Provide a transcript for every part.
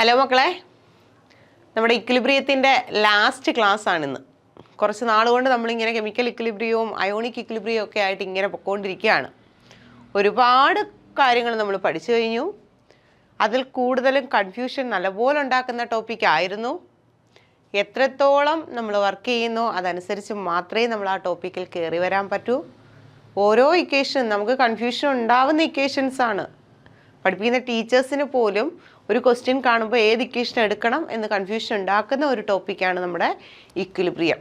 Hello മക്കളെ, നമ്മുടെ ഇക്വിലിബ്രിയത്തിൻ്റെ last class ആണിന്ന്. കുറച്ച് നാളുകൊണ്ട് നമ്മളിങ്ങനെ കെമിക്കൽ ഇക്വിലിബ്രിയവും അയോണിക് ഇക്വിലിബ്രിയവും ഒക്കെ ആയിട്ട് ഇങ്ങനെ പൊയ്ക്കൊണ്ടിരിക്കുകയാണ്. ഒരുപാട് കാര്യങ്ങൾ നമ്മൾ പഠിച്ചു കഴിഞ്ഞു. അതിൽ കൂടുതലും കൺഫ്യൂഷൻ നല്ലപോലെ ഉണ്ടാക്കുന്ന ടോപ്പിക്കായിരുന്നു. എത്രത്തോളം നമ്മൾ വർക്ക് ചെയ്യുന്നോ അതനുസരിച്ച് മാത്രമേ നമ്മൾ ആ ടോപ്പിക്കിൽ കയറി വരാൻ പറ്റൂ. ഓരോ ഇക്വേഷനും നമുക്ക് കൺഫ്യൂഷൻ ഉണ്ടാവുന്ന ഇക്വേഷൻസാണ്. പഠിപ്പിക്കുന്ന ടീച്ചേഴ്സിന് പോലും ഒരു ക്വസ്റ്റ്യൻ കാണുമ്പോൾ ഏത് ഇക്വേഷൻ എടുക്കണം എന്ന് കൺഫ്യൂഷൻ ഉണ്ടാക്കുന്ന ഒരു ടോപ്പിക്കാണ് നമ്മുടെ ഇക്വിലിബ്രിയം.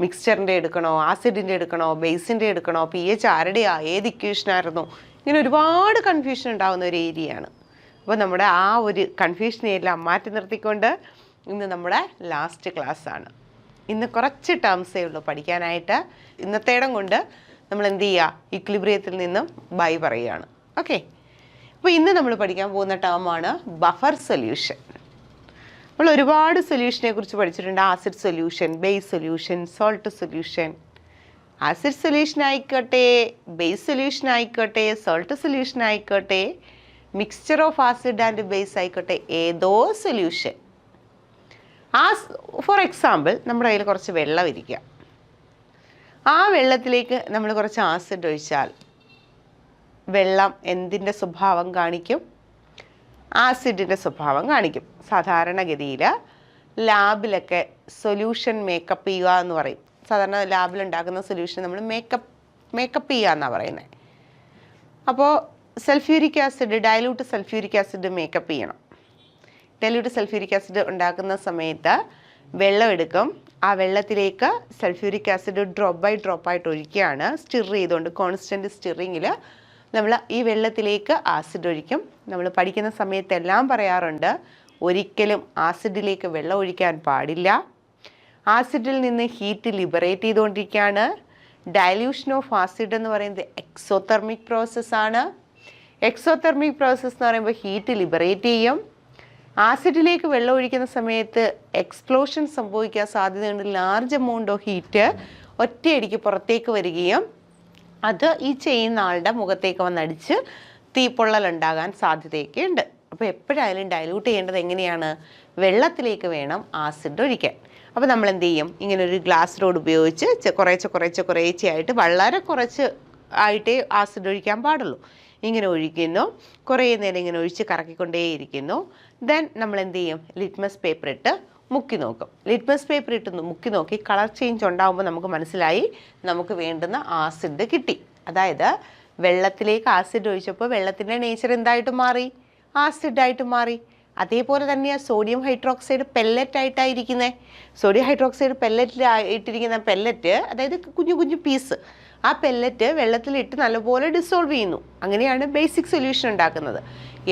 മിക്സ്ചറിൻ്റെ എടുക്കണോ, ആസിഡിൻ്റെ എടുക്കണോ, ബേസിൻ്റെ എടുക്കണോ, പി എച്ച് ആരുടെയാ, ഏത് ഇക്വേഷനായിരുന്നു, ഇങ്ങനെ ഒരുപാട് കൺഫ്യൂഷൻ ഉണ്ടാകുന്ന ഒരു ഏരിയയാണ്. അപ്പോൾ നമ്മുടെ ആ ഒരു കൺഫ്യൂഷനെ എല്ലാം മാറ്റി നിർത്തിക്കൊണ്ട് ഇന്ന് നമ്മുടെ ലാസ്റ്റ് ക്ലാസ്സാണ്. ഇന്ന് കുറച്ച് ടേംസേ ഉള്ളൂ പഠിക്കാനായിട്ട്. ഇന്നത്തേടം കൊണ്ട് നമ്മൾ എന്ത് ചെയ്യുക, ഇക്വിലിബ്രിയത്തിൽ നിന്നും ബൈ പറയുകയാണ്. ഓക്കെ, അപ്പോൾ ഇന്ന് നമ്മൾ പഠിക്കാൻ പോകുന്ന ടേമാണ് ബഫർ സൊല്യൂഷൻ. നമ്മൾ ഒരുപാട് സൊല്യൂഷനെ കുറിച്ച് പഠിച്ചിട്ടുണ്ട്. Acid solution, base solution, salt solution. Acid solution ആയിക്കോട്ടെ, ബേസ് സൊല്യൂഷൻ ആയിക്കോട്ടെ, സോൾട്ട് സൊല്യൂഷൻ ആയിക്കോട്ടെ, mixture of acid and base ആയിക്കോട്ടെ, ഏതോ സൊല്യൂഷൻ. ഫോർ എക്സാമ്പിൾ, നമ്മുടെ കയ്യിൽ കുറച്ച് വെള്ളം ഇരിക്കുക. ആ വെള്ളത്തിലേക്ക് നമ്മൾ കുറച്ച് ആസിഡ് ഒഴിച്ചാൽ വെള്ളം എന്തിൻ്റെ സ്വഭാവം കാണിക്കും? ആസിഡിൻ്റെ സ്വഭാവം കാണിക്കും. സാധാരണഗതിയിൽ ലാബിലൊക്കെ സൊല്യൂഷൻ മേക്കപ്പ് ചെയ്യുക എന്ന് പറയും. സാധാരണ ലാബിലുണ്ടാക്കുന്ന സൊല്യൂഷൻ നമ്മൾ മേക്കപ്പ് ചെയ്യുക എന്നാണ് പറയുന്നത്. അപ്പോൾ sulphuric acid, dilute sulphuric acid make up ചെയ്യണം. ഡയലൂട്ട് സൾഫ്യൂരിക് ആസിഡ് ഉണ്ടാക്കുന്ന സമയത്ത് വെള്ളം എടുക്കും. ആ വെള്ളത്തിലേക്ക് സൾഫ്യൂരിക് ആസിഡ് ഡ്രോപ്പ് ബൈ ഡ്രോപ്പായിട്ട് ഒഴിക്കുകയാണ്. സ്റ്റിർ ചെയ്തുകൊണ്ട് കോൺസ്റ്റൻറ്റ് സ്റ്റിറിങ്ങിൽ നമ്മൾ ഈ വെള്ളത്തിലേക്ക് ആസിഡ് ഒഴിക്കും. നമ്മൾ പഠിക്കുന്ന സമയത്തെല്ലാം പറയാറുണ്ട്, ഒരിക്കലും ആസിഡിലേക്ക് വെള്ളം ഒഴിക്കാൻ പാടില്ല. ആസിഡിൽ നിന്ന് ഹീറ്റ് ലിബറേറ്റ് ചെയ്തുകൊണ്ടിരിക്കുകയാണ്. ഡയല്യൂഷൻ ഓഫ് ആസിഡ് എന്ന് പറയുന്നത് എക്സോതെർമിക് പ്രോസസ്സാണ്. എക്സോതെർമിക് പ്രോസസ്സ് എന്ന് പറയുമ്പോൾ ഹീറ്റ് ലിബറേറ്റ് ചെയ്യും. ആസിഡിലേക്ക് വെള്ളം ഒഴിക്കുന്ന സമയത്ത് എക്സ്പ്ലോഷൻ സംഭവിക്കാൻ സാധ്യതയുണ്ട്. ലാർജ് എമൗണ്ട് ഓഫ് ഹീറ്റ് ഒറ്റയടിക്ക് പുറത്തേക്ക് വരികയും അത് ഈ ചെയ്യുന്ന ആളുടെ മുഖത്തേക്ക് വന്നടിച്ച് തീപ്പൊള്ളലുണ്ടാകാൻ സാധ്യതയൊക്കെ ഉണ്ട്. അപ്പോൾ എപ്പോഴായാലും ഡയലൂട്ട് ചെയ്യേണ്ടത് എങ്ങനെയാണ്? വെള്ളത്തിലേക്ക് വേണം ആസിഡ് ഒഴിക്കാൻ. അപ്പോൾ നമ്മൾ എന്ത് ചെയ്യും? ഇങ്ങനെ ഒരു ഗ്ലാസ് റോഡ് ഉപയോഗിച്ച് കുറേശ്ശെയായിട്ട് വളരെ കുറച്ച് ആയിട്ടേ ആസിഡ് ഒഴിക്കാൻ പാടുള്ളൂ. ഇങ്ങനെ ഒഴിക്കുന്നു, കുറേ നേരം ഇങ്ങനെ ഒഴിച്ച് കറക്കിക്കൊണ്ടേയിരിക്കുന്നു. ദെൻ നമ്മൾ എന്ത് ചെയ്യും? ലിറ്റ്മസ് പേപ്പർ ഇട്ട് മുക്കി നോക്കും. ലിറ്റ്മസ് പേപ്പർ ഇട്ട് മുക്കി നോക്കി കളർ ചേഞ്ച് ഉണ്ടാകുമ്പോൾ നമുക്ക് മനസ്സിലായി നമുക്ക് വേണ്ടുന്ന ആസിഡ് കിട്ടി. അതായത് വെള്ളത്തിലേക്ക് ആസിഡ് ഒഴിച്ചപ്പോൾ വെള്ളത്തിൻ്റെ നേച്ചർ എന്തായിട്ട് മാറി? ആസിഡായിട്ട് മാറി. അതേപോലെ തന്നെയാണ് സോഡിയം ഹൈഡ്രോക്സൈഡ് പെല്ലറ്റായിട്ടായിരിക്കുന്നത്. സോഡിയം ഹൈഡ്രോക്സൈഡ് പെല്ലറ്റിലായിട്ടിരിക്കുന്ന പെല്ലറ്റ്, അതായത് കുഞ്ഞു കുഞ്ഞു പീസ്, ആ പെല്ലറ്റ് വെള്ളത്തിലിട്ട് നല്ലപോലെ ഡിസോൾവ് ചെയ്യുന്നു. അങ്ങനെയാണ് ബേസിക് സൊല്യൂഷൻ ഉണ്ടാക്കുന്നത്.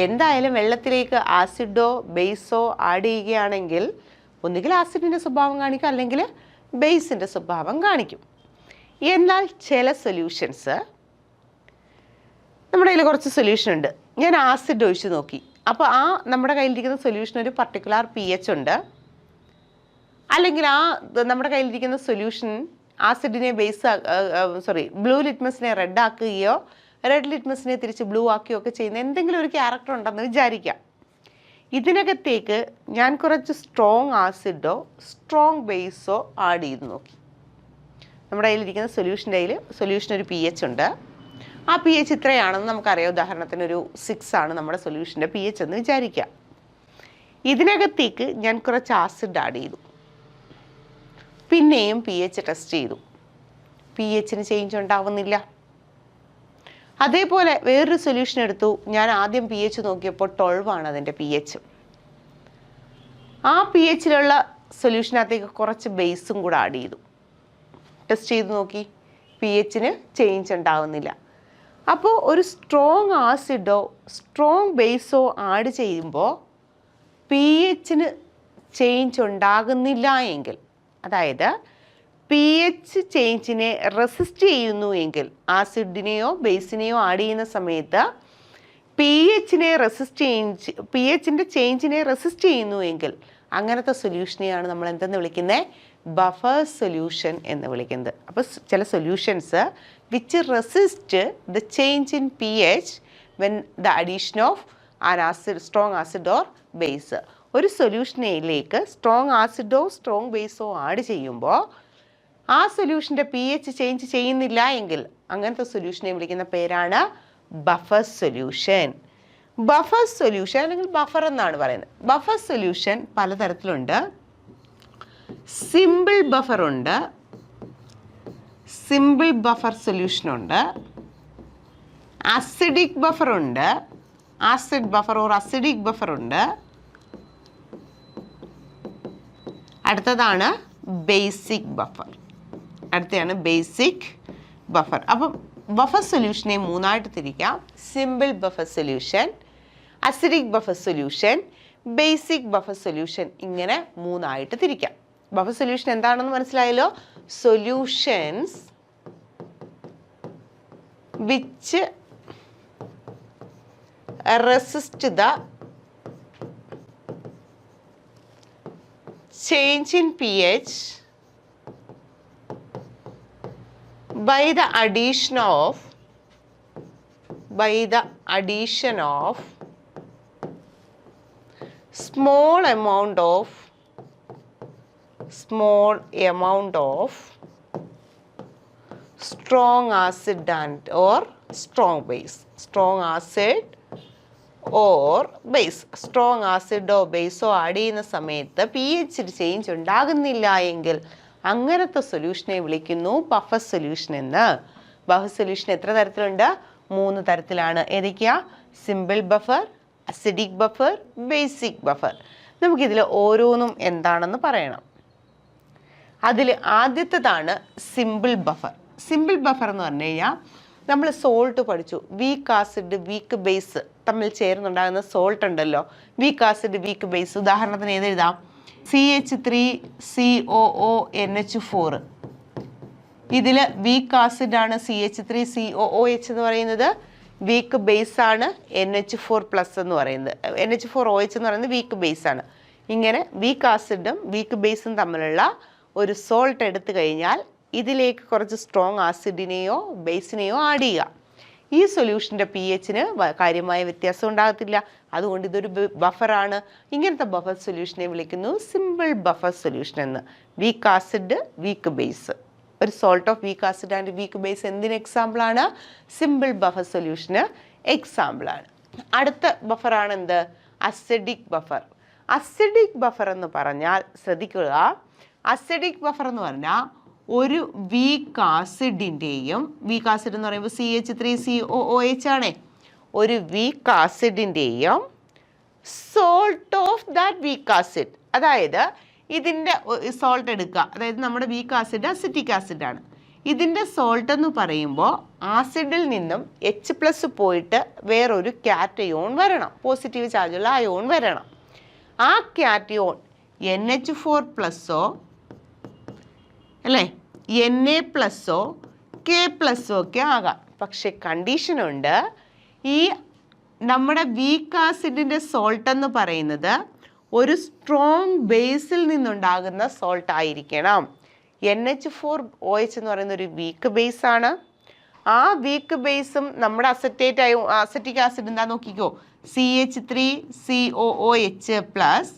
എന്തായാലും വെള്ളത്തിലേക്ക് ആസിഡോ ബേസോ ആഡ് ചെയ്യുകയാണെങ്കിൽ ഒന്നുകിൽ ആസിഡിൻ്റെ സ്വഭാവം കാണിക്കും, അല്ലെങ്കിൽ ബേസിൻ്റെ സ്വഭാവം കാണിക്കും. എന്നാൽ ചില സൊല്യൂഷൻസ്, നമ്മുടെ കയ്യിൽ കുറച്ച് സൊല്യൂഷൻ ഉണ്ട്, ഞാൻ ആസിഡ് ഒഴിച്ച് നോക്കി. അപ്പോൾ ആ നമ്മുടെ കയ്യിലിരിക്കുന്ന സൊല്യൂഷൻ ഒരു പർട്ടിക്കുലർ pH ഉണ്ട്, അല്ലെങ്കിൽ ആ നമ്മുടെ കയ്യിലിരിക്കുന്ന സൊല്യൂഷൻ ആസിഡിനെ ബ്ലൂ ലിറ്റ്മസിനെ റെഡ് ആക്കുകയോ റെഡ് ലിറ്റ്മസിനെ തിരിച്ച് ബ്ലൂ ആക്കുകയോ ഒക്കെ ചെയ്യുന്ന എന്തെങ്കിലും ഒരു ക്യാരക്ടർ ഉണ്ടെന്ന് വിചാരിക്കാം. ഇതിനകത്തേക്ക് ഞാൻ കുറച്ച് സ്ട്രോങ് ആസിഡോ സ്ട്രോങ് ബേസോ ആഡ് ചെയ്ത് നോക്കി. നമ്മുടെ കയ്യിലിരിക്കുന്ന സൊല്യൂഷൻ ഒരു pH ഉണ്ട്. ആ pH ഇത്രയാണെന്ന് നമുക്കറിയാം. ഉദാഹരണത്തിന് ഒരു 6 ആണ് നമ്മുടെ സൊല്യൂഷൻ്റെ pH എന്ന് വിചാരിക്കാം. ഇതിനകത്തേക്ക് ഞാൻ കുറച്ച് ആസിഡ് ആഡ് ചെയ്തു. പിന്നെയും pH ടെസ്റ്റ് ചെയ്തു. pHന് ചേഞ്ച് ഉണ്ടാവുന്നില്ല. അതേപോലെ വേറൊരു സൊല്യൂഷൻ എടുത്തു. ഞാൻ ആദ്യം pH നോക്കിയപ്പോൾ 12 ആണ് അതിൻ്റെ pH. ആ pHലുള്ള സൊല്യൂഷനകത്തേക്ക് കുറച്ച് ബേസും കൂടെ ആഡ് ചെയ്തു. ടെസ്റ്റ് ചെയ്ത് നോക്കി, pHന് ചേഞ്ച് ഉണ്ടാവുന്നില്ല. അപ്പോൾ ഒരു സ്ട്രോങ് ആസിഡോ സ്ട്രോങ് ബേസോ ആഡ് ചെയ്യുമ്പോൾ pHന് ചേഞ്ച് ഉണ്ടാകുന്നില്ല എങ്കിൽ, അതായത് pH ചേഞ്ചിനെ റെസിസ്റ്റ് ചെയ്യുന്നു എങ്കിൽ, ആസിഡിനെയോ ബേസിനെയോ ആഡ് ചെയ്യുന്ന സമയത്ത് pHൻ്റെ ചേഞ്ചിനെ റെസിസ്റ്റ് ചെയ്യുന്നു എങ്കിൽ അങ്ങനത്തെ സൊല്യൂഷനെയാണ് നമ്മൾ എന്തെന്ന് വിളിക്കുന്നത്? ബഫർ സൊല്യൂഷൻ എന്ന് വിളിക്കുന്നത്. അപ്പോൾ ചില solutions which resist the change in pH when the addition of an acid, strong acid or base. ഒരു സൊല്യൂഷനിലേക്ക് സ്ട്രോങ് ആസിഡോ സ്ട്രോങ് ബേസോ ആഡ് ചെയ്യുമ്പോൾ ആ സൊല്യൂഷൻ്റെ pH ചേഞ്ച് ചെയ്യുന്നില്ല എങ്കിൽ അങ്ങനത്തെ സൊല്യൂഷനെ വിളിക്കുന്ന പേരാണ് ബഫർ സൊല്യൂഷൻ. ബഫർ സൊല്യൂഷൻ അല്ലെങ്കിൽ ബഫർ എന്നാണ് പറയുന്നത്. ബഫർ സൊല്യൂഷൻ പലതരത്തിലുണ്ട്. സിമ്പിൾ ബഫർ ഉണ്ട്, സിമ്പിൾ ബഫർ സൊല്യൂഷൻ ഉണ്ട്, അസിഡിക് ബഫർ ഉണ്ട്, acid buffer or acidic buffer ഉണ്ട്. അടുത്തതാണ് ബേസിക് ബഫർ. അടുത്തതാണ് ബേസിക് ബഫർ. അപ്പം ബഫർ സൊല്യൂഷനെ മൂന്നായിട്ട് തിരിക്കാം. Simple buffer solution, acidic buffer solution, basic buffer solution, ഇങ്ങനെ മൂന്നായിട്ട് തിരിക്കാം. ബഫർ സൊല്യൂഷൻ എന്താണെന്ന് മനസ്സിലായല്ലോ. Solutions which resist the change in pH by the addition of small amount of strong acid and or strong base. Strong acid or base. Strong ആസിഡോ ബേസോ add ചെയ്യുന്ന സമയത്ത് pH change ഉണ്ടാകുന്നില്ല എങ്കിൽ അങ്ങനത്തെ സൊല്യൂഷനെ വിളിക്കുന്നു ബഫർ സൊല്യൂഷൻ എന്ന്. ബഫർ സൊല്യൂഷൻ എത്ര തരത്തിലുണ്ട്? 3 തരത്തിലാണ്. ഏതൊക്കെയാ? Simple buffer, acidic buffer, basic buffer. നമുക്കിതിൽ ഓരോന്നും എന്താണെന്ന് പറയണം. അതിൽ ആദ്യത്തേതാണ് സിമ്പിൾ ബഫർ. സിമ്പിൾ ബഫർ എന്ന് പറഞ്ഞു കഴിഞ്ഞാൽ നമ്മൾ സോൾട്ട് പഠിച്ചു. വീക്ക് ആസിഡ് വീക്ക് ബേസ് തമ്മിൽ ചേർന്നുണ്ടാകുന്ന സോൾട്ട് ഉണ്ടല്ലോ, വീക്ക് ആസിഡ് വീക്ക് ബേസ്. ഉദാഹരണത്തിന് ഏതെഴുതാം? CH3COONH4. ഇതിൽ വീക്ക് ആസിഡാണ് CH3COOH എന്ന് പറയുന്നത്, വീക്ക് ബേസ് ആണ് NH4+ എന്ന് പറയുന്നത്. NH4OH എന്ന് പറയുന്നത് വീക്ക് ബേസ് ആണ്. ഇങ്ങനെ വീക്ക് ആസിഡും വീക്ക് ബേസും തമ്മിലുള്ള ഒരു സോൾട്ട് എടുത്തു കഴിഞ്ഞാൽ ഇതിലേക്ക് കുറച്ച് സ്ട്രോങ് ആസിഡിനെയോ ബേസിനെയോ ആഡ് ചെയ്യുക. ഈ സൊല്യൂഷൻ്റെ pHന് കാര്യമായ വ്യത്യാസം ഉണ്ടാകത്തില്ല. അതുകൊണ്ട് ഇതൊരു ബഫറാണ്. ഇങ്ങനത്തെ ബഫർ സൊല്യൂഷനെ വിളിക്കുന്നു സിമ്പിൾ ബഫർ സൊല്യൂഷൻ എന്ന്. വീക്ക് ആസിഡ് വീക്ക് ബേസ്, ഒരു salt of weak acid and weak base എന്തിന് എക്സാമ്പിളാണ്? സിമ്പിൾ ബഫർ സൊല്യൂഷന് എക്സാമ്പിളാണ്. അടുത്ത ബഫറാണ് എന്ത്? Acidic buffer. അസിഡിക് ബഫർ എന്ന് പറഞ്ഞാൽ ശ്രദ്ധിക്കുക, അസിഡിക് ബഫർ എന്ന് പറഞ്ഞാൽ ഒരു വീക്ക് ആസിഡിൻ്റെയും, വീക്ക് ആസിഡ് എന്ന് പറയുമ്പോൾ CH3COOH ആണേ, ഒരു വീക്ക് ആസിഡിൻ്റെയും salt of that weak acid. അതായത് ഇതിൻ്റെ സോൾട്ട് എടുക്കുക, അതായത് നമ്മുടെ വീക്ക് ആസിഡ് അസിറ്റിക് ആസിഡാണ്. ഇതിൻ്റെ സോൾട്ട് എന്ന് പറയുമ്പോൾ ആസിഡിൽ നിന്നും H+ പോയിട്ട് വേറൊരു കാറ്റയോൺ വരണം, പോസിറ്റീവ് ചാർജുള്ള അയോൺ വരണം. ആ കാറ്റയോൺ NH4+ അല്ലേ, Na+, K+ ഒക്കെ ആകാം. പക്ഷെ കണ്ടീഷനുണ്ട്. ഈ നമ്മുടെ വീക്ക് ആസിഡിൻ്റെ സോൾട്ട് എന്ന് പറയുന്നത് ഒരു സ്ട്രോങ് ബേസിൽ നിന്നുണ്ടാകുന്ന സോൾട്ട് ആയിരിക്കണം. NH4OH എന്ന് പറയുന്ന ഒരു വീക്ക് ബേസ് ആണ്. ആ വീക്ക് ബേസും നമ്മുടെ അസറ്റിക് ആസിഡ് എന്താ നോക്കിക്കോ, CH3COOH+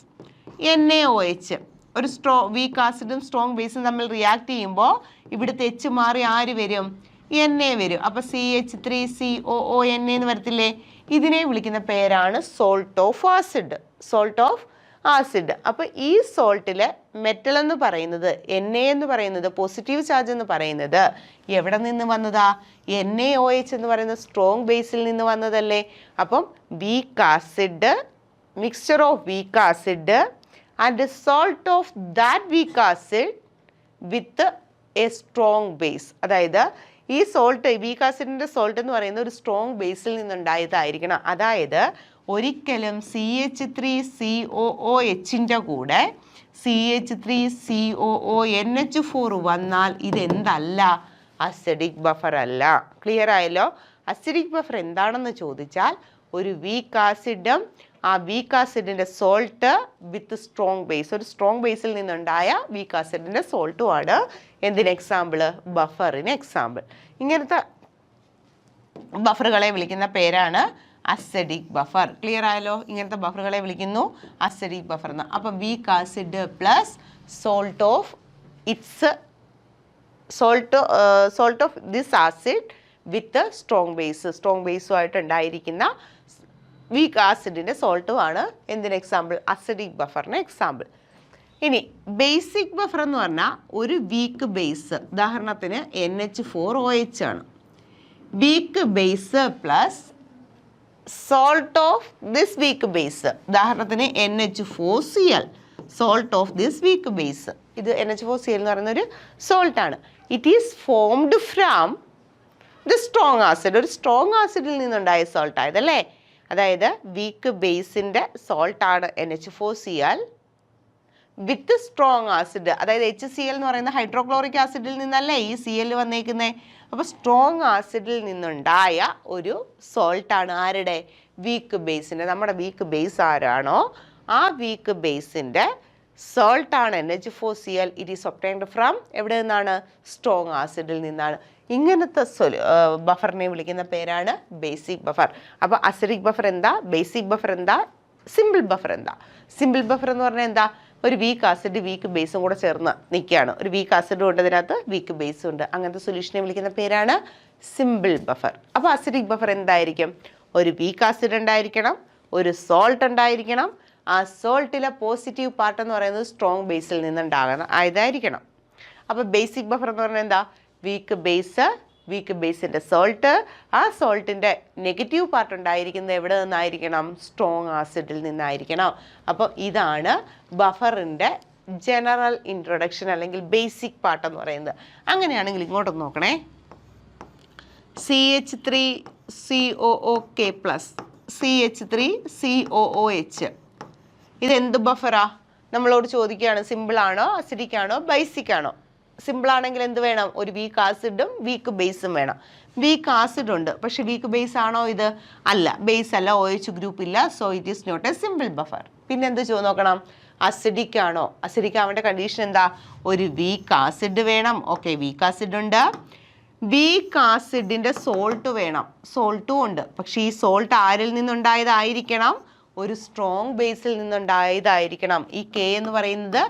NaOH. ഒരു വീക്ക് ആസിഡും സ്ട്രോങ് ബേസും തമ്മിൽ റിയാക്ട് ചെയ്യുമ്പോൾ ഇവിടുത്തെ H മാറി ആര് വരും? Na വരും. അപ്പോൾ CH3COONA എന്ന് വരത്തില്ലേ? ഇതിനെ വിളിക്കുന്ന പേരാണ് salt of acid. Salt of acid. അപ്പോൾ ഈ സോൾട്ടിൽ മെറ്റൽ എന്ന് പറയുന്നത്, Na എന്ന് പറയുന്നത്, പോസിറ്റീവ് ചാർജ് എന്ന് പറയുന്നത് എവിടെ നിന്ന് വന്നതാ? NaOH എന്ന് പറയുന്ന സ്ട്രോങ് ബേസിൽ നിന്ന് വന്നതല്ലേ? അപ്പം weak acid, mixture of weak acid and salt of that weak acid with a strong base. അതായത് ഈ സോൾട്ട്, വീക്ക് ആസിഡിൻ്റെ സോൾട്ട് എന്ന് പറയുന്ന ഒരു സ്ട്രോങ് ബേസിൽ നിന്നുണ്ടായതായിരിക്കണം. അതായത് ഒരിക്കലും CH3COOHൻ്റെ കൂടെ CH3COONH4 വന്നാൽ ഇതെന്തല്ല? അസിഡിക് ബഫർ അല്ല. ക്ലിയർ ആയല്ലോ? അസിഡിക് ബഫർ എന്താണെന്ന് ചോദിച്ചാൽ ഒരു വീക്ക് ആസിഡും ആ വീക്ക് ആസിഡിൻ്റെ സോൾട്ട് വിത്ത് സ്ട്രോങ് ബേസ്, ഒരു സ്ട്രോങ് ബേസിൽ നിന്നുണ്ടായ വീക്ക് ആസിഡിൻ്റെ സോൾട്ടുമാണ് എന്തിന് എക്സാമ്പിൾ? ബഫറിന് എക്സാമ്പിൾ. ഇങ്ങനത്തെ ബഫറുകളെ വിളിക്കുന്ന പേരാണ് അസിഡിക് ബഫർ. ക്ലിയർ ആയല്ലോ? ഇങ്ങനത്തെ ബഫറുകളെ വിളിക്കുന്നു അസിഡിക് ബഫർ എന്ന്. അപ്പം weak acid plus salt of its salt of this acid with strong ബേസുമായിട്ട് ഉണ്ടായിരിക്കുന്ന വീക്ക് ആസിഡിൻ്റെ സോൾട്ടുമാണ് എന്തിന് എക്സാമ്പിൾ? അസിഡിക് ബഫറിന് എക്സാമ്പിൾ. ഇനി ബേസിക് ബഫർ എന്ന് പറഞ്ഞാൽ ഒരു വീക്ക് ബേസ്, ഉദാഹരണത്തിന് NH4OH ആണ്. Weak base plus salt of this weak base, ഉദാഹരണത്തിന് NH4Cl, salt of this weak base. ഇത് NH4Cl എന്ന് പറയുന്ന ഒരു സോൾട്ടാണ്. It is formed from the strong acid, ഒരു സ്ട്രോങ് ആസിഡിൽ നിന്നുണ്ടായ സോൾട്ട് ആയതല്ലേ. അതായത് വീക്ക് ബേസിൻ്റെ സോൾട്ടാണ് NH4Cl വിത്ത് സ്ട്രോങ് ആസിഡ്, അതായത് HCl എന്ന് പറയുന്ന ഹൈഡ്രോക്ലോറിക് ആസിഡിൽ നിന്നല്ലേ ഈ Cl വന്നേക്കുന്നത്. അപ്പോൾ സ്ട്രോങ് ആസിഡിൽ നിന്നുണ്ടായ ഒരു സോൾട്ടാണ് ആരുടെ? വീക്ക് ബേസിൻ്റെ. നമ്മുടെ വീക്ക് ബേസ് ആരാണോ ആ വീക്ക് ബേസിൻ്റെ സോൾട്ടാണ് NH4Cl. It is obtained from എവിടെ നിന്നാണ്? സ്ട്രോങ് ആസിഡിൽ നിന്നാണ്. ഇങ്ങനത്തെ ബഫറിനെ വിളിക്കുന്ന പേരാണ് ബേസിക് ബഫർ. അപ്പോൾ അസിഡിക് ബഫർ എന്താ? ബേസിക് ബഫർ എന്താ? സിമ്പിൾ ബഫർ എന്താ? സിമ്പിൾ ബഫർ എന്ന് പറഞ്ഞാൽ എന്താ? ഒരു വീക്ക് ആസിഡ് വീക്ക് ബേസും കൂടെ ചേർന്ന് നിൽക്കുകയാണ്. ഒരു വീക്ക് ആസിഡും ഉണ്ട്, ഇതിനകത്ത് വീക്ക് ബേസും ഉണ്ട്. അങ്ങനത്തെ സൊല്യൂഷനെ വിളിക്കുന്ന പേരാണ് സിമ്പിൾ ബഫർ. അപ്പോൾ അസിഡിക് ബഫർ എന്തായിരിക്കും? ഒരു വീക്ക് ആസിഡ് ഉണ്ടായിരിക്കണം, ഒരു സോൾട്ട് ഉണ്ടായിരിക്കണം. ആ സോൾട്ടിലെ പോസിറ്റീവ് പാർട്ട് എന്ന് പറയുന്നത് സ്ട്രോങ് ബേസിൽ നിന്നുണ്ടാകണം ആയതായിരിക്കണം. അപ്പോൾ ബേസിക് ബഫർ എന്ന് പറഞ്ഞാൽ എന്താ? വീക്ക് ബേസിൻ്റെ സോൾട്ട്, ആ സോൾട്ടിൻ്റെ നെഗറ്റീവ് പാർട്ട് ഉണ്ടായിരിക്കുന്നത് എവിടെ നിന്നായിരിക്കണം? സ്ട്രോങ് ആസിഡിൽ നിന്നായിരിക്കണം. അപ്പോൾ ഇതാണ് ബഫറിൻ്റെ ജനറൽ ഇൻട്രൊഡക്ഷൻ അല്ലെങ്കിൽ ബേസിക് പാർട്ട് എന്ന് പറയുന്നത്. അങ്ങനെയാണെങ്കിൽ ഇങ്ങോട്ടൊന്ന് നോക്കണേ. CH3COOK പ്ലസ് CH3COOH, ഇതെന്ത് ബഫറാ? നമ്മളോട് ചോദിക്കുകയാണ് സിമ്പിളാണോ അസിഡിക് ആണോ ബേസിക് ആണോ? സിമ്പിൾ ആണെങ്കിൽ എന്ത് വേണം? ഒരു വീക്ക് ആസിഡും വീക്ക് ബേസും വേണം. വീക്ക് ആസിഡ് ഉണ്ട്, പക്ഷെ വീക്ക് ബേസ് ആണോ ഇത്? അല്ല, ബേസ് അല്ല, OH ഗ്രൂപ്പ് ഇല്ല. So it is not a simple buffer. പിന്നെ എന്ത് നോക്കണം? അസിഡിക് ആണോ? അസിഡിക് ആവേണ്ട കണ്ടീഷൻ എന്താ? ഒരു വീക്ക് ആസിഡ് വേണം. ഓക്കെ, വീക്ക് ആസിഡ് ഉണ്ട്. വീക്ക് ആസിഡിൻ്റെ സോൾട്ട് വേണം. സോൾട്ടും ഉണ്ട്, പക്ഷേ ഈ സോൾട്ട് ആരിൽ നിന്നുണ്ടായതായിരിക്കണം? ഒരു സ്ട്രോങ് ബേസിൽ നിന്നുണ്ടായതായിരിക്കണം. ഈ K എന്ന് പറയുന്നത്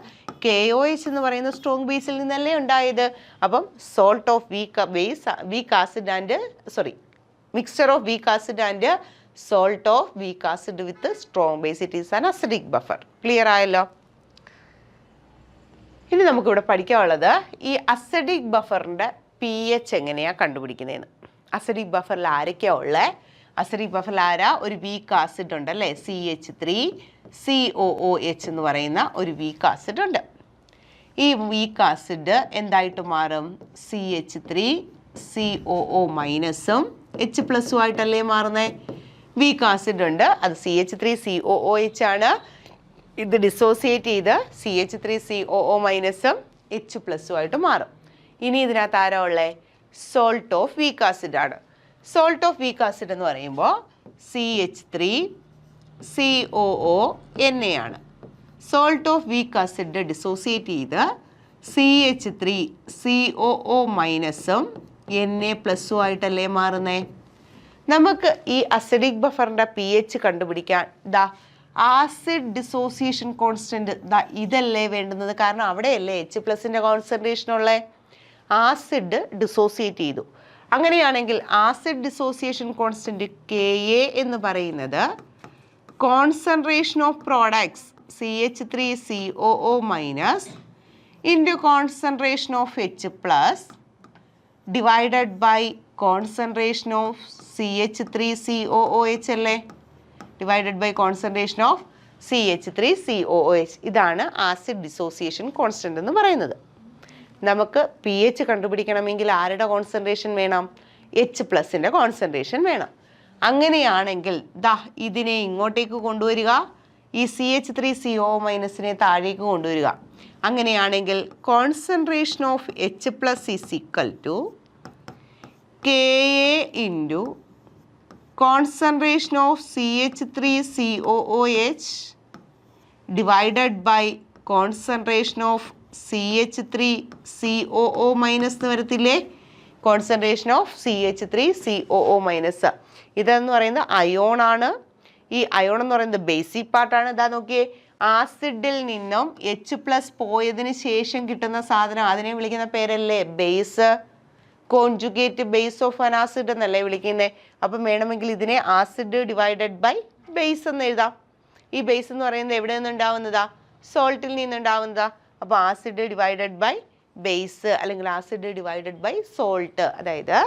KOH എന്ന് പറയുന്ന സ്ട്രോങ് ബേസിൽ നിന്നല്ലേ ഉണ്ടായത്. അപ്പം salt of weak acid and mixture of weak acid and salt of weak acid with strong base, it is an acidic buffer. Clear ആയല്ലോ? ഇനി നമുക്കിവിടെ പഠിക്കാനുള്ളത് ഈ അസിഡിക് ബഫറിൻ്റെ pH എങ്ങനെയാണ് കണ്ടുപിടിക്കുന്നതെന്ന്. അസിഡിക് ബഫറിൽ ആരൊക്കെയാണ് ഉള്ളത്? അസിഡിക് ബഫറിൽ ആരാ? ഒരു വീക്ക് ആസിഡ് ഉണ്ട് അല്ലേ, CH3COOH എന്ന് പറയുന്ന ഒരു വീക്ക് ആസിഡ് ഉണ്ട്. ഈ വീക്ക് ആസിഡ് എന്തായിട്ട് മാറും? CH3COO മൈനസും H+ ആയിട്ടല്ലേ മാറുന്നേ? വീക്ക് ആസിഡ് ഉണ്ട്, അത് CH3COOH ആണ്. ഇത് ഡിസോസിയേറ്റ് ചെയ്ത് CH3COO മൈനസും H+ ആയിട്ട് മാറും. ഇനി ഇതിനകത്ത് ആരാ ഉള്ളത്? സോൾട്ട് ഓഫ് വീക്ക് ആസിഡ് ആണ്. സോൾട്ട് ഓഫ് വീക്ക് ആസിഡ് എന്ന് പറയുമ്പോൾ CH3COO ആണ്. Salt of weak acid dissociate ചെയ്ത് CH3COO മൈനസും Na+ ആയിട്ടല്ലേ മാറുന്നേ? നമുക്ക് ഈ അസിഡിക് ബഫറിൻ്റെ pH കണ്ടുപിടിക്കാൻ ആസിഡ് ഡിസോസിയേഷൻ കോൺസ്റ്റൻറ്റ് ഇതല്ലേ വേണ്ടുന്നത്. കാരണം അവിടെയല്ലേ H+ൻ്റെ കോൺസെൻട്രേഷൻ ഉള്ളത്. ആസിഡ് ഡിസോസിയേറ്റ് ചെയ്തു. അങ്ങനെയാണെങ്കിൽ ആസിഡ് ഡിസോസിയേഷൻ കോൺസ്റ്റൻറ്റ് Ka എന്ന് പറയുന്നത് concentration of products CH3COO minus into concentration of H+ divided by concentration of CH3COOH അല്ലേ? Divided by concentration of CH3COOH. ഇതാണ് ആസിഡ് ഡിസോസിയേഷൻ കോൺസ്റ്റൻറ്റ് എന്ന് പറയുന്നത്. നമുക്ക് pH കണ്ടുപിടിക്കണമെങ്കിൽ ആരുടെ കോൺസെൻട്രേഷൻ വേണം? H+ൻ്റെ കോൺസെൻട്രേഷൻ വേണം. അങ്ങനെയാണെങ്കിൽ ഇതിനെ ഇങ്ങോട്ടേക്ക് കൊണ്ടുവരിക, ഈ CH3COO മൈനസിനെ താഴേക്ക് കൊണ്ടുവരിക. അങ്ങനെയാണെങ്കിൽ concentration of H+ is equal to Ka into concentration of CH3COOH divided by concentration of CH3COO minus എന്ന് വരത്തില്ലേ? Concentration of CH3COO-. ഇതെന്ന് പറയുന്നത് അയോൺ ആണ്. ഈ അയോൺ എന്ന് പറയുന്നത് ബേസിക് പാർട്ടാണ്. ഇതാ നോക്കിയേ, ആസിഡിൽ നിന്നും H+ പോയതിന് ശേഷം കിട്ടുന്ന സാധനം, അതിനെ വിളിക്കുന്ന പേരല്ലേ base. Conjugate base of an acid എന്നല്ലേ വിളിക്കുന്നത്. അപ്പം വേണമെങ്കിൽ ഇതിനെ ആസിഡ് ഡിവൈഡഡ് ബൈ ബേസ് എന്ന് എഴുതാം. ഈ ബേസ് എന്ന് പറയുന്നത് എവിടെ നിന്നുണ്ടാവുന്നതാ? സോൾട്ടിൽ നിന്നുണ്ടാവുന്നതാ. അപ്പോൾ ആസിഡ് ഡിവൈഡഡ് ബൈ ബേസ് അല്ലെങ്കിൽ ആസിഡ് ഡിവൈഡഡ് ബൈ സോൾട്ട്. അതായത്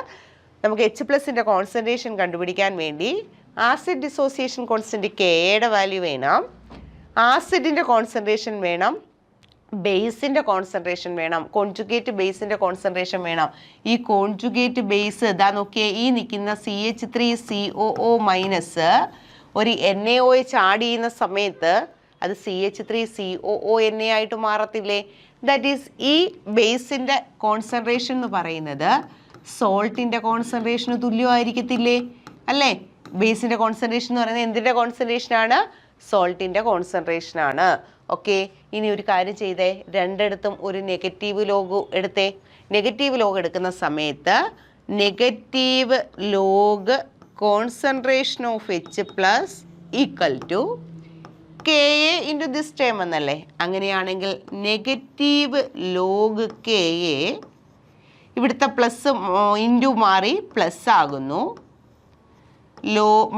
നമുക്ക് H+ന്റെ കോൺസെൻട്രേഷൻ കണ്ടുപിടിക്കാൻ വേണ്ടി ആസിഡ് ഡിസോസിയേഷൻ കോൺസ്റ്റന്റ് Kയുടെ വാല്യൂ വേണം, ആസിഡിൻ്റെ കോൺസെൻട്രേഷൻ വേണം, ബേസിൻ്റെ കോൺസെൻട്രേഷൻ വേണം, കോൺജുഗേറ്റ് ബേസിൻ്റെ കോൺസെൻട്രേഷൻ വേണം. ഈ കോൺജുഗേറ്റ് ബേസ് ഇതാ നോക്കിയേ, ഈ നിൽക്കുന്ന CH3COO- ഒരു NaOH ആഡ് ചെയ്യുന്ന സമയത്ത് അത് CH3COO-Na ആയിട്ട് മാറത്തില്ലേ? ദാറ്റ് ഈസ് ഈ ബേസിൻ്റെ കോൺസെൻട്രേഷൻ എന്ന് പറയുന്നത് സോൾട്ടിൻ്റെ കോൺസെൻട്രേഷന് തുല്യമായിരിക്കത്തില്ലേ? അല്ലേ? ബേസിൻ്റെ കോൺസെൻട്രേഷൻ എന്ന് പറയുന്നത് എന്തിൻ്റെ കോൺസെൻട്രേഷനാണ്? സോൾട്ടിൻ്റെ കോൺസെൻട്രേഷനാണ്. ഓക്കെ, ഇനി ഒരു കാര്യം ചെയ്തേ, രണ്ടിടത്തും ഒരു നെഗറ്റീവ് ലോഗ് എടുത്തേ. നെഗറ്റീവ് ലോഗ് എടുക്കുന്ന സമയത്ത് negative log concentration of H+ equal to Ka into this term എന്നല്ലേ? അങ്ങനെയാണെങ്കിൽ നെഗറ്റീവ് ലോഗ് Ka ഇവിടുത്തെ പ്ലസ് ഇൻറ്റു മാറി പ്ലസ് ആകുന്നു.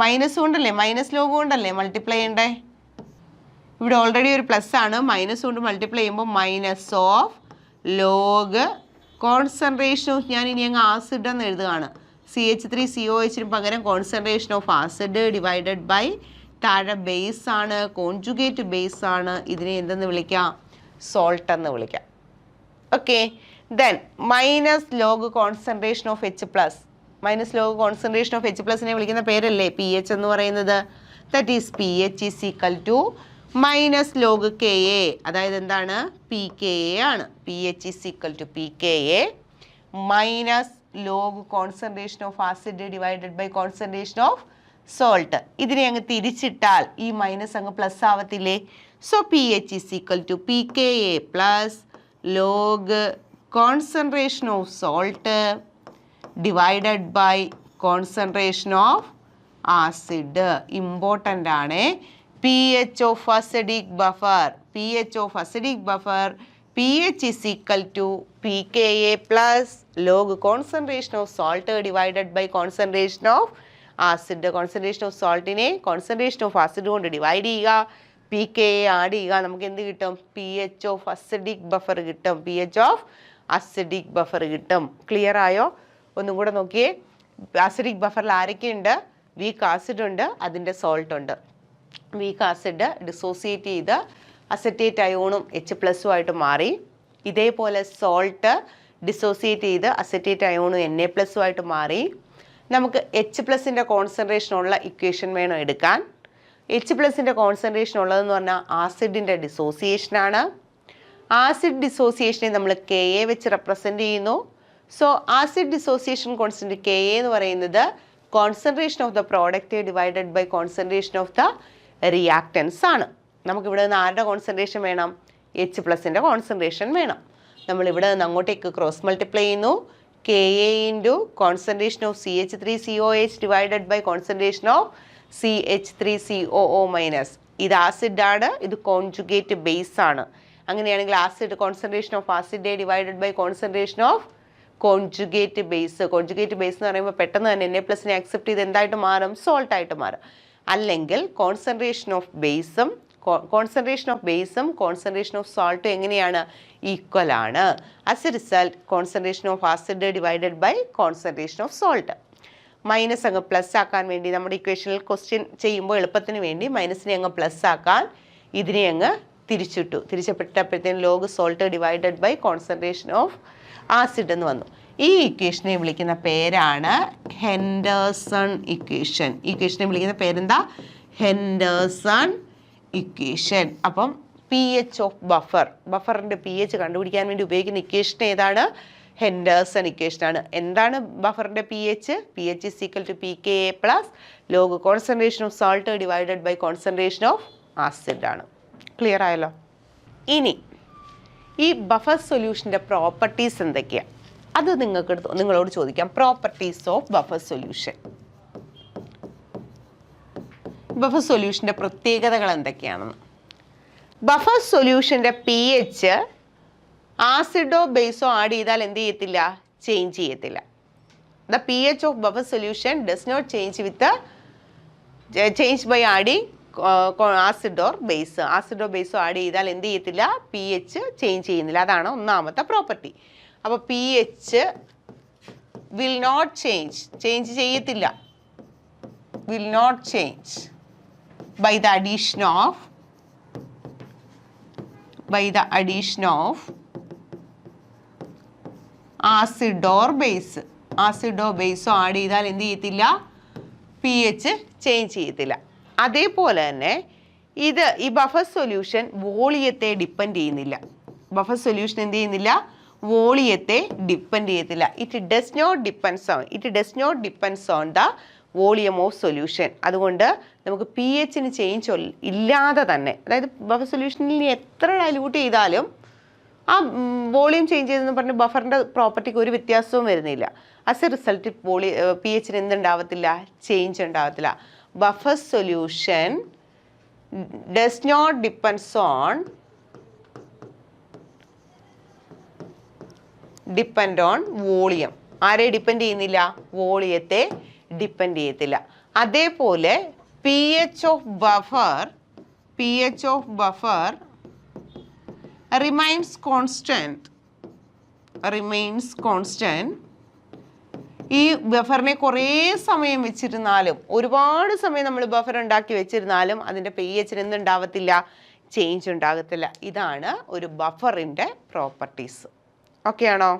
മൈനസ് കൊണ്ടല്ലേ, മൈനസ് ലോഗ് കൊണ്ടല്ലേ മൾട്ടിപ്ലൈ ചെയ്യണ്ടേ? ഇവിടെ ഓൾറെഡി ഒരു പ്ലസ് ആണ്, മൈനസ് കൊണ്ട് മൾട്ടിപ്ലൈ ചെയ്യുമ്പോൾ minus of log concentration of, ഞാൻ ഇനി അങ്ങ് ആസിഡ് എന്ന് എഴുതുകയാണ്, CH3COH പകരം concentration of acid divided by താഴെ ബേസ് ആണ്, കോൺജുഗേറ്റ് ബേസ് ആണ്. ഇതിനെ എന്തെന്ന് വിളിക്കാം? സോൾട്ട് എന്ന് വിളിക്കാം. Okay, then minus log concentration of H+. Minus log concentration of H+നെ വിളിക്കുന്ന പേരല്ലേ pH എന്ന് പറയുന്നത്? That is pH is equal to minus log Ka. അതായത് എന്താണ്? pKa ആണ്. pH is equal to pKa minus log concentration of acid divided by concentration of salt. ഇതിനെ അങ്ങ് തിരിച്ചിട്ടാൽ ഈ മൈനസ് അങ്ങ് പ്ലസ് ആവത്തില്ലേ? So pH is equal to pKa plus log concentration of salt divided by concentration of acid. Important ആണ്. pH of acidic buffer, pH of acidic buffer, pH is equal to pKa plus log concentration of salt divided by concentration of acid. Concentration of salt നെ concentration of acid കൊണ്ട് divide ചെയ്യുക, pKa add ചെയ്യുക, നമുക്ക് എന്ത് കിട്ടും? pH of acidic buffer കിട്ടും. pH of acidic buffer കിട്ടും. Clear ആയോ? ഒന്നും കൂടെ നോക്കിയേ. അസിഡിക് ബഫറിൽ ആരൊക്കെയുണ്ട്? വീക്ക് ആസിഡ് ഉണ്ട്, അതിൻ്റെ സോൾട്ട് ഉണ്ട്. വീക്ക് ആസിഡ് ഡിസോസിയേറ്റ് ചെയ്ത് അസറ്റേറ്റ് അയോണും H+ ആയിട്ട് മാറി. ഇതേപോലെ സോൾട്ട് ഡിസോസിയേറ്റ് ചെയ്ത് അസറ്റേറ്റ് അയോണും Na+ ആയിട്ട് മാറി. നമുക്ക് H+ൻ്റെ കോൺസെൻട്രേഷൻ ഉള്ള ഇക്വേഷൻ വേണം എടുക്കാൻ. H+ൻ്റെ കോൺസെൻട്രേഷൻ ഉള്ളതെന്ന് പറഞ്ഞാൽ ആസിഡിൻ്റെ ഡിസോസിയേഷനാണ്. ആസിഡ് ഡിസോസിയേഷനെ നമ്മൾ Ka വെച്ച് റെപ്രസെൻ്റ് ചെയ്യുന്നു. So acid dissociation constant Ka എന്ന് പറയുന്നത് concentration of the product divided by concentration of the reactants ആണ്. നമുക്കിവിടെ നിന്ന് ആരുടെ കോൺസെൻട്രേഷൻ വേണം? H+ൻ്റെ കോൺസെൻട്രേഷൻ വേണം. നമ്മളിവിടെ നിന്ന് അങ്ങോട്ടേക്ക് ക്രോസ് മൾട്ടിപ്ലൈ ചെയ്യുന്നു. Ka into concentration of CH3COH divided by concentration of CH3COO-. ഇത് ആസിഡാണ്, ഇത് കോൺജുഗേറ്റ് ബേസ് ആണ്. അങ്ങനെയാണെങ്കിൽ acid concentration of acid divided by concentration of conjugate base. Conjugate base എന്ന് പറയുമ്പോൾ പെട്ടെന്ന് തന്നെ Na+നെ അക്സെപ്റ്റ് ചെയ്ത് എന്തായിട്ട് മാറും? സോൾട്ടായിട്ട് മാറും. അല്ലെങ്കിൽ കോൺസെൻട്രേഷൻ ഓഫ് ബേസും കോൺസെൻട്രേഷൻ ഓഫ് സോൾട്ടും എങ്ങനെയാണ്? ഈക്വൽ ആണ്. As a result concentration of acid divided by concentration of salt. Minus അങ്ങ് പ്ലസ് ആക്കാൻ വേണ്ടി നമ്മുടെ ഇക്വേഷനിൽ ക്വസ്റ്റ്യൻ ചെയ്യുമ്പോൾ എളുപ്പത്തിന് വേണ്ടി മൈനസിനെ അങ്ങ് പ്ലസ് ആക്കാൻ ഇതിനെ അങ്ങ് തിരിച്ചപ്പെട്ടപ്പോഴത്തേനും log salt divided by concentration of acid എന്ന് വന്നു. ഈ ഇക്വേഷനെ വിളിക്കുന്ന പേരാണ് ഹെൻഡേഴ്സൺ ഇക്വേഷൻ. ഇക്വേഷനെ വിളിക്കുന്ന പേരെന്താ? Henderson equation. അപ്പം pH ഓഫ് ബഫറിൻ്റെ pH കണ്ടുപിടിക്കാൻ വേണ്ടി ഉപയോഗിക്കുന്ന ഇക്വേഷൻ ഏതാണ്? ഹെൻഡേഴ്സൺ ഇക്വേഷനാണ്. എന്താണ് ബഫറിൻ്റെ pH? pH is equal to pKa plus log concentration of salt divided by concentration of acid ആണ്. ക്ലിയർ ആയല്ലോ? ഇനി ഈ ബഫർ സൊല്യൂഷൻ്റെ പ്രോപ്പർട്ടീസ് എന്തൊക്കെയാണ്? അത് നിങ്ങളോട് ചോദിക്കാം. Properties of buffer solution. Buffer സൊല്യൂഷൻ്റെ പ്രത്യേകതകൾ എന്തൊക്കെയാണെന്ന്. ബഫർ സൊല്യൂഷൻ്റെ pH ആസിഡോ ബേസോ ആഡ് ചെയ്താൽ എന്ത് ചെയ്യത്തില്ല? ചേഞ്ച് ചെയ്യത്തില്ല. The pH of buffer solution does not change with change by adding acid or base. ആസിഡോ ബേസോ ആഡ് ചെയ്താൽ എന്ത് ചെയ്യത്തില്ല? pH ചേഞ്ച് ചെയ്യുന്നില്ല. അതാണ് ഒന്നാമത്തെ പ്രോപ്പർട്ടി. അപ്പോൾ pH വിൽ നോട്ട് ചേഞ്ച് ചെയ്യത്തില്ല. Will not change by the addition of acid or base. ആസിഡോ ബേസോ ആഡ് ചെയ്താൽ എന്ത് ചെയ്യത്തില്ല? pH ചേഞ്ച് ചെയ്യത്തില്ല. അതേപോലെ തന്നെ ഈ ബഫർ സൊല്യൂഷൻ വോളിയത്തെ ഡിപ്പെൻഡ് ചെയ്യുന്നില്ല. ബഫർ സൊല്യൂഷൻ എന്ത് ചെയ്യുന്നില്ല? വോളിയത്തെ ഡിപ്പെൻഡ് ചെയ്യത്തില്ല. It does not depends on the volume of solution. അതുകൊണ്ട് നമുക്ക് pHന് ചേഞ്ച് ഇല്ലാതെ തന്നെ, അതായത് ബഫർ സൊല്യൂഷനിൽ എത്ര ഡൈല്യൂട്ട് ചെയ്താലും ആ വോളിയം ചേഞ്ച് ചെയ്തെന്ന് പറഞ്ഞ് ബഫറിൻ്റെ പ്രോപ്പർട്ടിക്ക് ഒരു വ്യത്യാസവും വരുന്നില്ല. ആസ് എ റിസൾട്ട് pHന് എന്തുണ്ടാവത്തില്ല? ചേഞ്ച് ഉണ്ടാവത്തില്ല. Buffer solution does not depend on volume. ആരെ ഡിപ്പെൻഡ് ചെയ്യുന്നില്ല? വോളിയത്തെ ഡിപ്പെൻഡ് ചെയ്യത്തില്ല. അതേപോലെ pH of buffer remains constant. ഈ ബഫറിനെ കുറേ സമയം വെച്ചിരുന്നാലും, ഒരുപാട് സമയം നമ്മൾ ബഫർ ഉണ്ടാക്കി വെച്ചിരുന്നാലും അതിൻ്റെ pHന് എന്തുണ്ടാവത്തില്ല? ചേഞ്ച് ഉണ്ടാകത്തില്ല. ഇതാണ് ഒരു ബഫറിൻ്റെ പ്രോപ്പർട്ടീസ്. ഓക്കെ ആണോ?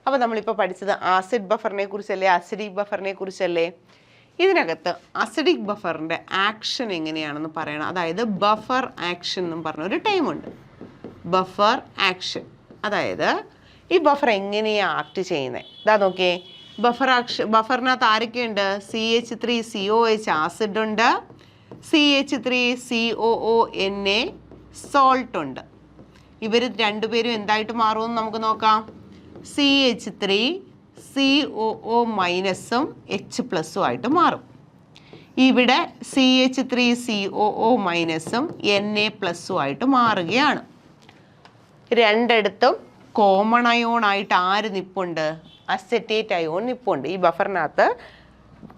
അപ്പോൾ നമ്മളിപ്പോൾ പഠിച്ചത് ആസിഡ് ബഫറിനെ കുറിച്ചല്ലേ, അസിഡിക് ബഫറിനെ കുറിച്ചല്ലേ. ഇതിനകത്ത് അസിഡിക് ബഫറിൻ്റെ ആക്ഷൻ എങ്ങനെയാണെന്ന് പറയണം. അതായത് ബഫർ ആക്ഷൻ എന്നും പറഞ്ഞൊരു ടൈമുണ്ട്. ബഫർ ആക്ഷൻ അതായത് ഈ ബഫർ എങ്ങനെയാണ് ആക്ട് ചെയ്യുന്നത്? ഇതാ നോക്കിയേ, ബഫറിനകത്ത് ആരൊക്കെയുണ്ട്? CH3COH ആസിഡ് ഉണ്ട്, CH3COONA സോൾട്ട് ഉണ്ട്. ഇവർ രണ്ടുപേരും എന്തായിട്ട് മാറുമെന്ന് നമുക്ക് നോക്കാം. CH3COO മൈനസും H+ ആയിട്ട് മാറും. ഇവിടെ CH3COO മൈനസും Na+ ആയിട്ട് മാറുകയാണ്. രണ്ടിടത്തും കോമൺ അയോൺ ആയിട്ട് ആര് നിപ്പുണ്ട്? അസറ്റേറ്റ് അയോൺ നിപ്പുണ്ട്. ഈ ബഫറിനകത്ത്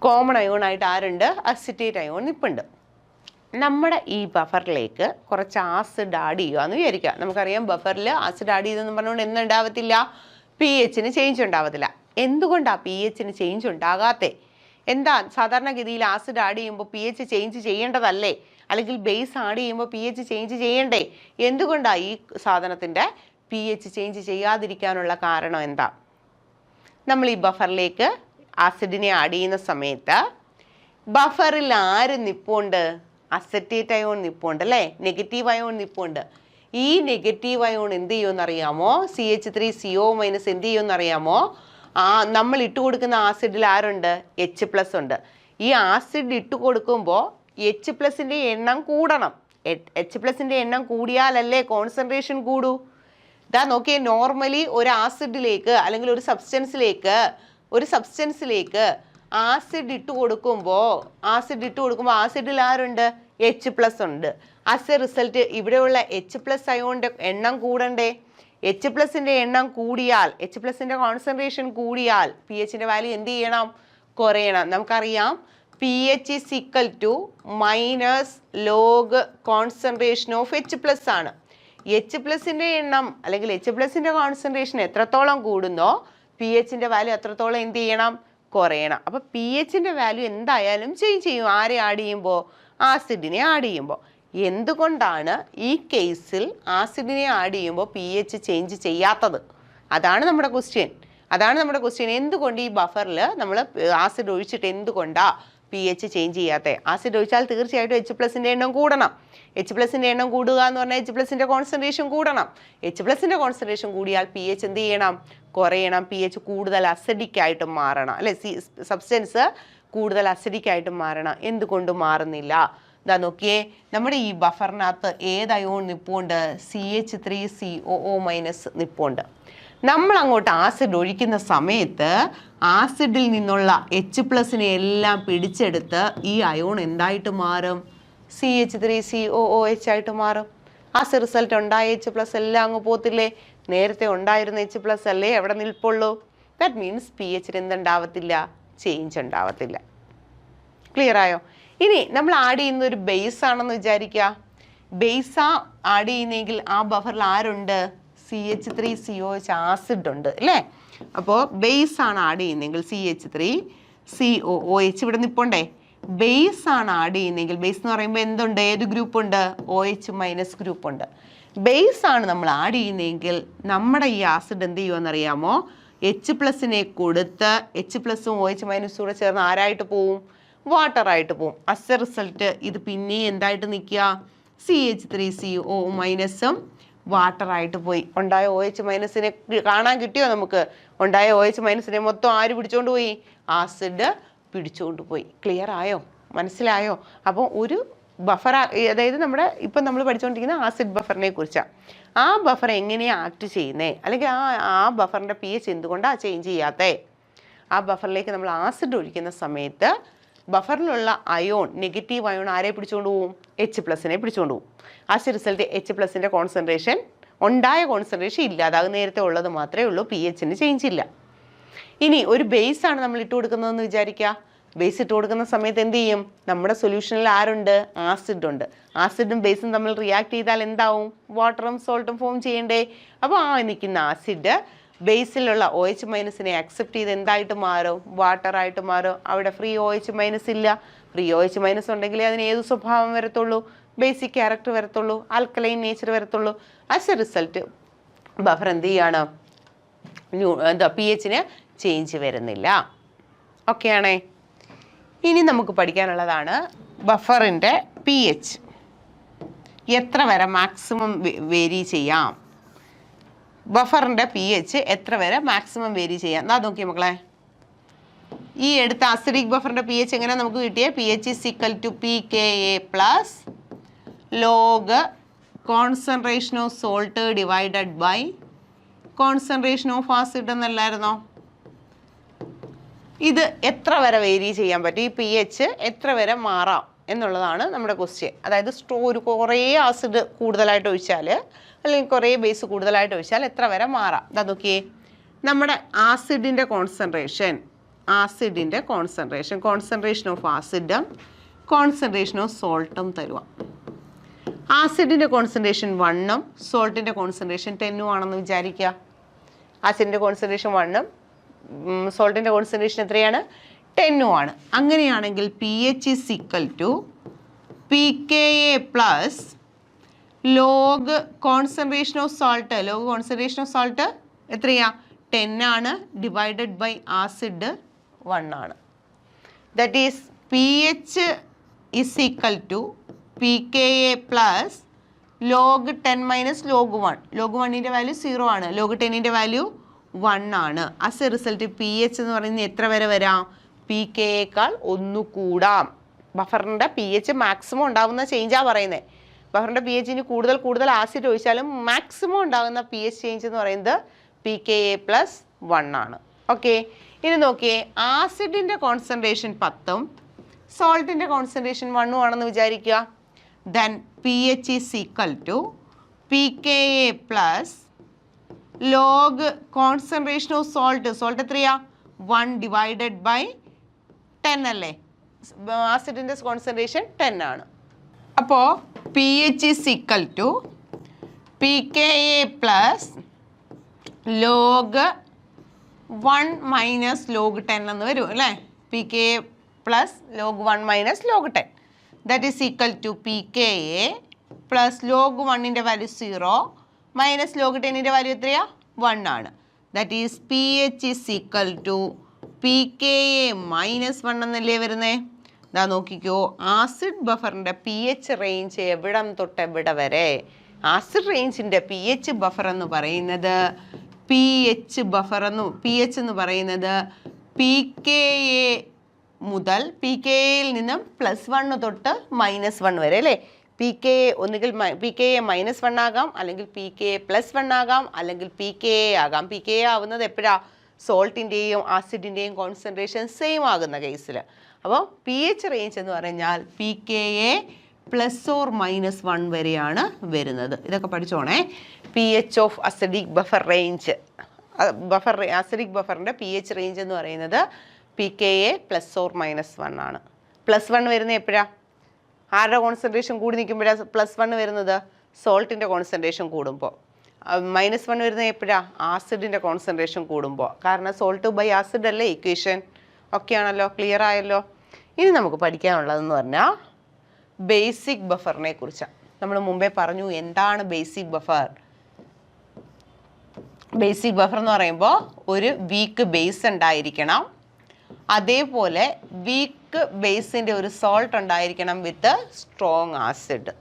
കോമൺ അയോൺ ആയിട്ട് ആരുണ്ട്? അസറ്റേറ്റ് അയോൺ നിപ്പുണ്ട്. നമ്മുടെ ഈ ബഫറിലേക്ക് കുറച്ച് ആസിഡ് ആഡ് ചെയ്യുക എന്ന് വിചാരിക്കുക. നമുക്കറിയാം ബഫറിൽ ആസിഡ് ആഡ് ചെയ്തെന്ന് പറഞ്ഞുകൊണ്ട് എന്തുണ്ടാവത്തില്ല? pHന് ചേഞ്ച് ഉണ്ടാവത്തില്ല. എന്തുകൊണ്ടാണ് pHന് ചേഞ്ച് ഉണ്ടാകാത്തത്? എന്താ സാധാരണഗതിയിൽ ആസിഡ് ആഡ് ചെയ്യുമ്പോൾ pH ചേഞ്ച് ചെയ്യേണ്ടതല്ലേ? അല്ലെങ്കിൽ ബേസ് ആഡ് ചെയ്യുമ്പോൾ pH ചേഞ്ച് ചെയ്യണ്ടേ? എന്തുകൊണ്ടാണ് ഈ സാധനത്തിൻ്റെ pH ചേഞ്ച് ചെയ്യാതിരിക്കാനുള്ള കാരണം എന്താ? നമ്മൾ ഈ ബഫറിലേക്ക് ആസിഡിനെ ആഡ് ചെയ്യുന്ന സമയത്ത് ബഫറിൽ ആര് നിപ്പുണ്ട്? അസറ്റേറ്റ് അയോൺ നിപ്പുണ്ട് അല്ലേ? നെഗറ്റീവ് അയോൺ നിപ്പുണ്ട്. ഈ നെഗറ്റീവ് അയോൺ എന്ത് ചെയ്യുമെന്നറിയാമോ? CH3CO- എന്ത് ചെയ്യുമെന്നറിയാമോ? നമ്മൾ ഇട്ട് കൊടുക്കുന്ന ആസിഡിൽ ആരുണ്ട്? H+ ഉണ്ട്. ഈ ആസിഡ് ഇട്ട് കൊടുക്കുമ്പോൾ H+ൻ്റെ എണ്ണം കൂടണം. H+ൻ്റെ എണ്ണം കൂടിയാലല്ലേ കോൺസെൻട്രേഷൻ കൂടൂ. ഇതാ നോക്കിയേ, നോർമലി ഒരു ആസിഡിലേക്ക് അല്ലെങ്കിൽ ഒരു സബ്സ്റ്റൻസിലേക്ക് ആസിഡ് ഇട്ട് കൊടുക്കുമ്പോൾ ആസിഡിൽ ആരുണ്ട്? H+ ഉണ്ട്. ആസ് എ റിസൾട്ട് ഇവിടെയുള്ള H+ അയോണിൻ്റെ എണ്ണം കൂടണ്ടേ? H+ൻ്റെ എണ്ണം കൂടിയാൽ, H+ൻ്റെ കോൺസെൻട്രേഷൻ കൂടിയാൽ pHൻ്റെ വാല്യൂ എന്ത് ചെയ്യണം? കുറയണം. നമുക്കറിയാം pH = -log concentration of H+ ആണ്. H+ൻ്റെ എണ്ണം അല്ലെങ്കിൽ H+ൻ്റെ കോൺസെൻട്രേഷൻ എത്രത്തോളം കൂടുന്നോ pHൻ്റെ വാല്യൂ അത്രത്തോളം എന്ത് ചെയ്യണം? കുറയണം. അപ്പോൾ pHൻ്റെ വാല്യൂ എന്തായാലും ചേഞ്ച് ചെയ്യും. ആരെ ആഡ് ചെയ്യുമ്പോൾ? ആസിഡിനെ ആഡ് ചെയ്യുമ്പോൾ. എന്തുകൊണ്ടാണ് ഈ കേസിൽ ആസിഡിനെ ആഡ് ചെയ്യുമ്പോൾ pH ചേഞ്ച് ചെയ്യാത്തത്? അതാണ് നമ്മുടെ ക്വസ്റ്റ്യൻ. എന്തുകൊണ്ട് ഈ ബഫറിൽ നമ്മൾ ആസിഡ് ഒഴിച്ചിട്ട് എന്തുകൊണ്ടാണ് pH ചേഞ്ച് ചെയ്യാത്തത്? ആസിഡ് ഒഴിച്ചാൽ തീർച്ചയായിട്ടും H+ൻ്റെ എണ്ണം കൂടണം. H+ൻ്റെ എണ്ണം കൂടുക എന്ന് പറഞ്ഞാൽ H+ൻ്റെ കോൺസെൻട്രേഷൻ കൂടണം. H+ൻ്റെ കോൺസെൻട്രേഷൻ കൂടിയാൽ pH എന്ത് ചെയ്യണം? കുറയണം. pH കൂടുതൽ അസിഡിക് ആയിട്ട് മാറണം അല്ലേ? സബ്സ്റ്റൻസ് കൂടുതൽ അസിഡിക് ആയിട്ട് മാറണം. എന്തുകൊണ്ട് മാറുന്നില്ല? ഇതാ നോക്കിയേ, നമ്മുടെ ഈ ബഫറിനകത്ത് ഏത് അയോൺ നിപ്പുണ്ട്? CH3COO- നിപ്പുണ്ട്. നമ്മൾ അങ്ങോട്ട് ആസിഡ് ഒഴിക്കുന്ന സമയത്ത് ആസിഡിൽ നിന്നുള്ള H+ എല്ലാം പിടിച്ചെടുത്ത് ഈ അയോൺ എന്തായിട്ട് മാറും? CH3COOH ആയിട്ട് മാറും. ആസിഡ് റിസൾട്ട് ഉണ്ടായ H+ എല്ലാം അങ്ങ് പോത്തില്ലേ? നേരത്തെ ഉണ്ടായിരുന്ന H+ അല്ലേ എവിടെ നിൽപ്പുള്ളൂ? ദാറ്റ് മീൻസ് pH എന്തുണ്ടാവത്തില്ല? ചേഞ്ച് ഉണ്ടാവത്തില്ല. ക്ലിയർ ആയോ? ഇനി നമ്മൾ ആഡ് ചെയ്യുന്ന ഒരു ബേസ് ആണെന്ന് വിചാരിക്കുക. ബേസ് ആഡ് ചെയ്യുന്നെങ്കിൽ ആ ബഫറിൽ ആരുണ്ട്? CH3COH ആസിഡ് ഉണ്ട് അല്ലേ? അപ്പോൾ ബേസ് ആണ് ആഡ് ചെയ്യുന്നെങ്കിൽ CH3COOH ഇവിടെ നിൽപ്പുണ്ടേ. ബേസ് ആണ് ആഡ് ചെയ്യുന്നെങ്കിൽ, ബേസ് എന്ന് പറയുമ്പോൾ എന്തുണ്ട്? ഏത് ഗ്രൂപ്പ് ഉണ്ട്? OH- ഗ്രൂപ്പ് ഉണ്ട്. ബേസ് ആണ് നമ്മൾ ആഡ് ചെയ്യുന്നതെങ്കിൽ നമ്മുടെ ഈ ആസിഡ് എന്ത് ചെയ്യുമെന്നറിയാമോ? H+ കൊടുത്ത് H+ഉം OH- കൂടെ ചേർന്ന് ആരായിട്ട് പോവും? വാട്ടർ ആയിട്ട് പോവും. അസ് എ റിസൾട്ട് ഇത് പിന്നെയും എന്തായിട്ട് നിൽക്കുക? CH3CO- വാട്ടർ ആയിട്ട് പോയി. ഉണ്ടായ OH- കാണാൻ കിട്ടിയോ നമുക്ക്? ഉണ്ടായ OH- മൊത്തം ആര് പിടിച്ചോണ്ട് പോയി? ആസിഡ് പിടിച്ചുകൊണ്ട് പോയി. ക്ലിയർ ആയോ? മനസ്സിലായോ? അപ്പോൾ ഒരു ബഫർ, അതായത് നമ്മുടെ ഇപ്പം നമ്മൾ പഠിച്ചുകൊണ്ടിരിക്കുന്ന ആസിഡ് ബഫറിനെ കുറിച്ചാണ്. ആ ബഫർ എങ്ങനെയാണ് ആക്ട് ചെയ്യുന്നത്, അല്ലെങ്കിൽ ആ ബഫറിൻ്റെ pH എന്തുകൊണ്ടാണ് ചേഞ്ച് ചെയ്യാത്തത്? ആ ബഫറിലേക്ക് നമ്മൾ ആസിഡ് ഒഴിക്കുന്ന സമയത്ത് ബഫറിലുള്ള അയോൺ, നെഗറ്റീവ് അയോൺ ആരെ പിടിച്ചുകൊണ്ട് പോവും? H+ പിടിച്ചുകൊണ്ട് പോവും. ആസിഡ് റിസൾട്ട് H+ൻ്റെ കോൺസെൻട്രേഷൻ, ഉണ്ടായ കോൺസെൻട്രേഷൻ ഇല്ലാതാകും. നേരത്തെ ഉള്ളത് മാത്രമേ ഉള്ളൂ, pH ചേഞ്ച് ഇല്ല. ഇനി ഒരു ബേസ് ആണ് നമ്മൾ ഇട്ട് കൊടുക്കുന്നതെന്ന് വിചാരിക്കുക. ബേസ് ഇട്ട് കൊടുക്കുന്ന സമയത്ത് എന്ത് ചെയ്യും? നമ്മുടെ സൊല്യൂഷനിൽ ആരുണ്ട്? ആസിഡ് ഉണ്ട്. ആസിഡും ബേസും തമ്മിൽ റിയാക്ട് ചെയ്താൽ എന്താവും? വാട്ടറും സോൾട്ടും ഫോം ചെയ്യണ്ടേ? അപ്പോൾ ആ നിൽക്കുന്ന ആസിഡ് ബേസിലുള്ള OH- അക്സെപ്റ്റ് ചെയ്ത് എന്തായിട്ട് മാറും? വാട്ടറായിട്ട് മാറും. അവിടെ ഫ്രീ OH- ഇല്ല. ഫ്രീ OH- ഉണ്ടെങ്കിലേ അതിന് ഏത് സ്വഭാവം വരത്തുള്ളൂ? ബേസിക് ക്യാരക്ടർ വരത്തുള്ളൂ, ആൽക്കലൈൻ നേച്ചർ വരത്തുള്ളൂ. ആസ് എ റിസൾട്ട് ബഫർ എന്ത് ചെയ്യാണ്? pH ചേഞ്ച് വരുന്നില്ല. ഓക്കെ ആണേ? ഇനി നമുക്ക് പഠിക്കാനുള്ളതാണ് ബഫറിൻ്റെ pH എത്ര വരെ മാക്സിമം വേരി ചെയ്യാം. ബഫറിൻ്റെ pH എത്ര വരെ മാക്സിമം വേരി ചെയ്യാം? എന്നാ നോക്കിയേ മക്കളെ. ഈ എടുത്ത അസിഡിക് ബഫറിൻ്റെ pH എങ്ങനെ നമുക്ക് കിട്ടിയേ? pH = pKa+ log concentration of salt divided by concentration of acid എന്നല്ലായിരുന്നോ? ഇത് എത്ര വരെ വേരി ചെയ്യാൻ പറ്റും? ഈ pH എത്ര വരെ മാറാം എന്നുള്ളതാണ് നമ്മുടെ ക്വസ്റ്റ്യൻ. അതായത് കുറേ ആസിഡ് കൂടുതലായിട്ട് ഒഴിച്ചാൽ, അല്ലെങ്കിൽ കുറേ ബേസ് കൂടുതലായിട്ട് ഒഴിച്ചാൽ എത്ര വരെ മാറാം? ഇതാ നോക്കിയേ, നമ്മുടെ ആസിഡിൻ്റെ കോൺസെൻട്രേഷൻ ഓഫ് ആസിഡും കോൺസെൻട്രേഷൻ ഓഫ് സോൾട്ടും തരുക. ആസിഡിൻ്റെ കോൺസെൻട്രേഷൻ 1ഉം സോൾട്ടിൻ്റെ കോൺസെൻട്രേഷൻ 10ഉം ആണെന്ന് വിചാരിക്കുക. ആസിഡിൻ്റെ കോൺസെൻട്രേഷൻ 1ഉം സോൾട്ടിൻ്റെ കോൺസെൻട്രേഷൻ എത്രയാണ്? 10ഉം ആണ്. അങ്ങനെയാണെങ്കിൽ pH = pKa+ log concentration of salt എത്രയാ? 10 ആണ്. ഡിവൈഡഡ് ബൈ ആസിഡ് 1 ആണ്. That is pH = pKa+ log 10 - log 1. log 1ൻ്റെ വാല്യൂ 0 ആണ്. log 10ൻ്റെ വാല്യൂ 1 ആണ്. ആസ് എ റിസൾട്ട് pH എന്ന് പറയുന്നത് എത്ര വരെ വരാം? pKയേക്കാൾ 1 കൂടാം. ബഫറിൻ്റെ pH മാക്സിമം ഉണ്ടാകുന്ന ചേഞ്ചാണ് പറയുന്നത്. ബഫറിൻ്റെ pH കൂടുതൽ ആസിഡ് ഒഴിച്ചാലും മാക്സിമം ഉണ്ടാകുന്ന pH ചേഞ്ച് എന്ന് പറയുന്നത് pKa+1 ആണ്. ഓക്കെ, ഇനി നോക്കിയേ, ആസിഡിൻ്റെ കോൺസെൻട്രേഷൻ 10ഉം സോൾട്ടിൻ്റെ കോൺസെൻട്രേഷൻ 1ഉം ആണെന്ന് വിചാരിക്കുക. Then pH = pKa+ log concentration of salt എത്രയാ? 1 ഡിവൈഡഡ് ബൈ 10 അല്ലേ? ആസിഡിൻ്റെ കോൺസെൻട്രേഷൻ 10 ആണ്. അപ്പോൾ pH = pKa+ log 1 - log 10 എന്ന് വരും അല്ലേ? pKa+ log 1 - log 10. That is equal to pKa plus log 1ൻ്റെ വാല്യൂ 0 മൈനസ് log 10ൻ്റെ വാല്യൂ എത്രയാ? 1 ആണ്. ദാറ്റ് ഈസ് pH = pKa - 1 എന്നല്ലേ വരുന്നേ? ഇതാ നോക്കിക്കോ, ആസിഡ് ബഫറിൻ്റെ pH റേഞ്ച് എവിടം തൊട്ട് എവിടെ വരെ? ആസിഡ് റേഞ്ചിൻ്റെ pH ബഫർ എന്ന് പറയുന്നത് pH എന്ന് പറയുന്നത് pKa മുതൽ pKaയിൽ നിന്നും +1 തൊട്ട് -1 വരെ അല്ലേ? PKA ഒന്നുകിൽ PKA -1 ആകാം, അല്ലെങ്കിൽ PKA +1 ആകാം, അല്ലെങ്കിൽ PKA ആകാം. PKA ആവുന്നത് എപ്പോഴാണ്? സോൾട്ടിൻ്റെയും ആസിഡിൻ്റെയും കോൺസെൻട്രേഷൻ സെയിം ആകുന്ന കേസിൽ. അപ്പോൾ pH റേഞ്ച് എന്ന് പറഞ്ഞാൽ PKA +or-1 വരെയാണ് വരുന്നത്. ഇതൊക്കെ പഠിച്ചോണേ. pH of acidic buffer range, acidic ബഫറിൻ്റെ pH റേഞ്ച് എന്ന് പറയുന്നത് PKA +or-1 ആണ്. +1 വരുന്നത് എപ്പോഴാണ്? ആരുടെ കോൺസെൻട്രേഷൻ കൂടി നിൽക്കുമ്പോഴാണ് +1 വരുന്നത്? സോൾട്ടിൻ്റെ കോൺസെൻട്രേഷൻ കൂടുമ്പോൾ. -1 വരുന്നത് എപ്പോഴാണ്? ആസിഡിൻ്റെ കോൺസെൻട്രേഷൻ കൂടുമ്പോൾ. കാരണം സോൾട്ട് ബൈ ആസിഡ് അല്ലേ ഇക്വേഷൻ. ഓക്കെ ആണല്ലോ? ക്ലിയർ ആയല്ലോ? ഇനി നമുക്ക് പഠിക്കാനുള്ളതെന്ന് പറഞ്ഞാൽ ബേസിക് ബഫറിനെ കുറിച്ചാണ്. നമ്മൾ മുമ്പേ പറഞ്ഞു എന്താണ് ബേസിക് ബഫർ. ബേസിക് ബഫർ എന്ന് പറയുമ്പോൾ ഒരു വീക്ക് ബേസ് ഉണ്ടായിരിക്കണം, അതേപോലെ വീക്ക് ബേസിൻ്റെ ഒരു സോൾട്ട് ഉണ്ടായിരിക്കണം വിത്ത് സ്ട്രോങ് ആസിഡ്.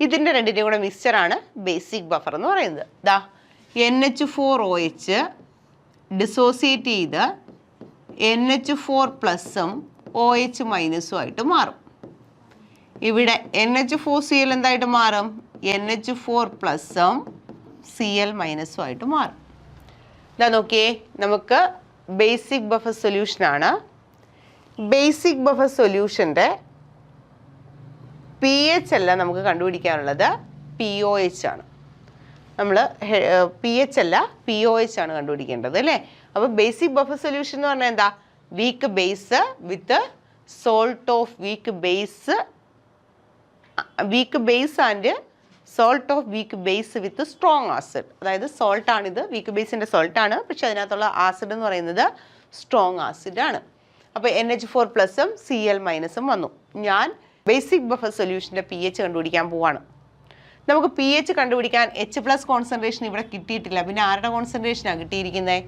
ഇതിൻ്റെ രണ്ടിൻ്റെയും കൂടെ മിക്സ്ചറാണ് ബേസിക് ബഫർ എന്ന് പറയുന്നത്. ദാ NH4OH ഡിസോസിയേറ്റ് ചെയ്ത് NH4+ഉം OH- ആയിട്ട് മാറും. ഇവിടെ NH4Cl എന്തായിട്ട് മാറും? NH4+ഉം Cl- ആയിട്ട് മാറും. ഇതാ നോക്കിയേ, നമുക്ക് ബേസിക് ബഫർ സൊല്യൂഷനാണ്. ബേസിക് ബഫർ സൊല്യൂഷൻ്റെ pH അല്ല നമുക്ക് കണ്ടുപിടിക്കാനുള്ളത്, POH ആണ്. നമ്മൾ pH അല്ല POH ആണ് കണ്ടുപിടിക്കേണ്ടത് അല്ലേ. അപ്പോൾ ബേസിക് ബഫർ സൊല്യൂഷൻ എന്ന് പറഞ്ഞാൽ എന്താ? Weak base with salt of weak base, weak base and salt of weak base with strong acid. അതായത് സോൾട്ടാണിത്, വീക്ക് ബേസിൻ്റെ സോൾട്ടാണ്, പക്ഷെ അതിനകത്തുള്ള ആസിഡ് എന്ന് പറയുന്നത് സ്ട്രോങ് ആസിഡാണ്. അപ്പോൾ NH4+ഉം Cl- വന്നു. ഞാൻ ബേസിക് ബഫർ സൊല്യൂഷൻ്റെ pH കണ്ടുപിടിക്കാൻ പോവാണ്. നമുക്ക് pH കണ്ടുപിടിക്കാൻ H+ കോൺസെൻട്രേഷൻ ഇവിടെ കിട്ടിയിട്ടില്ല. പിന്നെ ആരുടെ കോൺസെൻട്രേഷനാണ് കിട്ടിയിരിക്കുന്നത്?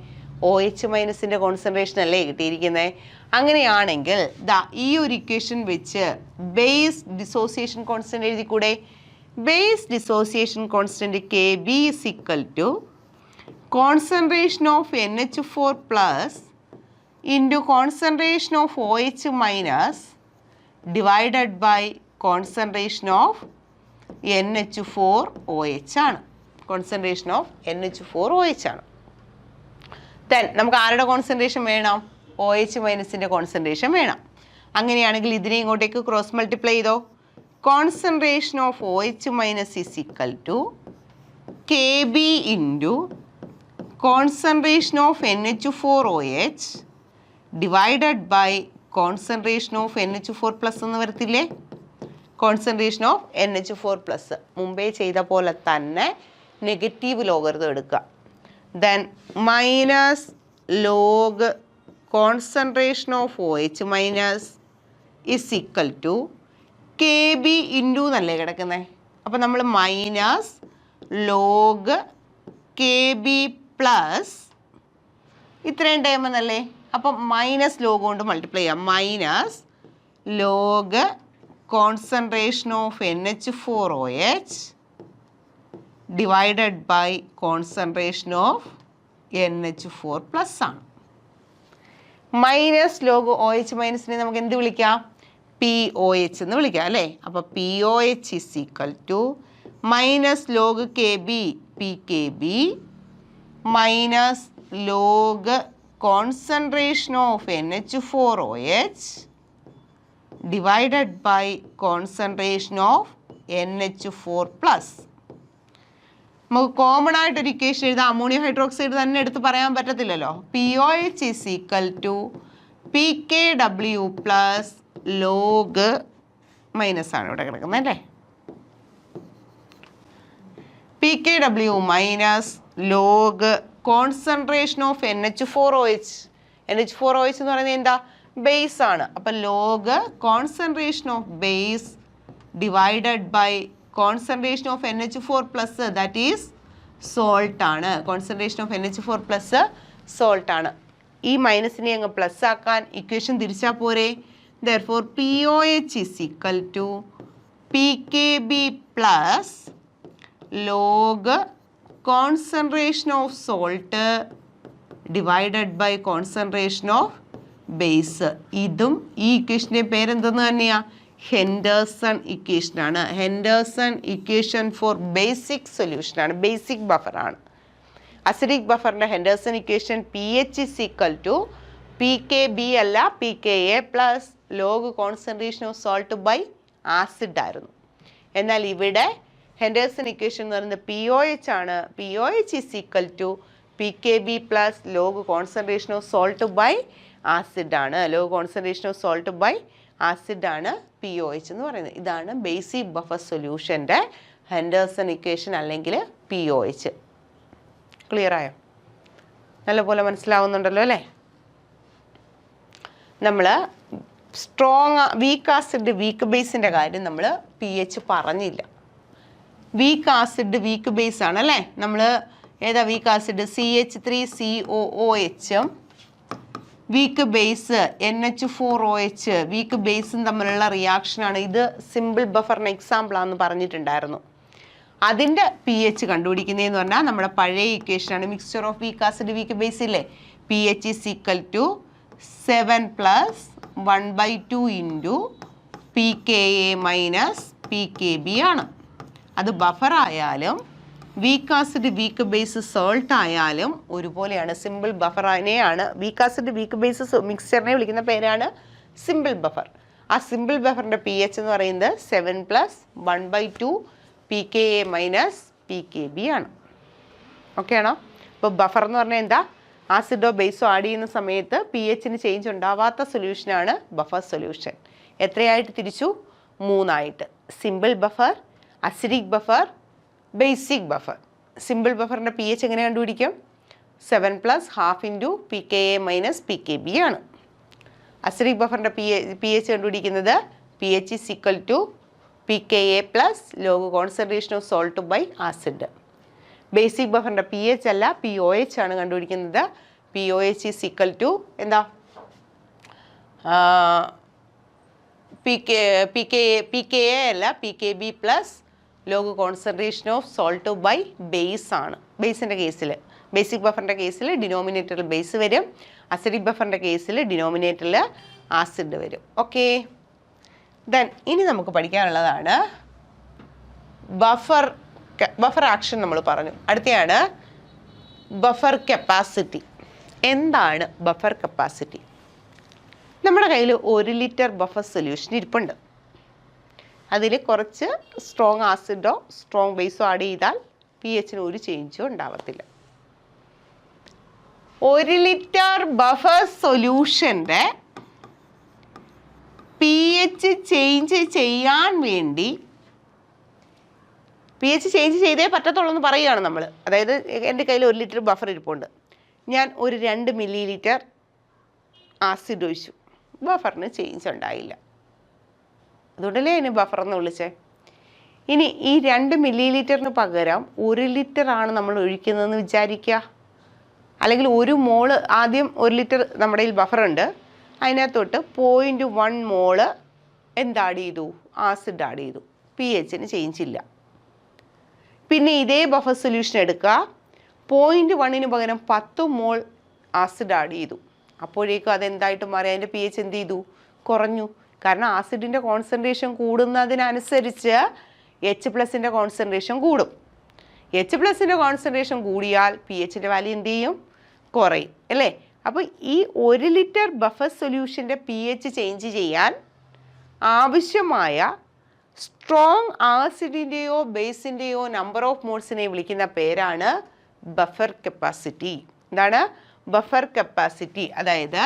OH- കോൺസെൻട്രേഷൻ അല്ലേ കിട്ടിയിരിക്കുന്നത്. അങ്ങനെയാണെങ്കിൽ ദാ ഈ ഒരു ഇക്വേഷൻ വെച്ച് ബേസ് ഡിസോസിയേഷൻ കോൺസ്റ്റന്റ് എഴുതിക്കൂടെ? Base dissociation constant Kb = concentration of NH4+ into concentration of OH- divided by concentration of NH4OH ആണ്. കോൺസെൻട്രേഷൻ ഓഫ് NH4OH ആണ്. ദെൻ നമുക്ക് ആരുടെ കോൺസെൻട്രേഷൻ വേണം? OH- കോൺസെൻട്രേഷൻ വേണം. അങ്ങനെയാണെങ്കിൽ ഇതിനെ ഇങ്ങോട്ടേക്ക് ക്രോസ് മൾട്ടിപ്ലൈ ചെയ്തോ. Concentration of OH- Kb into concentration of NH4OH divided by concentration of NH4+ എന്ന് വരത്തില്ലേ? Concentration of NH4+. മുമ്പേ ചെയ്ത പോലെ തന്നെ നെഗറ്റീവ് ലോഗരിതം എടുക്കുക. Then minus log concentration of OH- = Kb into എന്നല്ലേ കിടക്കുന്നത്. അപ്പോൾ നമ്മൾ മൈനസ് ലോഗ് Kb പ്ലസ് ഇത്രയും ടൈം എന്നല്ലേ. അപ്പം മൈനസ് ലോഗ് കൊണ്ട് മൾട്ടിപ്ലൈ ചെയ്യാം. Minus log concentration of NH4OH divided by concentration of NH4+ ആണ്. മൈനസ് ലോഗ് OH- നമുക്ക് എന്ത് വിളിക്കാം? POH എന്ന് വിളിക്കാം അല്ലേ. അപ്പോൾ POH = minus log Kb PKb minus log concentration of NH4OH divided by concentration of NH4+. നമുക്ക് കോമൺ ആയിട്ടൊരു ഇക്വേഷൻ എഴുതാം. അമോണിയം ഹൈഡ്രോക്സൈഡ് തന്നെ എടുത്ത് പറയാൻ പറ്റത്തില്ലല്ലോ. POH = PKW plus log minus ആണ് ഇവിടെ കിടക്കുന്നത് അല്ലേ. PKW minus log concentration of NH4OH. NH4OH എന്ന് പറയുന്നത് എന്താ? ബേസ് ആണ്. അപ്പം log concentration of base divided by concentration of NH4+, that is salt ആണ്. കോൺസെൻട്രേഷൻ ഓഫ് NH4+ സോൾട്ട് ആണ്. ഈ മൈനസിനെ അങ്ങ് പ്ലസ് ആക്കാൻ ഇക്വേഷൻ തിരിച്ചാൽ പോരെ. Therefore POH = PKb plus log concentration of salt divided by concentration of base. ഇതും ഈ ഇക്വേഷൻ്റെ പേരെന്തെന്ന് തന്നെയാണ്? Henderson ഇക്വേഷനാണ്. Henderson equation for basic സൊല്യൂഷനാണ്, ബേസിക് ബഫറാണ്. അസിഡിക് ബഫറിൻ്റെ Henderson equation pH is equal to pKb അല്ല pKa plus log concentration of salt by acid ആയിരുന്നു. എന്നാൽ ഇവിടെ ഹെൻഡേഴ്സൺ ഇക്വേഷൻ എന്ന് പറയുന്നത് POH ആണ്. POH is equal to pKb plus log concentration of salt by acid ആണ്. Log concentration of salt by acid ആണ് POH എന്ന് പറയുന്നത്. ഇതാണ് ബേസിക് ബഫർ സൊല്യൂഷൻ്റെ ഹെൻഡേഴ്സൺ ഇക്വേഷൻ അല്ലെങ്കിൽ POH. ക്ലിയർ ആയോ? നല്ലപോലെ മനസ്സിലാവുന്നുണ്ടല്ലോ അല്ലേ? നമ്മൾ വീക്ക് ആസിഡ് വീക്ക് ബേസിൻ്റെ കാര്യം നമ്മൾ pH പറഞ്ഞില്ല. വീക്ക് ആസിഡ് വീക്ക് ബേസ് ആണ് അല്ലേ? നമ്മൾ ഏതാ weak acid? CH3COOH weak base NH4OH weak ബേസും തമ്മിലുള്ള റിയാക്ഷനാണ്. ഇത് സിമ്പിൾ ബഫറിന് എക്സാമ്പിളാണെന്ന് പറഞ്ഞിട്ടുണ്ടായിരുന്നു. അതിൻ്റെ pH കണ്ടുപിടിക്കുന്നതെന്ന് പറഞ്ഞാൽ നമ്മുടെ പഴയ ഇക്വേഷനാണ്. Mixture of weak acid weak base ഇല്ലേ? pH is equal to 7 plus 1/2 into pKa minus pKb ആണ്. അത് ബഫർ ആയാലും weak acid weak base salt ആയാലും ഒരുപോലെയാണ്. സിമ്പിൾ ബഫറിനെയാണ് വീക്ക് ആസിഡ് വീക്ക് ബേസ് മിക്സ്ചറിനെ വിളിക്കുന്ന പേരാണ് സിമ്പിൾ ബഫർ. ആ സിമ്പിൾ ബഫറിൻ്റെ pH എന്ന് പറയുന്നത് 7 plus 1/2 pKa minus pKb ആണ്. ഓക്കെ ആണോ? അപ്പോൾ ബഫർ എന്ന് പറഞ്ഞാൽ എന്താ? ആസിഡോ ബേസോ ആഡ് ചെയ്യുന്ന സമയത്ത് pHന് ചേഞ്ച് ഉണ്ടാവാത്ത സൊല്യൂഷനാണ് ബഫർ സൊല്യൂഷൻ. എത്രയായിട്ട് തിരിച്ചു? 3 ആയിട്ട്. Simple buffer, acidic buffer, basic buffer. Simple ബഫറിൻ്റെ pH എങ്ങനെ കണ്ടുപിടിക്കും? 7 plus half into pKa minus pKb ആണ്. അസിഡിക് ബഫറിൻ്റെ pH കണ്ടുപിടിക്കുന്നത് pH is equal to pKa plus log concentration of salt by acid. Basic ബഫറിൻ്റെ pH അല്ല POH ആണ് കണ്ടുപിടിക്കുന്നത്. POH is equal to എന്താ? pKa അല്ല pKb plus log concentration of salt by base ആണ്. ബേസിൻ്റെ കേസിൽ, ബേസിക് ബഫറിൻ്റെ കേസിൽ ഡിനോമിനേറ്ററിൽ ബേസ് വരും. അസിഡിക് ബഫറിൻ്റെ കേസിൽ ഡിനോമിനേറ്ററിൽ ആസിഡ് വരും. ഓക്കെ, ദെൻ ഇനി നമുക്ക് പഠിക്കാനുള്ളതാണ് ബഫർ ആക്ഷൻ. നമ്മൾ പറഞ്ഞു. അടുത്തയാണ് ബഫർ കപ്പാസിറ്റി. എന്താണ് ബഫർ കപ്പാസിറ്റി? നമ്മുടെ കയ്യിൽ 1 ലിറ്റർ ബഫർ സൊല്യൂഷൻ ഇരിപ്പുണ്ട്. അതിൽ കുറച്ച് സ്ട്രോങ് ആസിഡോ സ്ട്രോങ് ബേസോ ആഡ് ചെയ്താൽ pHന് ഒരു ചേഞ്ചും ഉണ്ടാവത്തില്ല. 1 ലിറ്റർ ബഫർ സൊല്യൂഷൻ്റെ pH ചേഞ്ച് ചെയ്യാൻ വേണ്ടി pH ചേഞ്ച് ചെയ്തേ പറ്റത്തുള്ളൂ എന്ന് പറയുകയാണ് നമ്മൾ. അതായത് എൻ്റെ കയ്യിൽ 1 ലിറ്റർ ബഫർ ഇരിപ്പുണ്ട്. ഞാൻ ഒരു 2 മില്ലി ലിറ്റർ ആസിഡ് ഒഴിച്ചു. ബഫറിന് ചേഞ്ച് ഉണ്ടായില്ല. അതുകൊണ്ടല്ലേ അതിന് ബഫർ എന്ന് വിളിച്ചേ. ഇനി ഈ 2 മില്ലി ലിറ്ററിന് പകരം 1 ലിറ്റർ ആണ് നമ്മൾ ഒഴിക്കുന്നതെന്ന് വിചാരിക്കുക. അല്ലെങ്കിൽ 1 മോള് ആദ്യം 1 ലിറ്റർ നമ്മുടെ കയ്യിൽ ബഫറുണ്ട്. അതിനകത്തോട്ട് 0.1 മോള് എന്താഡ് ചെയ്തു? ആസിഡ് ആഡ് ചെയ്തു. pHന് ചേഞ്ച് ഇല്ല. പിന്നെ ഇതേ ബഫർ സൊല്യൂഷൻ എടുക്കുക. 0.1ന് പകരം 10 മോൾ ആസിഡ് ആഡ് ചെയ്തു. അപ്പോഴേക്കും അതെന്തായിട്ട് മാറി? അതിൻ്റെ pH എന്ത് ചെയ്തു? കുറഞ്ഞു. കാരണം ആസിഡിൻ്റെ കോൺസെൻട്രേഷൻ കൂടുന്നതിനനുസരിച്ച് H+ൻ്റെ കോൺസെൻട്രേഷൻ കൂടും. H+ൻ്റെ കോൺസെൻട്രേഷൻ കൂടിയാൽ pHൻ്റെ വാല്യൂ എന്ത് ചെയ്യും? കുറയും അല്ലേ? അപ്പോൾ ഈ 1 ലിറ്റർ ബഫർ സൊല്യൂഷൻ്റെ pH ചേഞ്ച് ചെയ്യാൻ ആവശ്യമായ സ്ട്രോങ് ആസിഡിൻ്റെയോ ബേസിൻ്റെയോ നമ്പർ ഓഫ് മോൾസിനെ വിളിക്കുന്ന പേരാണ് ബഫർ കപ്പാസിറ്റി. എന്താണ് ബഫർ കപ്പാസിറ്റി? അതായത്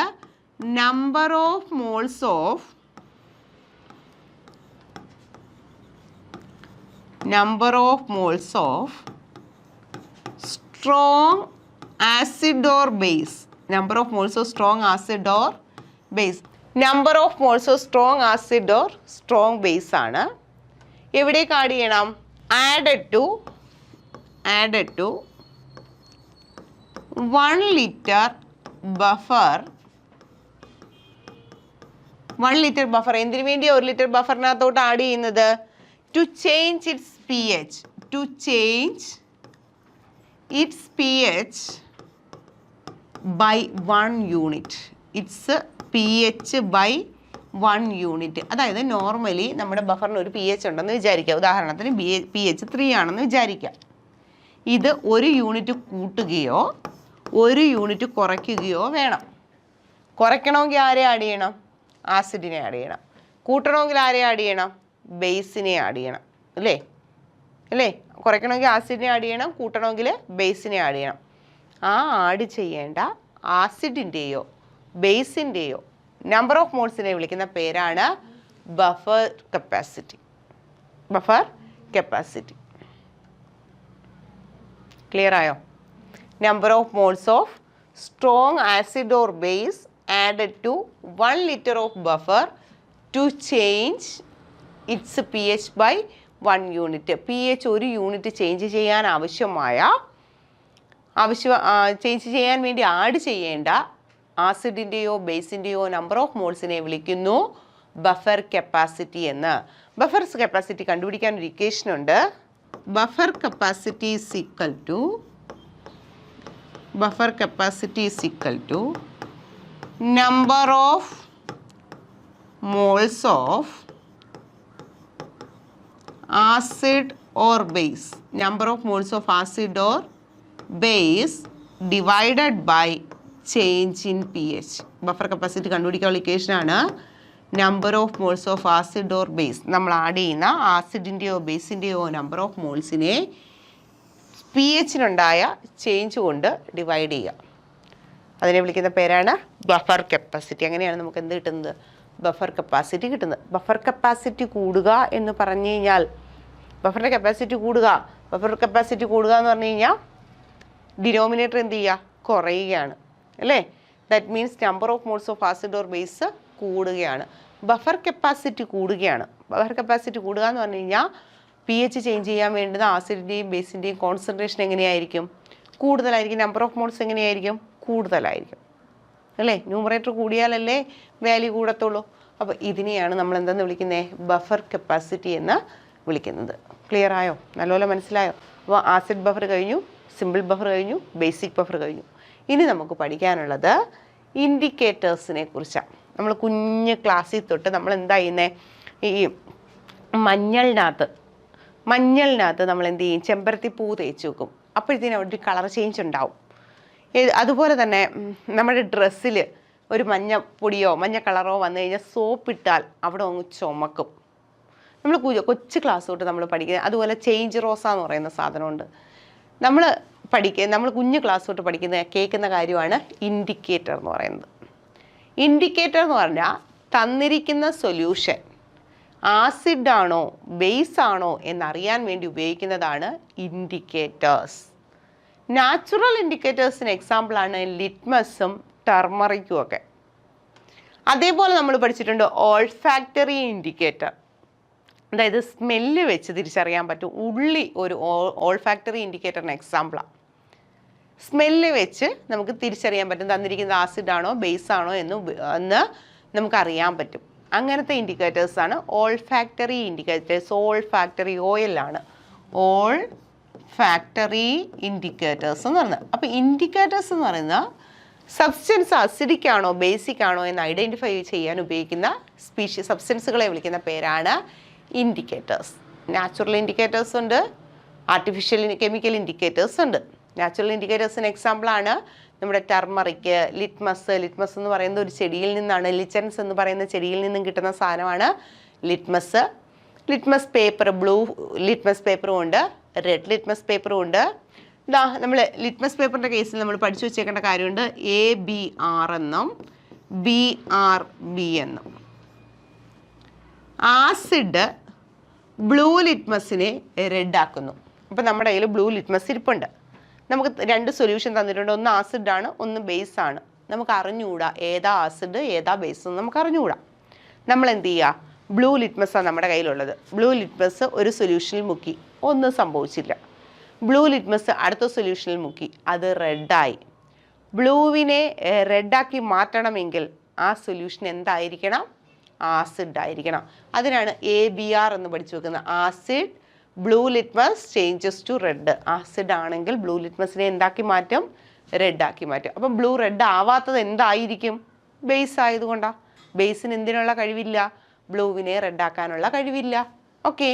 number of moles of strong acid or base. Number of moles of strong acid or base. Number of moles of strong acid or strong base ആണ്. എവിടേക്ക് add ചെയ്യണം? Added to 1 litre buffer. 1 litre buffer എന്തിനു വേണ്ടിയാണ് 1 litre ബഫറിനകത്തോട്ട് add ചെയ്യുന്നത്? To change its pH. To change its pH by 1 unit. It's pH by 1 unit. അതായത് normally നമ്മുടെ ബഫറിന് ഒരു pH ഉണ്ടെന്ന് വിചാരിക്കുക. ഉദാഹരണത്തിന് pH 3 ആണെന്ന് വിചാരിക്കുക. ഇത് 1 യൂണിറ്റ് കൂട്ടുകയോ 1 യൂണിറ്റ് കുറയ്ക്കുകയോ വേണം. കുറയ്ക്കണമെങ്കിൽ ആരെ ആഡ് ചെയ്യണം? ആസിഡിനെ ആഡ് ചെയ്യണം. കൂട്ടണമെങ്കിൽ ആരെ ആഡ് ചെയ്യണം? ബേസിനെ ആഡ് ചെയ്യണം. അല്ലേ? കുറയ്ക്കണമെങ്കിൽ ആസിഡിനെ ആഡ് ചെയ്യണം, കൂട്ടണമെങ്കിൽ ബേസിനെ ആഡ് ചെയ്യണം. ആ ആഡ് ചെയ്യേണ്ട ആസിഡിൻ്റെയോ ബേസിൻ്റെയോ നമ്പർ ഓഫ് മോൾസിനെ വിളിക്കുന്ന പേരാണ് buffer capacity. Buffer capacity. Clear ആയോ? Number of moles of strong acid or base added to 1 liter of buffer to change its pH by 1 unit. pH 1 unit change ചെയ്യാൻ change ചെയ്യാൻ വേണ്ടി add ചെയ്യേണ്ട ആസിഡിൻ്റെയോ ബേസിൻ്റെയോ number of മോൾസിനെ വിളിക്കുന്നു buffer capacity എന്ന്. Buffer capacity കണ്ടുപിടിക്കാൻ ഒരു ഇക്വേഷൻ ഉണ്ട്. Buffer capacity is equal to number of moles of acid or base, number of moles of acid or base divided by change in pH. Buffer capacity കണ്ടുപിടിക്കാനുള്ള equation ആണ് number of moles of acid or base. നമ്മൾ add ചെയ്യുന്ന ആസിഡിൻ്റെയോ ബേസിൻ്റെയോ number of മോൾസിനെ pHനുണ്ടായ change കൊണ്ട് divide ചെയ്യുക. അതിനെ വിളിക്കുന്ന പേരാണ് ബഫർ കപ്പാസിറ്റി. അങ്ങനെയാണ് നമുക്ക് എന്ത് കിട്ടുന്നത്? ബഫർ കപ്പാസിറ്റി കിട്ടുന്നത്. ബഫർ കപ്പാസിറ്റി കൂടുക എന്ന് പറഞ്ഞു കഴിഞ്ഞാൽ ബഫറിൻ്റെ കപ്പാസിറ്റി കൂടുക എന്ന് പറഞ്ഞു കഴിഞ്ഞാൽ ഡിനോമിനേറ്റർ എന്ത് ചെയ്യുക? കുറയുകയാണ് അല്ലേ? That means number of moles of acid or base കൂടുകയാണ്. ബഫർ കപ്പാസിറ്റി കൂടുകയാണ്. ബഫർ കപ്പാസിറ്റി കൂടുക എന്ന് പറഞ്ഞു കഴിഞ്ഞാൽ pH ചേഞ്ച് ചെയ്യാൻ വേണ്ടുന്ന ആസിഡിൻ്റെയും ബേസിൻ്റെയും കോൺസെൻട്രേഷൻ എങ്ങനെയായിരിക്കും? കൂടുതലായിരിക്കും. നമ്പർ ഓഫ് മോൾസ് എങ്ങനെയായിരിക്കും? കൂടുതലായിരിക്കും അല്ലേ? ന്യൂമറേറ്റർ കൂടിയാലല്ലേ വാല്യൂ കൂടത്തുള്ളൂ. അപ്പോൾ ഇതിനെയാണ് നമ്മൾ എന്തെന്ന് വിളിക്കുന്നത്? ബഫർ കപ്പാസിറ്റി എന്ന് വിളിക്കുന്നത്. ക്ലിയർ ആയോ? നല്ലപോലെ മനസ്സിലായോ? അപ്പോൾ ആസിഡ് ബഫർ കഴിഞ്ഞു, സിമ്പിൾ ബഫർ കഴിഞ്ഞു, ബേസിക് ബഫർ കഴിഞ്ഞു. ഇനി നമുക്ക് പഠിക്കാനുള്ളത് ഇൻഡിക്കേറ്റേഴ്സിനെ കുറിച്ചാണ്. നമ്മൾ കുഞ്ഞ് ക്ലാസ്സിൽ തൊട്ട് നമ്മൾ എന്താ ചെയ്യുന്നത്? ഈ മഞ്ഞളിനകത്ത് നമ്മൾ എന്ത് ചെയ്യും? ചെമ്പരത്തിപ്പൂ തേച്ച് വെക്കും. അപ്പോഴത്തേനും അവിടെ ഒരു കളർ ചേഞ്ച് ഉണ്ടാവും. അതുപോലെ തന്നെ നമ്മുടെ ഡ്രസ്സിൽ ഒരു മഞ്ഞപ്പൊടിയോ മഞ്ഞ കളറോ വന്നു കഴിഞ്ഞാൽ സോപ്പിട്ടാൽ അവിടെ അങ്ങ് ചുമക്കും. നമ്മൾ കൊച്ചു ക്ലാസ് തൊട്ട് നമ്മൾ പഠിക്കുന്നത്. അതുപോലെ ചേഞ്ച് റോസ എന്ന് പറയുന്ന സാധനമുണ്ട്. നമ്മൾ കുഞ്ഞു ക്ലാസ് തൊട്ട് കേൾക്കുന്ന കാര്യമാണ് ഇൻഡിക്കേറ്റർ എന്ന് പറയുന്നത്. ഇൻഡിക്കേറ്റർ എന്ന് പറഞ്ഞാൽ തന്നിരിക്കുന്ന സൊല്യൂഷൻ ആസിഡ് ആണോ ബേസ് ആണോ എന്നറിയാൻ വേണ്ടി ഉപയോഗിക്കുന്നതാണ് ഇൻഡിക്കേറ്റേഴ്സ്. നാച്ചുറൽ ഇൻഡിക്കേറ്റേഴ്സിന് എക്സാമ്പിളാണ് ലിറ്റ്മസും ടർമറിക്കും ഒക്കെ. അതേപോലെ നമ്മൾ പഠിച്ചിട്ടുണ്ട് ഓൾഫാക്ടറി ഇൻഡിക്കേറ്റർ. അതായത് സ്മെല്ല് വെച്ച് തിരിച്ചറിയാൻ പറ്റും. ഉള്ളി ഒരു ഓൾഫാക്ടറി ഇൻഡിക്കേറ്ററിന് എക്സാമ്പിളാണ്. സ്മെല്ല് വെച്ച് നമുക്ക് തിരിച്ചറിയാൻ പറ്റും തന്നിരിക്കുന്നത് ആസിഡ് ആണോ ബേസ് ആണോ എന്ന് നമുക്കറിയാൻ പറ്റും. അങ്ങനത്തെ ഇൻഡിക്കേറ്റേഴ്സാണ് ഓൾഫാക്ടറി ഇൻഡിക്കേറ്റേഴ്സ്. ഓൾഫാക്ടറി ഓയിലാണ് ഓൾഫാക്ടറി ഇൻഡിക്കേറ്റേഴ്സ് എന്ന് പറയുന്നത്. അപ്പോൾ ഇൻഡിക്കേറ്റേഴ്സ് എന്ന് പറയുന്നത് സബ്സ്റ്റൻസ് അസിഡിക് ആണോ ബേസിക് ആണോ എന്ന് ഐഡൻറ്റിഫൈ ചെയ്യാൻ ഉപയോഗിക്കുന്ന സബ്സ്റ്റൻസുകളെ വിളിക്കുന്ന പേരാണ് ഇൻഡിക്കേറ്റേഴ്സ്. നാച്ചുറൽ ഇൻഡിക്കേറ്റേഴ്സ് ഉണ്ട്, ആർട്ടിഫിഷ്യൽ കെമിക്കൽ ഇൻഡിക്കേറ്റേഴ്സ് ഉണ്ട്. നാച്ചുറൽ ഇൻഡിക്കേറ്റേഴ്സിന് എക്സാമ്പിളാണ് നമ്മുടെ ടർമറിക്ക്, ലിറ്റ്മസ് എന്ന് പറയുന്ന ഒരു ചെടിയിൽ നിന്നാണ്. ലിച്ചൻസ് എന്ന് പറയുന്ന ചെടിയിൽ നിന്നും കിട്ടുന്ന സാധനമാണ് litmus. Litmus paper, blue litmus പേപ്പറും ഉണ്ട്, റെഡ് ലിറ്റ്മസ് പേപ്പറും ഉണ്ട്. നമ്മൾ ലിറ്റ്മസ് പേപ്പറിൻ്റെ കേസിൽ നമ്മൾ പഠിച്ചു വെച്ചേക്കേണ്ട കാര്യമുണ്ട് ABR എന്നും BRB എന്നും. ആസിഡ് ബ്ലൂ ലിറ്റ്മസിനെ റെഡ് ആക്കുന്നു. അപ്പോൾ നമ്മുടെ കയ്യിൽ ബ്ലൂ ലിറ്റ്മസ് ഇരിപ്പുണ്ട്. നമുക്ക് രണ്ട് സൊല്യൂഷൻ തന്നിട്ടുണ്ട്. ഒന്ന് ആസിഡാണ്, ഒന്ന് ബേസ് ആണ്. നമുക്ക് അറിഞ്ഞുകൂടാ ഏതാ ആസിഡ് ഏതാ ബേസ് എന്ന് നമുക്ക് അറിഞ്ഞുകൂടാ. നമ്മൾ എന്ത് ചെയ്യുക? ബ്ലൂ ലിറ്റ്മസാണ് നമ്മുടെ കയ്യിലുള്ളത്. ബ്ലൂ ലിറ്റ്മസ് ഒരു സൊല്യൂഷനിൽ മുക്കി, ഒന്നും സംഭവിച്ചില്ല. ബ്ലൂ ലിറ്റ്മസ് അടുത്ത സൊല്യൂഷനിൽ മുക്കി, അത് റെഡായി. ബ്ലൂവിനെ റെഡാക്കി മാറ്റണമെങ്കിൽ ആ സൊല്യൂഷൻ എന്തായിരിക്കണം? ആസിഡ് ആയിരിക്കണം. അതിനാണ് ABR എന്ന് പഠിച്ചു വെക്കുന്നത്. Acid blue litmus changes to red. Acid ആണെങ്കിൽ ബ്ലൂ ലിറ്റ്മസിനെ എന്താക്കി മാറ്റും? റെഡ് ആക്കി മാറ്റും. അപ്പം ബ്ലൂ റെഡ് ആവാത്തത് എന്തായിരിക്കും? ബേസ് ആയതുകൊണ്ടാണ്. ബേസിന് എന്തിനുള്ള കഴിവില്ല? ബ്ലൂവിനെ റെഡ് ആക്കാനുള്ള കഴിവില്ല. ഓക്കെ,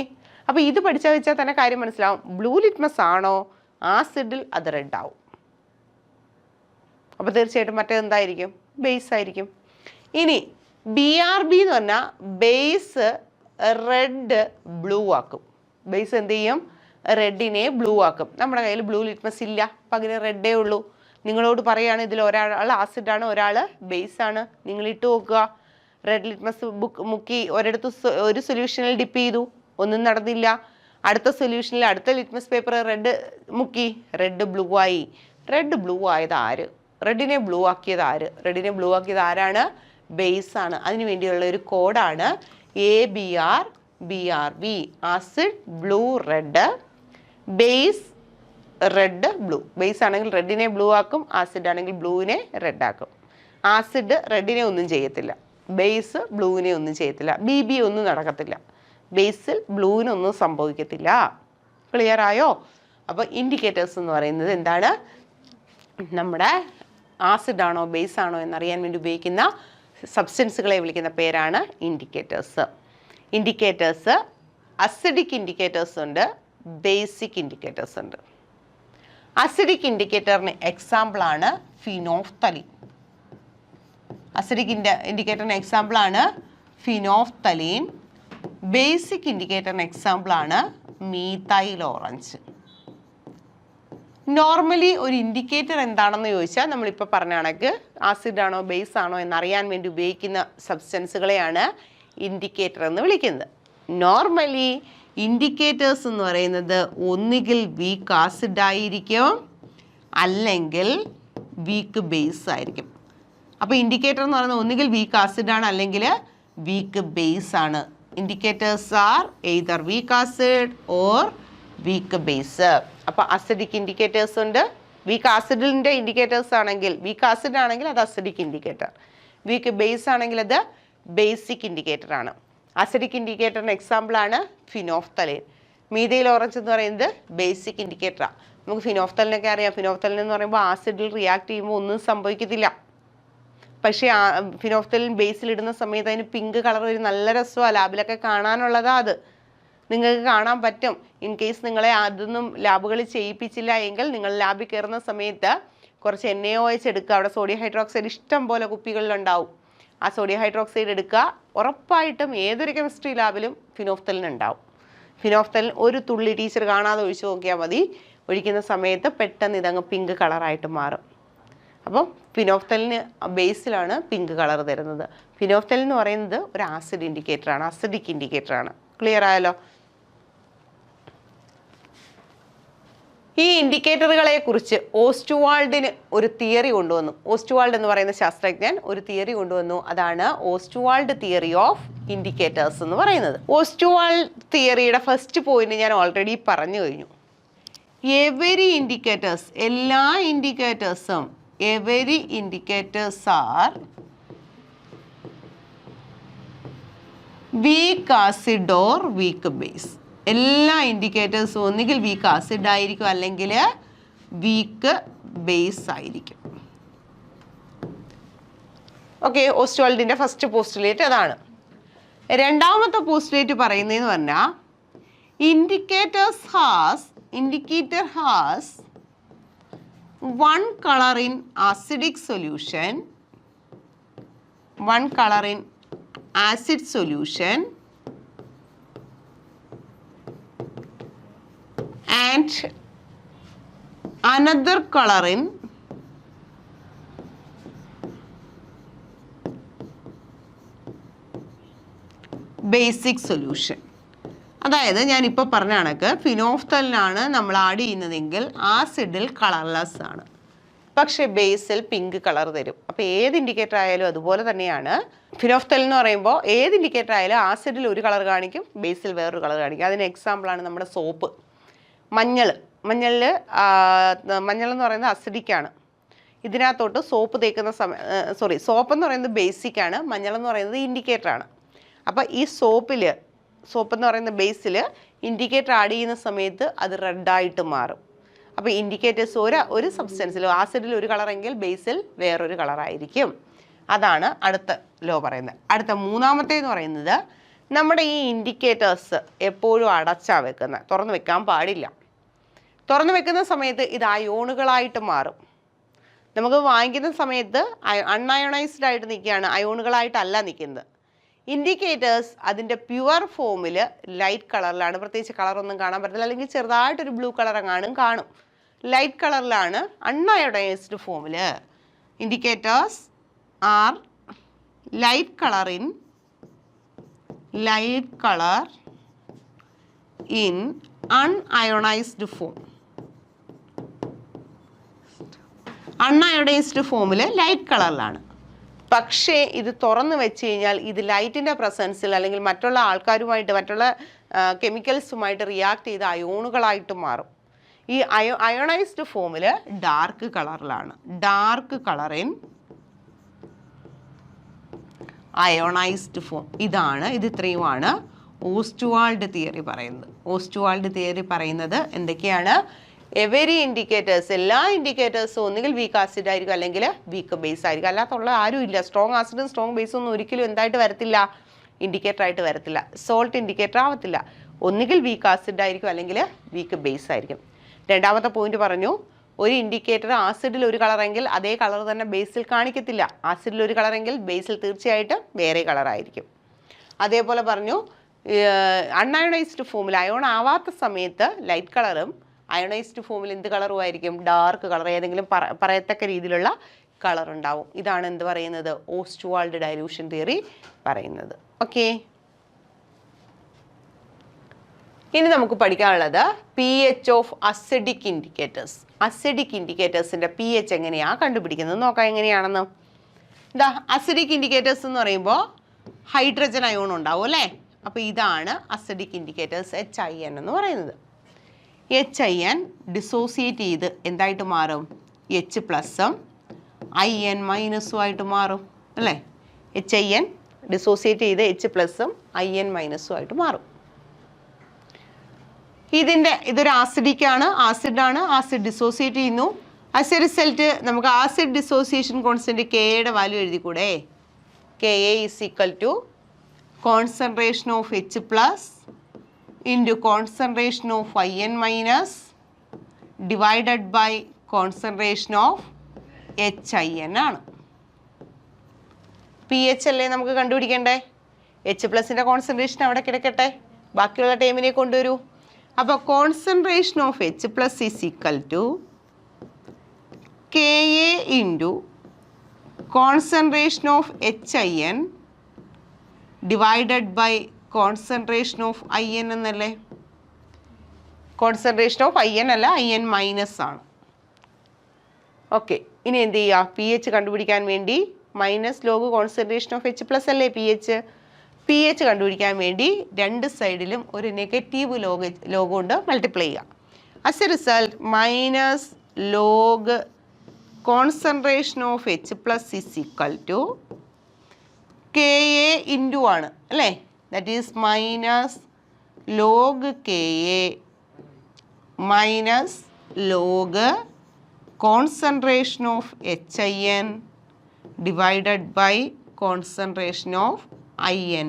അപ്പോൾ ഇത് പഠിച്ചാൽ വെച്ചാൽ തന്നെ കാര്യം മനസ്സിലാവും. ബ്ലൂ ലിറ്റ്മസ് ആണോ ആസിഡിൽ അത് റെഡ് ആവും. അപ്പോൾ തീർച്ചയായിട്ടും മറ്റേതെന്തായിരിക്കും? ബേസ് ആയിരിക്കും. ഇനി BRB എന്ന് പറഞ്ഞാൽ ബേസ് റെഡ് ബ്ലൂ ആക്കും. ബേസ് എന്ത് ചെയ്യും? റെഡിനെ ബ്ലൂ ആക്കും. നമ്മുടെ കയ്യിൽ ബ്ലൂ ലിറ്റ്മസ് ഇല്ല, പകരം റെഡേ ഉള്ളൂ. നിങ്ങളോട് പറയുകയാണ് ഇതിൽ ഒരാൾ ആസിഡാണ്, ഒരാൾ ബേസ് ആണ്. നിങ്ങൾ ഇട്ട് നോക്കുക. റെഡ് ലിറ്റ്മസ് മുക്കി ഒരിടത്ത് ഒരു സൊല്യൂഷനിൽ ഡിപ്പ് ചെയ്തു, ഒന്നും നടന്നില്ല. അടുത്ത സൊല്യൂഷനിൽ അടുത്ത ലിറ്റ്മസ് പേപ്പർ റെഡ് മുക്കി, റെഡ് ബ്ലൂ ആയി. റെഡ് ബ്ലൂ ആയത് ആര്? റെഡിനെ ബ്ലൂ ആക്കിയത് ആര്? റെഡിനെ ബ്ലൂ ആക്കിയത് ആരാണ്? ബേസ് ആണ്. അതിന് വേണ്ടിയുള്ള ഒരു കോഡാണ് ABR BRB. Acid blue red, base red blue. Base ആണെങ്കിൽ റെഡിനെ ബ്ലൂ ആക്കും, ആസിഡ് ആണെങ്കിൽ ബ്ലൂവിനെ റെഡ് ആക്കും. ആസിഡ് റെഡിനെ ഒന്നും ചെയ്യത്തില്ല, ബേസ് ബ്ലൂവിനെ ഒന്നും ചെയ്യത്തില്ല. BB ഒന്നും നടക്കത്തില്ല, ബേസിൽ ബ്ലൂവിനൊന്നും സംഭവിക്കത്തില്ല. ക്ലിയർ ആയോ? അപ്പോൾ ഇൻഡിക്കേറ്റേഴ്സ് എന്ന് പറയുന്നത് എന്താണ്? നമ്മുടെ ആസിഡ് ആണോ ബേസ് ആണോ എന്നറിയാൻ വേണ്ടി ഉപയോഗിക്കുന്ന സബ്സ്റ്റൻസുകളെ വിളിക്കുന്ന പേരാണ് ഇൻഡിക്കേറ്റേഴ്സ്. ഇൻഡിക്കേറ്റേഴ്സ് അസിഡിക് ഇൻഡിക്കേറ്റേഴ്സ് ഉണ്ട്, ബേസിക് ഇൻഡിക്കേറ്റേഴ്സ് ഉണ്ട്. അസിഡിക് ഇൻഡിക്കേറ്ററിന് എക്സാമ്പിളാണ് ഫിനോഫ്തലീൻ. അസിഡിക് ഇൻഡിക്കേറ്ററിന് എക്സാമ്പിളാണ് ഫിനോഫ്തലീൻ. ബേസിക് ഇൻഡിക്കേറ്ററിന് എക്സാമ്പിളാണ് മീഥൈൽ ഓറഞ്ച്. നോർമലി ഒരു ഇൻഡിക്കേറ്റർ എന്താണെന്ന് ചോദിച്ചാൽ നമ്മളിപ്പോൾ പറഞ്ഞ കണക്ക് ആസിഡ് ആണോ ബേസ് ആണോ എന്നറിയാൻ വേണ്ടി ഉപയോഗിക്കുന്ന സബ്സ്റ്റൻസുകളെയാണ് ഇൻഡിക്കേറ്റർ എന്ന് വിളിക്കുന്നത്. നോർമലി ഇൻഡിക്കേറ്റേഴ്സ് എന്ന് പറയുന്നത് ഒന്നുകിൽ വീക്ക് ആസിഡ് ആയിരിക്കും, അല്ലെങ്കിൽ വീക്ക് ബേസ് ആയിരിക്കും. അപ്പോൾ ഇൻഡിക്കേറ്റർ എന്ന് പറയുന്നത് ഒന്നുകിൽ വീക്ക് ആസിഡ് ആണ്, അല്ലെങ്കിൽ വീക്ക് ബേസ് ആണ്. Indicators R either week acid or weak base. അപ്പോൾ അസിഡിക് ഇൻഡിക്കേറ്റേഴ്സ് ഉണ്ട്. വീക്ക് ആസിഡിൻ്റെ ഇൻഡിക്കേറ്റേഴ്സ് ആണെങ്കിൽ, വീക്ക് ആസിഡ് ആണെങ്കിൽ അത് അസിഡിക് ഇൻഡിക്കേറ്റർ, വീക്ക് ബേസ് ആണെങ്കിൽ അത് ബേസിക് ഇൻഡിക്കേറ്റർ ആണ്. അസിഡിക് ഇൻഡിക്കേറ്ററിന് എക്സാമ്പിളാണ് ഫിനോഫ്തലീൻ. മീഥൈൽ ഓറഞ്ച് എന്ന് പറയുന്നത് ബേസിക് ഇൻഡിക്കേറ്ററാണ്. നമുക്ക് ഫിനോഫ്തലിനൊക്കെ അറിയാം. ഫിനോഫ്തലിൻ എന്ന് പറയുമ്പോൾ ആസിഡിൽ റിയാക്ട് ചെയ്യുമ്പോൾ ഒന്നും സംഭവിക്കത്തില്ല. പക്ഷേ ഫിനോഫ്തലിൻ ബേസിലിടുന്ന സമയത്ത് അതിന് പിങ്ക് കളർ ഒരു നല്ല രസമാണ്, ലാബിലൊക്കെ കാണാനുള്ളതാണ്. അത് നിങ്ങൾക്ക് കാണാൻ പറ്റും. ഇൻ കേസ് നിങ്ങളെ അതൊന്നും ലാബുകളിൽ ചെയ്യിപ്പിച്ചില്ല എങ്കിൽ നിങ്ങൾ ലാബിൽ കയറുന്ന സമയത്ത് കുറച്ച് NaOH എടുക്കുക. അവിടെ സോഡിയം ഹൈഡ്രോക്സൈഡ് ഇഷ്ടം പോലെ കുപ്പികളിലുണ്ടാവും. ആ സോഡിയം ഹൈഡ്രോക്സൈഡ് എടുക്കുക. ഉറപ്പായിട്ടും ഏതൊരു കെമിസ്ട്രി ലാബിലും ഫിനോഫ്തലിൻ ഉണ്ടാവും. ഫിനോഫ്തലിൻ ഒരു തുള്ളി ടീച്ചർ കാണാതെ ഒഴിച്ചു നോക്കിയാൽ മതി. ഒഴിക്കുന്ന സമയത്ത് പെട്ടെന്ന് ഇതങ്ങ് പിങ്ക് കളറായിട്ട് മാറും. അപ്പം ഫിനോഫ്തലിന് ബേസിലാണ് പിങ്ക് കളർ തരുന്നത്. ഫിനോഫ്തലിൻ എന്ന് പറയുന്നത് ഒരു ആസിഡ് ഇൻഡിക്കേറ്ററാണ്, അസിഡിക് ഇൻഡിക്കേറ്ററാണ്. ക്ലിയർ ആയല്ലോ? ഈ ഇൻഡിക്കേറ്ററുകളെ കുറിച്ച് ഓസ്റ്റുവാൾഡിന് ഒരു തിയറി കൊണ്ടുവന്നു. ഓസ്റ്റുവാൾഡ് എന്ന് പറയുന്ന ശാസ്ത്രജ്ഞൻ ഒരു തിയറി കൊണ്ടുവന്നു. അതാണ് ഓസ്റ്റുവാൾഡ് തിയറി ഓഫ് ഇൻഡിക്കേറ്റേഴ്സ് എന്ന് പറയുന്നത്. ഓസ്റ്റുവാൾഡ് തിയറിയുടെ ഫസ്റ്റ് പോയിന്റ് ഞാൻ ഓൾറെഡി പറഞ്ഞു കഴിഞ്ഞു. എവരി ഇൻഡിക്കേറ്റേഴ്സ്, എല്ലാ ഇൻഡിക്കേറ്റേഴ്സും, every indicators are weak acid or weak base. എല്ലാ ഇൻഡിക്കേറ്റേഴ്സും ഒന്നുകിൽ വീക്ക് ആസിഡ് ആയിരിക്കും, അല്ലെങ്കിൽ വീക്ക് ബേസ് ആയിരിക്കും. ഓക്കെ, ഓസ്റ്റുവാൾഡിൻ്റെ ഫസ്റ്റ് പോസ്റ്റുലേറ്റ് അതാണ്. രണ്ടാമത്തെ പോസ്റ്റുലേറ്റ് പറയുന്നതെന്ന് പറഞ്ഞാൽ indicator has one color in acidic solution, one color in acid solution, and another color in basic solution. അതായത് ഞാനിപ്പോൾ പറഞ്ഞ കണക്ക് ഫിനോഫ്തലിനാണ് നമ്മൾ ആഡ് ചെയ്യുന്നതെങ്കിൽ ആസിഡിൽ കളർലെസ് ആണ്, പക്ഷേ ബേസിൽ പിങ്ക് കളർ തരും. അപ്പോൾ ഏത് ഇൻഡിക്കേറ്റർ ആയാലും അതുപോലെ തന്നെയാണ്. ഫിനോഫ്തലിൻ എന്ന് പറയുമ്പോൾ ഏത് ഇൻഡിക്കേറ്റർ ആയാലും ആസിഡിൽ ഒരു കളർ കാണിക്കും, ബേസിൽ വേറൊരു കളർ കാണിക്കും. അതിന് എക്സാമ്പിളാണ് നമ്മുടെ സോപ്പ്. മഞ്ഞൾ എന്ന് പറയുന്നത് അസിഡിക്കാണ്. ഇതിനകത്തോട്ട് സോപ്പ് തേക്കുന്ന സോപ്പ് എന്ന് പറയുന്നത് ബേസിക്കാണ്, മഞ്ഞൾ എന്ന് പറയുന്നത് ഇൻഡിക്കേറ്ററാണ്. അപ്പോൾ ഈ സോപ്പ് എന്ന് പറയുന്ന ബേസിൽ ഇൻഡിക്കേറ്റർ ആഡ് ചെയ്യുന്ന സമയത്ത് അത് റെഡായിട്ട് മാറും. അപ്പോൾ ഇൻഡിക്കേറ്റേഴ്സ് ഒരു സബ്സ്റ്റൻസിൽ ആസിഡിൽ ഒരു കളറെങ്കിൽ ബേസിൽ വേറൊരു കളറായിരിക്കും. അതാണ് അടുത്ത ലോ പറയുന്നത്. അടുത്ത മൂന്നാമത്തേന്ന് പറയുന്നത് നമ്മുടെ ഈ ഇൻഡിക്കേറ്റേഴ്സ് എപ്പോഴും അടച്ചാ വെക്കുന്നത്, തുറന്നു വെക്കാൻ പാടില്ല. തുറന്നു വെക്കുന്ന സമയത്ത് ഇത് അയോണുകളായിട്ട് മാറും. നമുക്ക് വാങ്ങിക്കുന്ന സമയത്ത് അൺഅയോണൈസ്ഡ് ആയിട്ട് നിൽക്കുകയാണ്, അയോണുകളായിട്ടല്ല നിൽക്കുന്നത്. ഇൻഡിക്കേറ്റേഴ്സ് അതിൻ്റെ പ്യുവർ ഫോമിൽ ലൈറ്റ് കളറിലാണ്, പ്രത്യേകിച്ച് കളറൊന്നും കാണാൻ പറ്റില്ല, അല്ലെങ്കിൽ ചെറുതായിട്ടൊരു ബ്ലൂ കളർ കാണും. ലൈറ്റ് കളറിലാണ് അൺഅയോണൈസ്ഡ് ഫോമിൽ. Indicators are light colour in unionised form. Unionised ഫോമിൽ ലൈറ്റ് കളറിലാണ്. പക്ഷേ ഇത് തുറന്നു വെച്ച് കഴിഞ്ഞാൽ ഇത് ലൈറ്റിൻ്റെ പ്രസൻസിൽ അല്ലെങ്കിൽ മറ്റുള്ള ആൾക്കാരുമായിട്ട് മറ്റുള്ള കെമിക്കൽസുമായിട്ട് റിയാക്ട് ചെയ്ത് അയോണുകളായിട്ട് മാറും. ഈ അയോണൈസ്ഡ് ഫോമിൽ ഡാർക്ക് കളറിലാണ്. Dark colour in ionised form. ഇത് ഇത്രയുമാണ് ഓസ്റ്റുവാൾഡ് തിയറി പറയുന്നത്. ഓസ്റ്റുവാൾഡ് തിയറി പറയുന്നത് എന്തൊക്കെയാണ്? എവരി ഇൻഡിക്കേറ്റേഴ്സ്, എല്ലാ ഇൻഡിക്കേറ്റേഴ്സും ഒന്നുകിൽ വീക്ക് ആസിഡ് ആയിരിക്കും അല്ലെങ്കിൽ വീക്ക് ബേസ് ആയിരിക്കും. അല്ലാത്തുള്ള ആരും ഇല്ല. സ്ട്രോങ് ആസിഡും സ്ട്രോങ് ബേസും ഒന്നും ഒരിക്കലും എന്തായിട്ട് വരത്തില്ല, ഇൻഡിക്കേറ്റർ ആയിട്ട് വരത്തില്ല. സോൾട്ട് ഇൻഡിക്കേറ്റർ ആവത്തില്ല. ഒന്നുകിൽ വീക്ക് ആസിഡ് ആയിരിക്കും അല്ലെങ്കിൽ വീക്ക് ബേസ് ആയിരിക്കും. രണ്ടാമത്തെ പോയിന്റ് പറഞ്ഞു, ഒരു ഇൻഡിക്കേറ്റർ ആസിഡിൽ ഒരു കളറെങ്കിൽ അതേ കളർ തന്നെ ബേസിൽ കാണിക്കത്തില്ല. ആസിഡിൽ ഒരു കളറെങ്കിൽ ബേസിൽ തീർച്ചയായിട്ടും വേറെ കളറായിരിക്കും. അതേപോലെ പറഞ്ഞു, അൺഅയോണൈസ്ഡ് ഫോമിൽ അയോൺ ആവാത്ത സമയത്ത് ലൈറ്റ് കളറും അയോണൈസ്ഡ് ഫോമിൽ എന്ത് കളറും ആയിരിക്കും? ഡാർക്ക് കളർ, ഏതെങ്കിലും പറയത്തക്ക രീതിയിലുള്ള കളർ ഉണ്ടാവും. ഇതാണ് എന്ത് പറയുന്നത്? ഓസ്റ്റുവാൾഡ് ഡൈലൂഷൻ തിയറി പറയുന്നത്. ഓക്കെ, ഇനി നമുക്ക് പഠിക്കാനുള്ളത് pH of acidic indicators. Acidic ഇൻഡിക്കേറ്റേഴ്സിൻ്റെ pH എങ്ങനെയാണ് കണ്ടുപിടിക്കുന്നത് നോക്കാം. എങ്ങനെയാണെന്ന് ഇതാ, അസിഡിക് ഇൻഡിക്കേറ്റേഴ്സ് എന്ന് പറയുമ്പോൾ ഹൈഡ്രജൻ അയോൺ ഉണ്ടാവും അല്ലേ? അപ്പോൾ ഇതാണ് അസിഡിക് ഇൻഡിക്കേറ്റേഴ്സ്, HIN എന്ന് പറയുന്നത്. HIN ഡിസോസിയേറ്റ് ചെയ്ത് എന്തായിട്ട് മാറും? H പ്ലസും IN മൈനസും ആയിട്ട് മാറും അല്ലേ? HIN ഡിസോസിയേറ്റ് ചെയ്ത് H പ്ലസും IN മൈനസും ആയിട്ട് മാറും. ഇതൊരു ആസിഡിക്കാണ്, ആസിഡാണ്. ആസിഡ് ഡിസോസിയേറ്റ് ചെയ്യുന്നു. ആസ് എ റിസൾട്ട് നമുക്ക് ആസിഡ് ഡിസോസിയേഷൻ കോൺസ്റ്റൻറ്റ് Kയുടെ വാല്യൂ എഴുതിക്കൂടെ? Ka is equal to concentration of H plus into concentration of IN minus divided by concentration of HIN ആണ്. pH അല്ലേ നമുക്ക് കണ്ടുപിടിക്കണ്ടേ? H പ്ലസിൻ്റെ കോൺസെൻട്രേഷൻ അവിടെ കിടക്കട്ടെ, ബാക്കിയുള്ള ടൈമിനെ കൊണ്ടുവരൂ. അപ്പോൾ concentration of H plus is equal to Ka into concentration of HIN divided by concentration of IN എന്നല്ലേ? കോൺസെൻട്രേഷൻ ഓഫ് IN അല്ല, IN മൈനസ് ആണ്. ഓക്കെ, ഇനി എന്ത് ചെയ്യുക? pH കണ്ടുപിടിക്കാൻ വേണ്ടി minus log concentration of H plus അല്ലേ pH കണ്ടുപിടിക്കാൻ വേണ്ടി രണ്ട് സൈഡിലും ഒരു നെഗറ്റീവ് ലോഗ് കൊണ്ട് മൾട്ടിപ്ലൈ ചെയ്യുക. As a result minus log concentration of H plus is equal to Ka into ആണ് അല്ലേ? That is minus log Ka minus log concentration of HIN divided by concentration of IN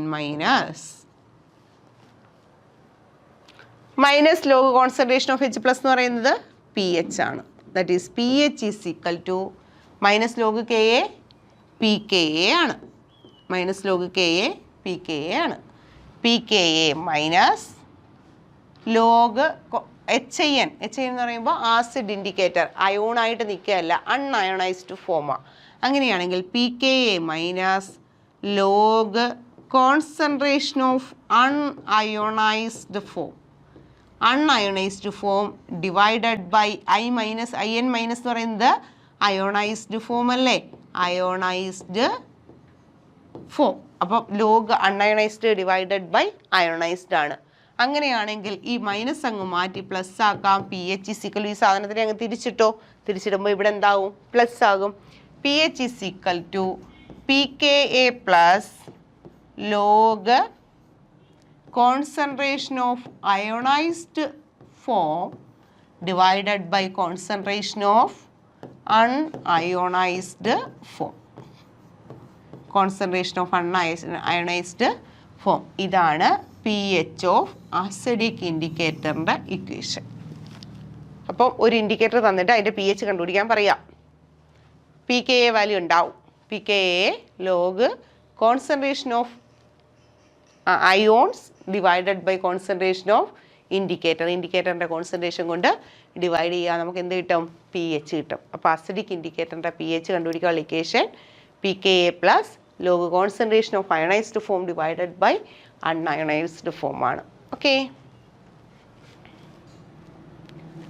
minus log concentration of H plus എന്ന് പറയുന്നത് pH ആണ്. That is pH is equal to minus log Ka pKa ആണ്. Minus log Ka pKa ആണ്. pKa minus log HIN എന്ന് പറയുമ്പോൾ acid indicator, അയോണായിട്ട് നിൽക്കുകയല്ല, unionised ഫോമാണ്. അങ്ങനെയാണെങ്കിൽ pKa minus log concentration of unionised form divided by IN minus എന്ന് പറയുന്നത് അയോണൈസ്ഡ് ഫോം അല്ലേ? Ionised form. അപ്പോൾ log unionised divided by ionised ആണ്. അങ്ങനെയാണെങ്കിൽ ഈ മൈനസ് അങ്ങ് മാറ്റി പ്ലസ് ആക്കാം. pH ഈസ് ഈക്വൽ, ഈ സാധനത്തിനെ അങ്ങ് തിരിച്ചിടുമ്പോൾ ഇവിടെ എന്താവും? പ്ലസ് ആകും. pH is equal to pKa plus log concentration of ionised form divided by concentration of unionised form. Concentration of ionised form. ഇതാണ് pH ഓഫ് അസിഡിക് ഇൻഡിക്കേറ്ററിൻ്റെ ഇക്വേഷൻ. അപ്പോൾ ഒരു ഇൻഡിക്കേറ്റർ തന്നിട്ട് അതിൻ്റെ pH കണ്ടുപിടിക്കാൻ പറയാം. pKa വാല്യൂ ഉണ്ടാവും. pKa log concentration of ions divided by concentration of ഇൻഡിക്കേറ്ററിൻ്റെ കോൺസെൻട്രേഷൻ കൊണ്ട് ഡിവൈഡ് ചെയ്യുക. നമുക്ക് എന്ത് കിട്ടും? pH കിട്ടും. അപ്പോൾ അസിഡിക് ഇൻഡിക്കേറ്ററിൻ്റെ pH കണ്ടുപിടിക്കാനുള്ള equation pKa plus log concentration of ionised form divided by unionised form ആണ്. ഓക്കെ,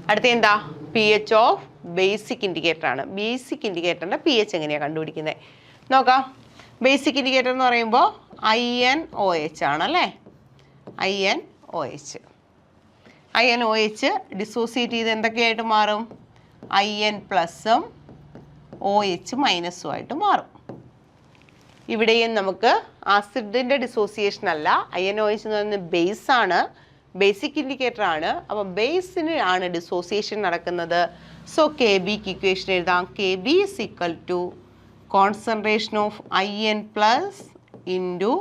അടുത്ത എന്താ? pH ഓഫ് ബേസിക് ഇൻഡിക്കേറ്റർ ആണ്. ബേസിക് ഇൻഡിക്കേറ്ററിൻ്റെ pH എങ്ങനെയാണ് കണ്ടുപിടിക്കുന്നത് നോക്കാം. ബേസിക് ഇൻഡിക്കേറ്റർ എന്ന് പറയുമ്പോൾ INOH ആണല്ലേ. INOH ഡിസോസിയേറ്റ് ചെയ്ത് എന്തൊക്കെയായിട്ട് മാറും? IN പ്ലസും OH മൈനസും ആയിട്ട് മാറും. ഇവിടെയും നമുക്ക് ആസിഡിൻ്റെ ഡിസോസിയേഷൻ അല്ല. INOH എന്ന് പറയുന്നത് ബേസ് ആണ്, ബേസിക് ഇൻഡിക്കേറ്റർ ആണ്. അപ്പോൾ ബേസിന് ആണ് ഡിസോസിയേഷൻ നടക്കുന്നത്. സോ KBക്ക് ഇക്വേഷൻ എഴുതാം. KB is equal to concentration of IN plus into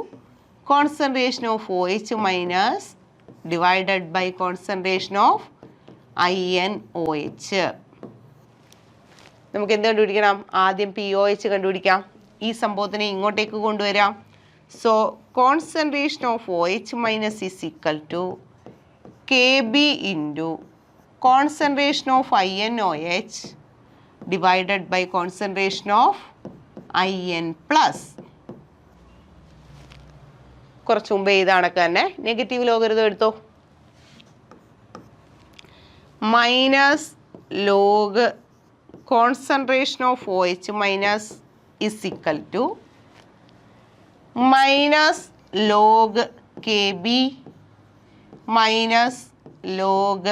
concentration of OH minus divided by concentration of INOH. നമുക്ക് എന്ത് കണ്ടുപിടിക്കണം? ആദ്യം POH കണ്ടുപിടിക്കാം. ഈ സംഭവത്തിനെ ഇങ്ങോട്ടേക്ക് കൊണ്ടുവരാം. So concentration of OH minus is equal to KB into concentration of INOH divided by concentration of IN plus. കുറച്ച് മുമ്പ് ചെയ്ത കണക്ക് തന്നെ നെഗറ്റീവ് ലോഗരിതം എടുത്തോ. Minus log concentration of OH minus is equal to minus log KB minus log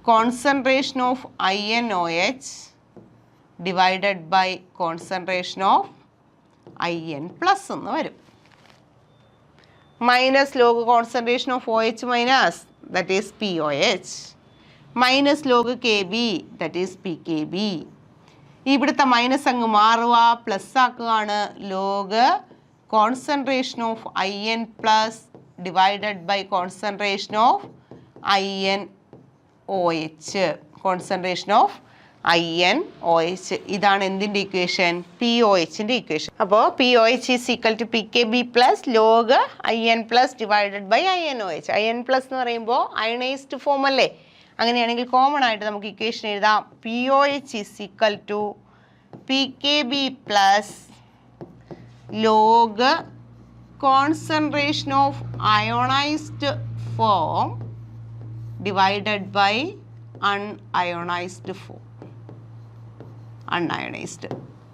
concentration of INOH divided by concentration of IN plus എന്ന് വരും. Minus log concentration of OH minus, that is POH, minus log KB, that is PKB. ഇവിടുത്തെ minus അങ്ങ് മാറുക, plus ആക്കുകയാണ്. Log concentration of IN plus divided by concentration of INOH, concentration of INOH. ഇതാണ് എന്തിൻ്റെ ഇക്വേഷൻ? POHൻ്റെ ഇക്വേഷൻ. അപ്പോൾ POH is equal to PKB plus log IN plus divided by INOH. IN plus എന്ന് പറയുമ്പോൾ അയണൈസ്ഡ് ഫോം അല്ലേ. അങ്ങനെയാണെങ്കിൽ കോമൺ ആയിട്ട് നമുക്ക് ഇക്വേഷൻ എഴുതാം. POH is equal to PKB plus log concentration of ionised form divided by unionised form. Unionised.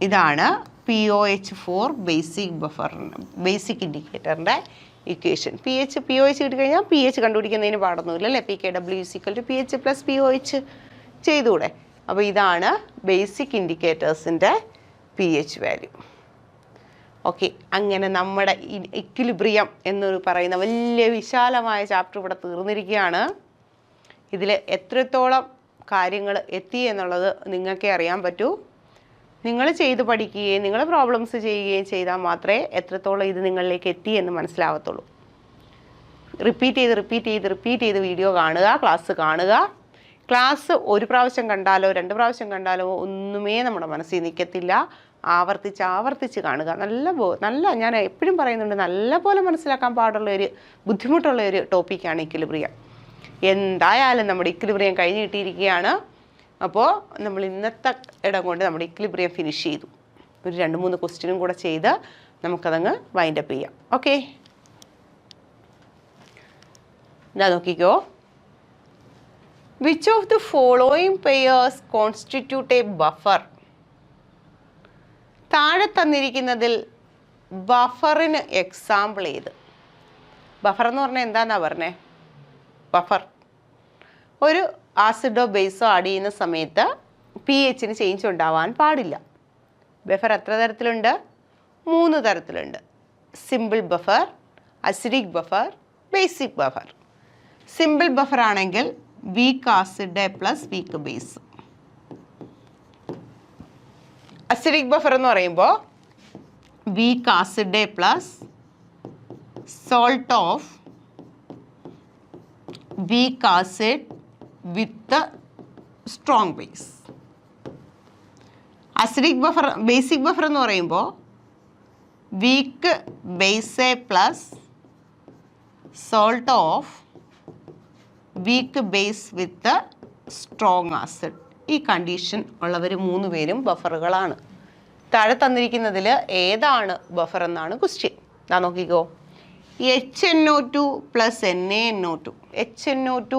ഇതാണ് POH for basic ഇൻഡിക്കേറ്ററിൻ്റെ equation. POH കിട്ടിക്കഴിഞ്ഞാൽ pH കണ്ടുപിടിക്കുന്നതിന് പാടൊന്നുമില്ല അല്ലേ. PKW is equal to PH plus POH ചെയ്തുകൂടെ. അപ്പോൾ ഇതാണ് ബേസിക് ഇൻഡിക്കേറ്റേഴ്സിൻ്റെ pH വാല്യൂ. ഓക്കെ, അങ്ങനെ നമ്മുടെ ഇക്വിലിബ്രിയം എന്നൊരു പറയുന്ന വലിയ വിശാലമായ ചാപ്റ്റർ ഇവിടെ തീർന്നിരിക്കുകയാണ്. ഇതിൽ എത്രത്തോളം കാര്യങ്ങൾ എത്തി എന്നുള്ളത് നിങ്ങൾക്കേ അറിയാൻ പറ്റൂ. നിങ്ങൾ ചെയ്ത് പഠിക്കുകയും നിങ്ങൾ പ്രോബ്ലംസ് ചെയ്യുകയും ചെയ്താൽ മാത്രമേ എത്രത്തോളം ഇത് നിങ്ങളിലേക്ക് എത്തി എന്ന് മനസ്സിലാവത്തുള്ളൂ. റിപ്പീറ്റ് ചെയ്ത് വീഡിയോ കാണുക, ക്ലാസ് കാണുക. ക്ലാസ് ഒരു പ്രാവശ്യം കണ്ടാലോ 2 പ്രാവശ്യം കണ്ടാലോ ഒന്നുമേ നമ്മുടെ മനസ്സിൽ നിൽക്കത്തില്ല. ആവർത്തിച്ച് കാണുക. നല്ല ഞാൻ എപ്പോഴും പറയുന്നുണ്ട്, നല്ല പോലെ മനസ്സിലാക്കാൻ ബുദ്ധിമുട്ടുള്ള ഒരു ടോപ്പിക്കാണ് ഇക്വിലിബ്രിയം. എന്തായാലും നമ്മുടെ ഇക്വിലിബ്രിയം കഴിഞ്ഞ് കിട്ടിയിരിക്കുകയാണ്. അപ്പോൾ നമ്മൾ ഇന്നത്തെ ഇടം കൊണ്ട് നമ്മുടെ ഇക്വിലിബ്രിയം ഫിനിഷ് ചെയ്തു. ഒരു 2-3 ക്വസ്റ്റ്യനും കൂടെ ചെയ്ത് നമുക്കതങ്ങ് വൈൻഡപ്പ് ചെയ്യാം. ഓക്കെ, ഇതാ നോക്കിക്കോ. Which of the following pairs constitute A buffer? താഴെ തന്നിരിക്കുന്നതിൽ ബഫറിന് എക്സാമ്പിൾ ഏത്? ബഫർ എന്ന് പറഞ്ഞാൽ എന്താണെന്നാ പറഞ്ഞേ? ബഫർ ഒരു ആസിഡോ ബേസോ ആഡ് ചെയ്യുന്ന സമയത്ത് pHന് ചേഞ്ച് ഉണ്ടാവാൻ പാടില്ല. ബഫർ എത്ര തരത്തിലുണ്ട്? 3 തരത്തിലുണ്ട്. Simple buffer, acidic buffer, basic buffer. Simple buffer ആണെങ്കിൽ weak acid plus weak base. Acidic buffer എന്ന് പറയുമ്പോൾ weak acid plus salt of weak acid with the strong base. Acidic buffer basic buffer എന്ന് പറയുമ്പോൾ week base plus salt of weak base with strong acid. ഈ condition ഉള്ളവർ 3 പേരും ബഫറുകളാണ്. താഴെ തന്നിരിക്കുന്നതിൽ ഏതാണ് buffer എന്നാണ് ക്വസ്റ്റ്യൻ. ഞാൻ നോക്കിക്കോ. HNO2 plus NaNO2, HNO2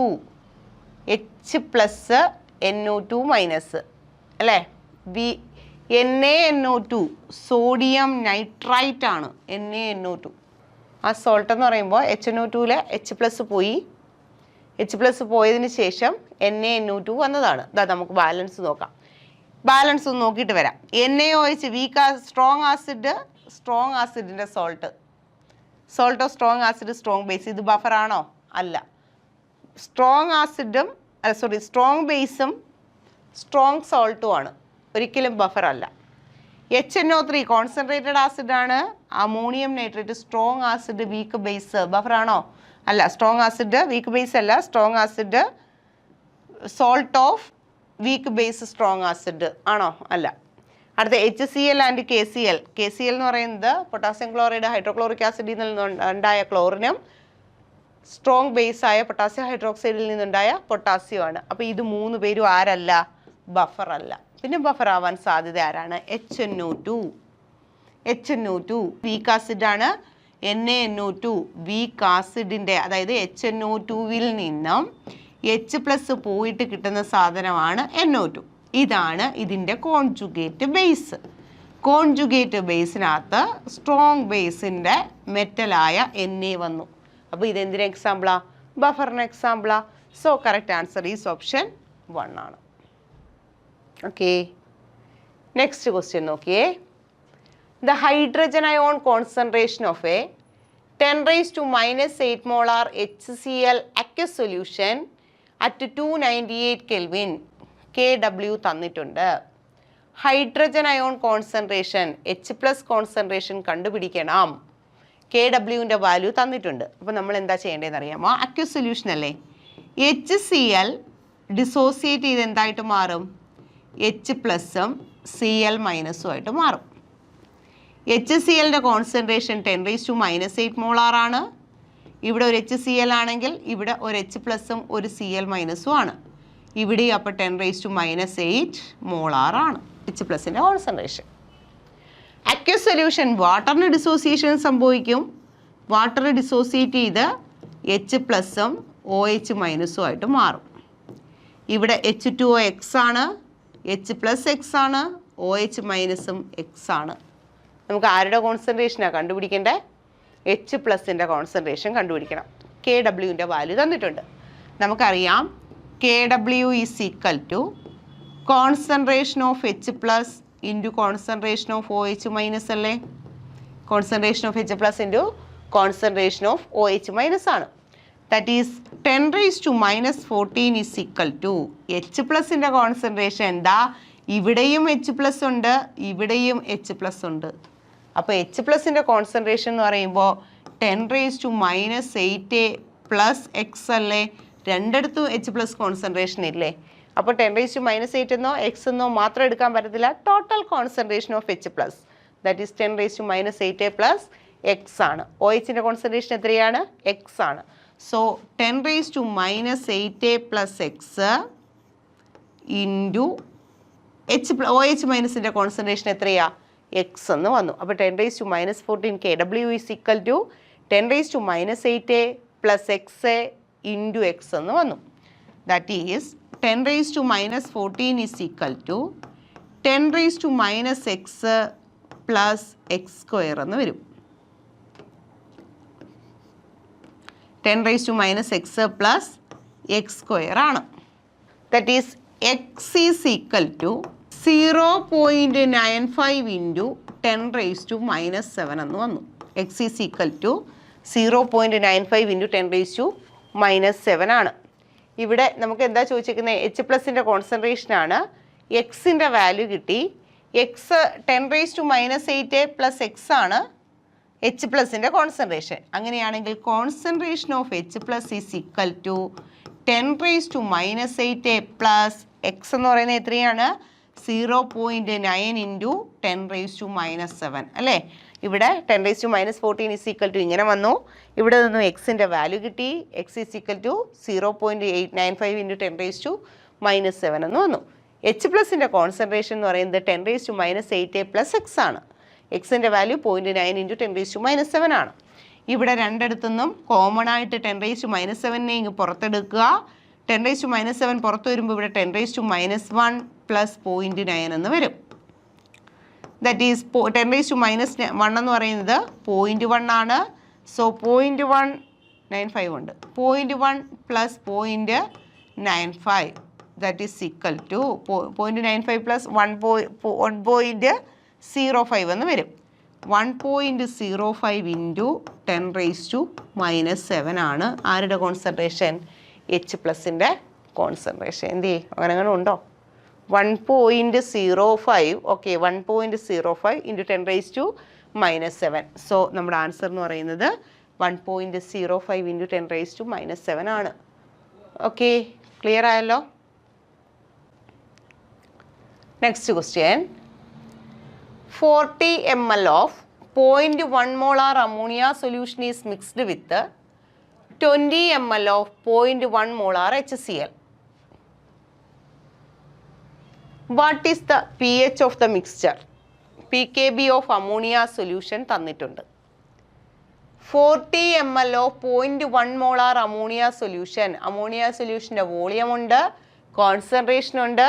H plus NO2 minus അല്ലേ. NaNO2 സോഡിയം നൈട്രൈറ്റ് ആണ്. NaNO2 ആ സോൾട്ട് എന്ന് പറയുമ്പോൾ HNO2-ലെ H+ പോയി. H+ പോയതിന് ശേഷം NaNO2 വന്നതാണ്. ഇതാ നമുക്ക് ബാലൻസ് നോക്കാം. ബാലൻസ് ഒന്ന് നോക്കിയിട്ട് വരാം. NaOH weak strong acid, strong ആസിഡിൻ്റെ salt of strong acid strong base. ഇത് ബഫറാണോ? അല്ല. സ്ട്രോങ് ആസിഡും സ്ട്രോങ് ബേസും സ്ട്രോങ് സോൾട്ടും ആണ്, ഒരിക്കലും ബഫർ അല്ല. HNO3 കോൺസെൻട്രേറ്റഡ് ആസിഡാണ്. Ammonium nitrate strong acid weak base, ബഫറാണോ? അല്ല. സ്ട്രോങ് ആസിഡ് വീക്ക് ബേസ് അല്ല. Strong acid salt of weak base strong acid ആണോ? അല്ല. അടുത്ത HCl ആൻഡ് KCl. KCl എന്ന് പറയുന്നത് പൊട്ടാസ്യം ക്ലോറൈഡ് ഹൈഡ്രോക്ലോറിക് ആസിഡിൽ നിന്നുണ്ടായ ക്ലോറിനും സ്ട്രോങ് ബേസ് ആയ പൊട്ടാസ്യം ഹൈഡ്രോക്സൈഡിൽ നിന്നുണ്ടായ പൊട്ടാസ്യമാണ്. അപ്പോൾ ഇത് 3 പേരും ആരല്ല? ബഫർ അല്ല. പിന്നെ ബഫർ ആവാൻ സാധ്യത ആരാണ്? HNO2 week ആസിഡാണ്. NaNO2 വീക്ക് ആസിഡിൻ്റെ, അതായത് HNO2-വിൽ നിന്നും H+ പോയിട്ട് കിട്ടുന്ന സാധനമാണ് NO2. ഇതാണ് ഇതിൻ്റെ കോൺജുഗേറ്റ് ബേസ്. കോൺജുഗേറ്റ് ബേസിനകത്ത് സ്ട്രോങ് ബേസിൻ്റെ മെറ്റലായ Na വന്നു. അപ്പോൾ ഇതെന്തിന് എക്സാമ്പിളാ? ബഫറിന് എക്സാമ്പിളാ. So correct answer is option 1 ആണ്. ഓക്കെ, നെക്സ്റ്റ് ക്വസ്റ്റ്യൻ നോക്കിയേ. The hydrogen ion concentration of a 10⁻⁻8 molar HCl aqueous solution at 298 Kelvin KW തന്നിട്ടുണ്ട്. Hydrogen ion concentration H+ concentration കണ്ടുപിടിക്കണം. KW-ൻ്റെ വാല്യൂ തന്നിട്ടുണ്ട്. അപ്പോൾ നമ്മൾ എന്താ ചെയ്യേണ്ടതെന്ന് അറിയാമോ? അക്യൂസ് സൊല്യൂഷൻ അല്ലേ. HCl ഡിസോസിയേറ്റ് ചെയ്ത് എന്തായിട്ട് മാറും? H+ഉം Cl- ആയിട്ട് മാറും. HCl-ൻ്റെ കോൺസെൻട്രേഷൻ 10⁻⁸ മോളാർ ആണ്. ഇവിടെ ഒരു HCl ആണെങ്കിൽ ഇവിടെ ഒരു H+ഉം ഒരു Cl- ആണ്. ഇവിടെ അപ്പോൾ 10⁻⁸ മോളാർ ആണ് H+ൻ്റെ കോൺസെൻട്രേഷൻ. അക്യൂസ് സൊല്യൂഷൻ വാട്ടറിന് ഡിസോസിയേഷൻ സംഭവിക്കും. വാട്ടർ ഡിസോസിയേറ്റ് ചെയ്ത് H+ഉം OH- ആയിട്ട് മാറും. ഇവിടെ H2OX ആണ്, H+X ആണ്, OH- X ആണ്. നമുക്ക് ആരുടെ കോൺസെൻട്രേഷനാണ് കണ്ടുപിടിക്കേണ്ടത്? H+ൻ്റെ കോൺസെൻട്രേഷൻ കണ്ടുപിടിക്കണം. KW-ൻ്റെ വാല്യൂ തന്നിട്ടുണ്ട്. നമുക്കറിയാം KW is equal to concentration of H+ into concentration of OH- അല്ലേ. Concentration of H+ into concentration of OH- ആണ്. That is 10⁻⁻14 is equal to H+ൻ്റെ കോൺസെൻട്രേഷൻ എന്താ? ഇവിടെയും H+ ഉണ്ട്, ഇവിടെയും H+ ഉണ്ട്. അപ്പോൾ H+ൻ്റെ കോൺസെൻട്രേഷൻ എന്ന് പറയുമ്പോൾ 10⁻⁸ പ്ലസ് X അല്ലേ. രണ്ടിടത്തും H+ കോൺസെൻട്രേഷൻ ഇല്ലേ. അപ്പോൾ 10⁻⁸ എന്നോ X എന്നോ മാത്രം എടുക്കാൻ പറ്റത്തില്ല. Total concentration of H+, that is 10⁻⁸ plus X ആണ്. OH-ൻ്റെ കോൺസെൻട്രേഷൻ എത്രയാണ്? X ആണ്. So 10⁻⁸ plus X into OH- concentration എത്രയാ? X എന്ന് വന്നു. അപ്പോൾ 10⁻⁻14 KW is equal to 10⁻⁸ plus X into X എന്ന് വന്നു. That is 10⁻⁻14 is equal to 10⁻⁻X plus X² എന്ന് വരും. 10⁻⁻X പ്ലസ് X² ആണ്. That is X is equal to 0.95 into 10⁻⁻7 എന്ന് വന്നു. X is equal to 0.95 into 10⁻⁻7 ആണ്. ഇവിടെ നമുക്ക് എന്താ ചോദിച്ചിരിക്കുന്നത്? H+ൻ്റെ കോൺസെൻട്രേഷനാണ്. X-ൻ്റെ വാല്യൂ കിട്ടി. എക്സ് 10⁻⁻8 പ്ലസ് എക്സ് ആണ് എച്ച് പ്ലസിൻ്റെ കോൺസെൻട്രേഷൻ. അങ്ങനെയാണെങ്കിൽ concentration of H plus is equal to 10⁻⁻8 plus x എന്ന് പറയുന്നത് എത്രയാണ്? 0.9 ഇൻറ്റു 10⁻⁻7 അല്ലേ? ഇവിടെ 10⁻14 ഈസ് ഈക്വൽ ടു ഇങ്ങനെ വന്നു. ഇവിടെ നിന്നും എക്സിൻ്റെ വാല്യൂ കിട്ടി. X is equal to 0.895 into 10⁻⁻7 എന്ന് വന്നു. എച്ച് പ്ലസിൻ്റെ കോൺസെൻട്രേഷൻ എന്ന് പറയുന്നത് 10⁻⁻8 പ്ലസ് എക്സ് ആണ്. എക്സിൻ്റെ വാല്യൂ 0.9 ഇൻറ്റു 10⁻⁻7 ആണ്. ഇവിടെ രണ്ടിടത്തുനിന്നും കോമൺ ആയിട്ട് 10⁻⁻7 ഇങ്ങ് പുറത്തെടുക്കുക. 10⁻⁻7 പുറത്ത് വരുമ്പോൾ ഇവിടെ 10⁻⁻1 പ്ലസ് 0.9 എന്ന് വരും. ദാറ്റ് ഈസ് 10⁻⁻1 എന്ന് പറയുന്നത് 0.1 ആണ്. സോ 0.195 ഉണ്ട്. 0.1 plus 0.95 that is equal to 0.95 plus 1.05 എന്ന് വരും. 1.05 ഇൻറ്റു 10⁻⁻7 ആണ് ആരുടെ കോൺസെൻട്രേഷൻ? എച്ച് പ്ലസിൻ്റെ കോൺസെൻട്രേഷൻ. എന്ത് ചെയ്യും? അങ്ങനെ ഉണ്ടോ? 1.05 ഓക്കെ 1.05 ഇൻറ്റു 10⁻⁻7. സോ നമ്മുടെ ആൻസർ എന്ന് പറയുന്നത് 1.05 ഇൻറ്റു 10⁻⁻7 ആണ്. ഓക്കെ, ക്ലിയർ ആയല്ലോ? Next question. 40 ml of 0.1 molar ammonia solution is mixed with 20 ml of 0.1 molar HCl. What is the pH of the mixture? pKb of ammonia solution തന്നിട്ടുണ്ട്. 40 ml of 0.1 molar ammonia solution. ammonia solutionൻ്റെ volume ഉണ്ട്, concentration ഉണ്ട്,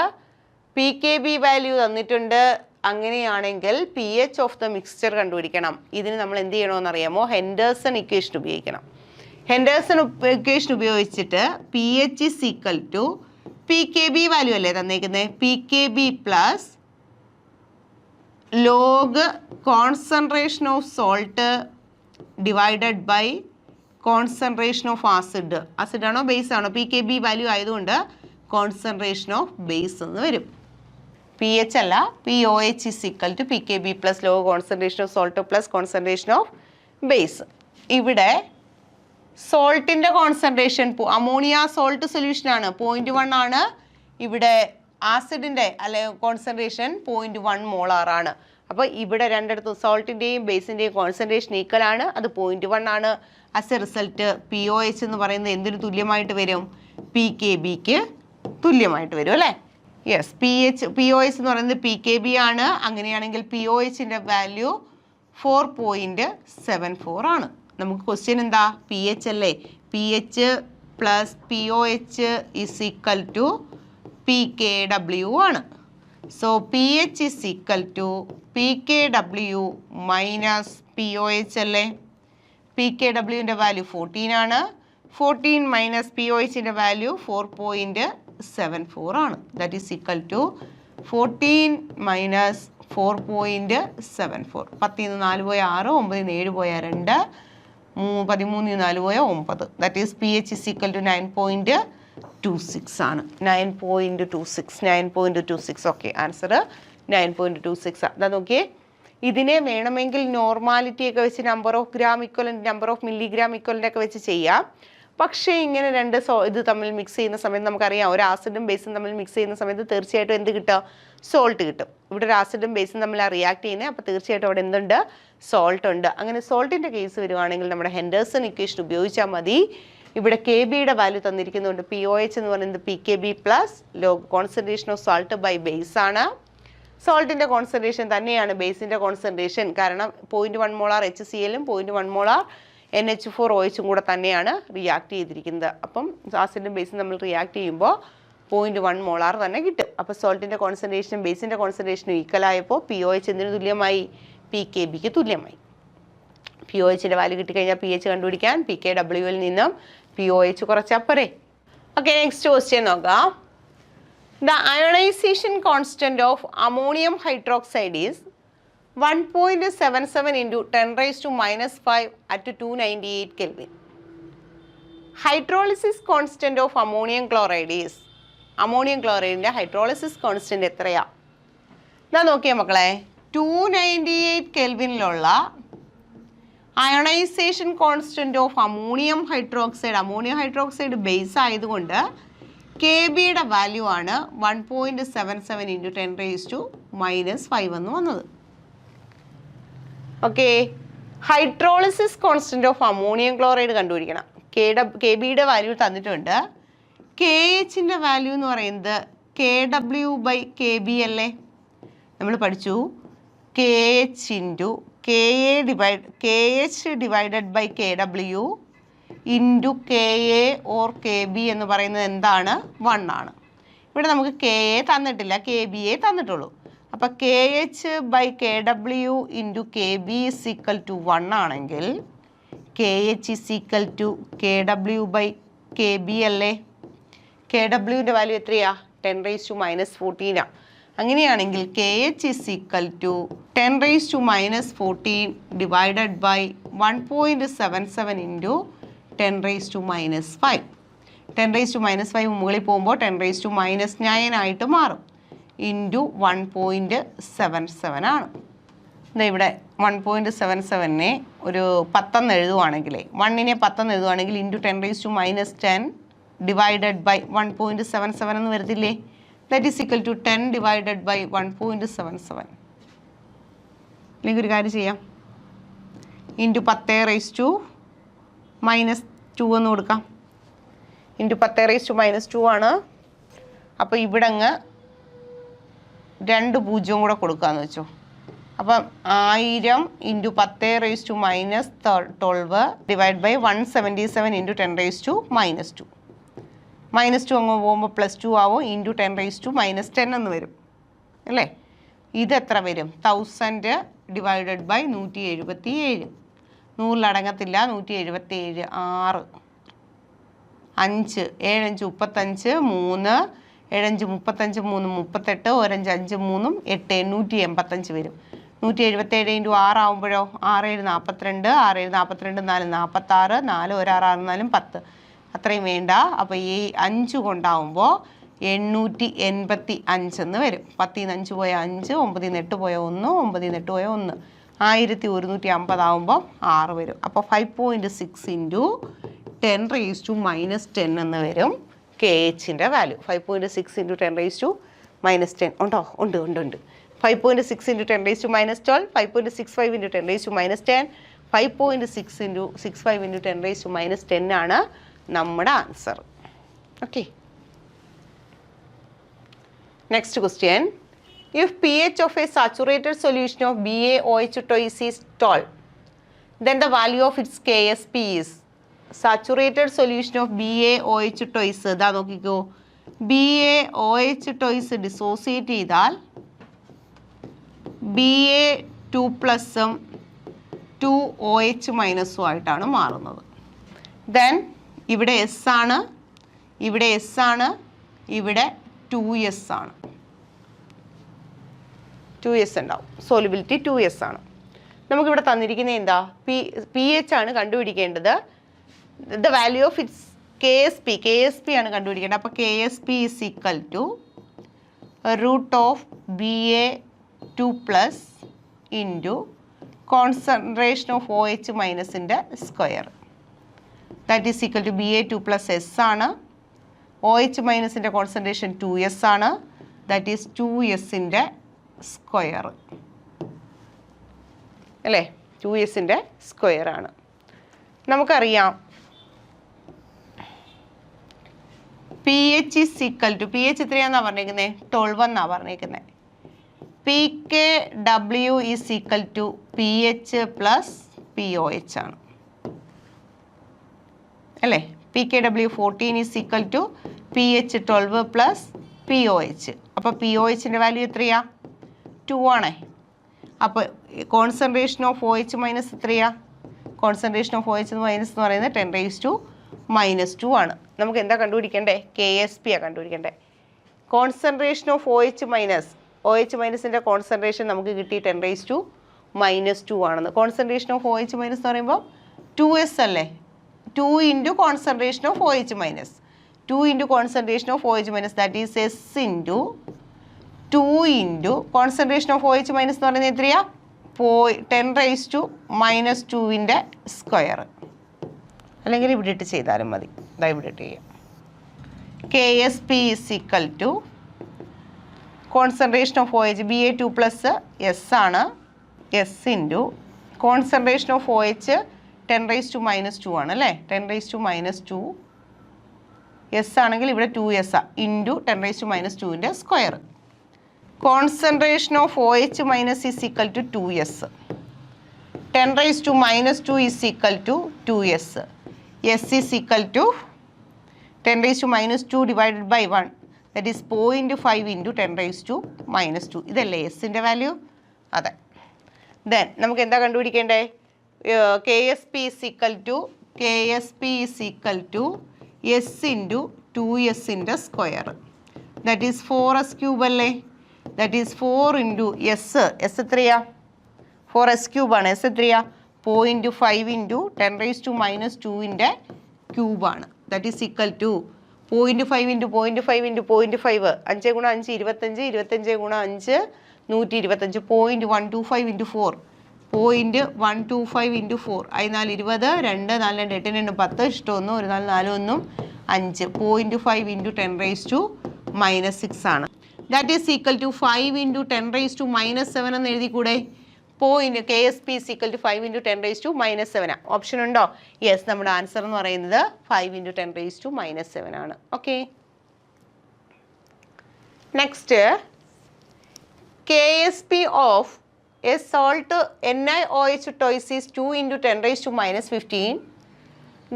pKb value തന്നിട്ടുണ്ട്. അങ്ങനെയാണെങ്കിൽ P H of the mixture കണ്ടുപിടിക്കണം. ഇതിന് നമ്മൾ എന്ത് ചെയ്യണമെന്ന് അറിയാമോ? ഹെൻഡേഴ്സൺ ഇക്വേഷൻ ഉപയോഗിക്കണം. ഹെൻഡേഴ്സൺ ഇക്വേഷൻ ഉപയോഗിച്ചിട്ട് P H is equal to P K B value അല്ലേ തന്നേക്കുന്നത്? P K B plus log concentration of salt divided by concentration of acid. Acid ആണോ ബേസ് ആണോ? പി കെ ബി വാല്യൂ ആയതുകൊണ്ട് concentration of base എന്ന് വരും. P H അല്ല, P O H is equal to P K B plus log concentration of salt plus concentration of base. ഇവിടെ സോൾട്ടിൻ്റെ concentration ammonia salt സൊല്യൂഷനാണ് 0.1 ആണ്. ഇവിടെ ആസിഡിൻ്റെ അല്ലെ കോൺസെൻട്രേഷൻ 0.1 മോളാർ ആണ്. അപ്പോൾ ഇവിടെ രണ്ടിടത്തും സോൾട്ടിൻ്റെയും ബേസിൻ്റെയും കോൺസെൻട്രേഷൻ ഈക്വൽ ആണ്. അത് 0.1 ആണ്. As a result P O H എന്ന് പറയുന്നത് എന്തിന് തുല്യമായിട്ട് വരും? പി കെ ബിക്ക് തുല്യമായിട്ട് വരും അല്ലേ? യെസ്, പി ഒ എച്ച് എന്ന് പറയുന്നത് പി കെ ബി ആണ്. അങ്ങനെയാണെങ്കിൽ പി ഒ എച്ചിൻ്റെ വാല്യൂ 4.74 ആണ്. നമുക്ക് ക്വസ്റ്റ്യൻ എന്താ? പി എച്ച് അല്ലേ? P H plus P O H is equal to P K W ആണ്. So P H is equal to P K W minus P O H അല്ലേ? P K ഡബ്ല്യുവിൻ്റെ value 14 ആണ്. 14 minus P O എച്ചിൻ്റെ value 4.74 ആണ്. That is equal to 14 minus 4.74. 10 4 പോയ 6, 9 7 പോയ 2, 13 4 പോയ 9. That is P H is equal to 9.26 ആണ്. 9.26. Okay, answer 9.26. അതാ നോക്കിയേ. ഇതിനെ വേണമെങ്കിൽ നോർമാലിറ്റി ഒക്കെ വെച്ച് number of gram equivalent, number of milligram equivalent ഒക്കെ വെച്ച് ചെയ്യാം. പക്ഷേ ഇങ്ങനെ രണ്ട് ഇത് തമ്മിൽ മിക്സ് ചെയ്യുന്ന സമയത്ത് നമുക്കറിയാം, ഒരു ആസിഡും ബേസും തമ്മിൽ മിക്സ് ചെയ്യുന്ന സമയത്ത് തീർച്ചയായിട്ടും എന്ത് കിട്ടുക? സോൾട്ട് കിട്ടും. ഇവിടെ ഒരു ആസിഡും ബേസും തമ്മിൽ റിയാക്ട് ചെയ്യുന്നത്, അപ്പോൾ തീർച്ചയായിട്ടും അവിടെ എന്തുണ്ട്? സോൾട്ട് ഉണ്ട്. അങ്ങനെ സോൾട്ടിൻ്റെ കേസ് വരുവാണെങ്കിൽ നമ്മുടെ ഹെൻഡേഴ്സൺ ഇക്വേഷൻ ഉപയോഗിച്ചാൽ മതി. ഇവിടെ കെ ബിയുടെ വാല്യൂ തന്നിരിക്കുന്നുണ്ട്. പി ഒ എച്ച് എന്ന് പറയുന്നത് P K B plus log concentration of salt by base ആണ്. സോൾട്ടിൻ്റെ കോൺസെൻട്രേഷൻ തന്നെയാണ് ബേസിൻ്റെ കോൺസെൻട്രേഷൻ. കാരണം 0.1 മോളാർ എച്ച് സി എല്ലും 0.1 മോളാർ NH4OH കൂടെ തന്നെയാണ് റിയാക്ട് ചെയ്തിരിക്കുന്നത്. അപ്പം ആസിഡും ബേസും നമ്മൾ റിയാക്ട് ചെയ്യുമ്പോൾ 0.1 മോളാർ തന്നെ കിട്ടും. അപ്പോൾ സോൾട്ടിൻ്റെ കോൺസെൻട്രേഷനും ബേസിൻ്റെ കോൺസെൻട്രേഷനും ഈക്വൽ ആയപ്പോൾ പി ഒ എച്ച് എന്തിന് തുല്യമായി? പി കെ ബിക്ക് തുല്യമായി. പി ഒ എച്ചിൻ്റെ വാല്യൂ കിട്ടിക്കഴിഞ്ഞാൽ പി എച്ച് കണ്ടുപിടിക്കാൻ പി കെ ഡബ്ല്യുവിൽ നിന്നും പി ഒ എച്ച് കുറച്ചാൽ പോരെ. ഓക്കെ, നെക്സ്റ്റ് ക്വസ്റ്റ്യൻ നോക്കാം. The ionisation constant of ammonium hydroxide is 1.77 into 10⁻⁻5 at 298 Kelvin. Hydrolysis constant of ammonium chloride is, ammonium chloride hydrolysis constant എത്രയാ? ഇതാ നോക്കിയാൽ മക്കളെ 298 കെൽവിനിലുള്ള ionisation constant of ammonium hydroxide base ആയതുകൊണ്ട് K ബിയുടെ വാല്യൂ ആണ് 1.77 × 10⁻⁻5 എന്ന് വന്നത്. Okay, hydrolysis constant of ammonium chloride കണ്ടുപിടിക്കണം. കെ ബിയുടെ വാല്യൂ തന്നിട്ടുണ്ട്. കെ എച്ചിൻ്റെ വാല്യൂ എന്ന് പറയുന്നത് KW/KB അല്ലേ? നമ്മൾ പഠിച്ചു KH divided by KW into KA or KB എന്ന് പറയുന്നത് എന്താണ്? 1 ആണ്. ഇവിടെ നമുക്ക് KA തന്നിട്ടില്ല, KBയെ തന്നിട്ടുള്ളൂ. അപ്പോൾ KH/KW ഇൻറ്റു KB = 1 ആണെങ്കിൽ KH = KW/KB അല്ലേ? KWൻ്റെ വാല്യൂ എത്രയാ? 10⁻⁻14 ആണ്. അങ്ങനെയാണെങ്കിൽ KH = 10⁻⁻14 ഡിവൈഡഡ് ബൈ 1.77 ഇൻറ്റു 10⁻⁻5. 10⁻⁻5 മുകളിൽ പോകുമ്പോൾ 10⁻⁻9 ആയിട്ട് മാറും. ഇൻറ്റു 1.77 ആണ്. ഇവിടെ 1.77നെ ഒരു 10 എഴുതുവാണെങ്കിൽ 1നെ 10 എഴുതുവാണെങ്കിൽ ഇൻറ്റു 10⁻⁻10 ഡിവൈഡഡ് ബൈ 1.77 എന്ന് വരത്തില്ലേ? That is equal to 10 divided by 1.77. അല്ലെങ്കിൽ ഒരു കാര്യം ചെയ്യാം, ഇൻറ്റു 10⁻⁻2 എന്ന് കൊടുക്കാം. ഇൻറ്റു 10⁻⁻2 ആണ്. അപ്പോൾ ഇവിടെ അങ്ങ് 2 0 കൂടെ കൊടുക്കാമെന്ന് വെച്ചോ. അപ്പം 1000 ഇൻറ്റു 10⁻⁻12 ഡിവൈഡ് ബൈ 177 ഇൻറ്റു 10⁻⁻2. -2 അങ്ങ് പോകുമ്പോൾ +2 ആവും. ഇൻറ്റു 10⁻⁻10 എന്ന് വരും അല്ലേ? ഇതെത്ര വരും? 1000 ഡിവൈഡഡ് ബൈ 177. 100-അടങ്ങത്തില്ല. 177 6 5 7 5 35 3 7 5 35 3 38 1 5 5 3 8 885 വരും. 177 ഇൻറ്റു 6 ആകുമ്പോഴോ 6 7 42 6 7 42 4 46 4 1 6 6 4 10 അത്രയും വേണ്ട. അപ്പോൾ ഈ 5 കൊണ്ടാവുമ്പോൾ 885 എന്ന് വരും. 10 ൽ 5 പോയ 5, 9 ൽ 8 പോയ 1, 9 ൽ 8 പോയ 1, 1150 ആകുമ്പോൾ 6 വരും. അപ്പോൾ 5.6 ഇൻറ്റു 10⁻⁻10 എന്ന് വരും KHൻ്റെ വാല്യൂ. 5.6 ഇൻറ്റു 10⁻⁻10 ഉണ്ടോ? ഉണ്ട്. 5.6 ഇൻറ്റു 10⁻12, 5.65 ഇൻറ്റു 10⁻10, 5.6 ഇൻറ്റു 65 ഇൻറ്റു 10⁻10 ആണ് നമ്മുടെ answer. Okay, next question. If pH of a saturated solution of BaOH twice is 12, then the value of its KSP is. Saturated solution of BaOH twice, ഇതാ നോക്കിക്കോ, BaOH twice dissociate ചെയ്താൽ Ba2+ഉം 2OH- ആയിട്ടാണ് മാറുന്നത്. Then ഇവിടെ S ആണ്, ഇവിടെ S ആണ്, ഇവിടെ 2S ആണ്. 2S ഉണ്ടാവും. സോലിബിലിറ്റി 2S ആണ്. നമുക്കിവിടെ തന്നിരിക്കുന്നത് എന്താ? pH ആണ് കണ്ടുപിടിക്കേണ്ടത്. The value of its KSP ആണ് കണ്ടുപിടിക്കേണ്ടത്. അപ്പോൾ KSP = √Ba2+ into concentration of OH- square. That is equal to Ba2+ S ആണ്. OH- കോൺസെൻട്രേഷൻ 2S ആണ്. ദാറ്റ് ഈസ് 2S സ്ക്വയർ അല്ലേ? 2S സ്ക്വയർ ആണ്. നമുക്കറിയാം pH എത്രയാണെന്നാണ് പറഞ്ഞേക്കുന്നത്? 12 എന്നാണ് പറഞ്ഞേക്കുന്നത്. pKW = pH + pOH ആണ് അല്ലേ? pKW 14 = pH 12 + pOH. അപ്പോൾ pOHൻ്റെ വാല്യൂ എത്രയാ? 2 ആണേ. അപ്പോൾ കോൺസെൻട്രേഷൻ ഓഫ് OH- എത്രയാ? കോൺസെൻട്രേഷൻ ഓഫ് OH- എന്ന് പറയുന്നത് 10⁻⁻2 ആണ്. നമുക്ക് എന്താ കണ്ടുപിടിക്കേണ്ടേ? KSP ആണ് കണ്ടുപിടിക്കേണ്ടേ. കോൺസെൻട്രേഷൻ ഓഫ് OH- കോൺസെൻട്രേഷൻ നമുക്ക് കിട്ടി 10⁻⁻2 ആണെന്ന്. കോൺസെൻട്രേഷൻ ഓഫ് OH- എന്ന് പറയുമ്പോൾ 2S അല്ലേ? 2 into concentration of OH-. 2 into concentration of OH-, that is S into 2 into concentration of OH minus എന്ന് പറയുന്നത് എത്രയാ 10⁻²ൻ്റെ സ്ക്വയർ, അല്ലെങ്കിൽ ഇവിടെ ഇട്ട് ചെയ്താലും മതി. ഇതാ ഇവിടെ ഇട്ട് ചെയ്യാം. KSP is equal to concentration of OH Ba2 plus S ആണ്, S into concentration of OH 10⁻² ആണ് അല്ലേ, 10⁻². എസ് ആണെങ്കിൽ ഇവിടെ 2S ഇൻറ്റു 10⁻²ൻ്റെ square. Concentration of OH minus is equal to 2S. 10⁻² is equal to 2S. S is equal to 10⁻² divided by 1, that is 0.5 into 10⁻². ഇതല്ലേ എസിൻ്റെ value? അതെ. Then നമുക്ക് എന്താ കണ്ടുപിടിക്കേണ്ടേ? KSP is equal to S into 2Sൻ്റെ square, that is 4S³ അല്ലേ, that is 4 into S എത്രയാ 4S³ ആണ്. S എത്രയാ 0.5 ഇൻറ്റു 10⁻²ൻ്റെ ക്യൂബാണ്, that is equal to 0.5 into 0.5 into 0.5, 5 ഗുണം 5 25, 25 ഗുണം 5 125, 0.125 ഇൻറ്റു 4, 0.125 ഇൻറ്റു 4, 4 20, 2 4 2 8 2 10, ഇഷ്ടം 1 1 4 4 1 5, 0.5 ഇൻറ്റു 10⁻⁻6 ആണ്. That is equal to 5 into 10⁻⁻7 എന്ന് എഴുതിക്കൂടെ? KSP is equal to 5 into 10⁻⁻7. Option ഉണ്ടോ? യെസ്, നമ്മുടെ ആൻസർ എന്ന് പറയുന്നത് 5 ഇൻറ്റു 10⁻⁻7 ആണ്. Okay, next KSP of a salt NiOH twice is 2 into 10⁻⁻15.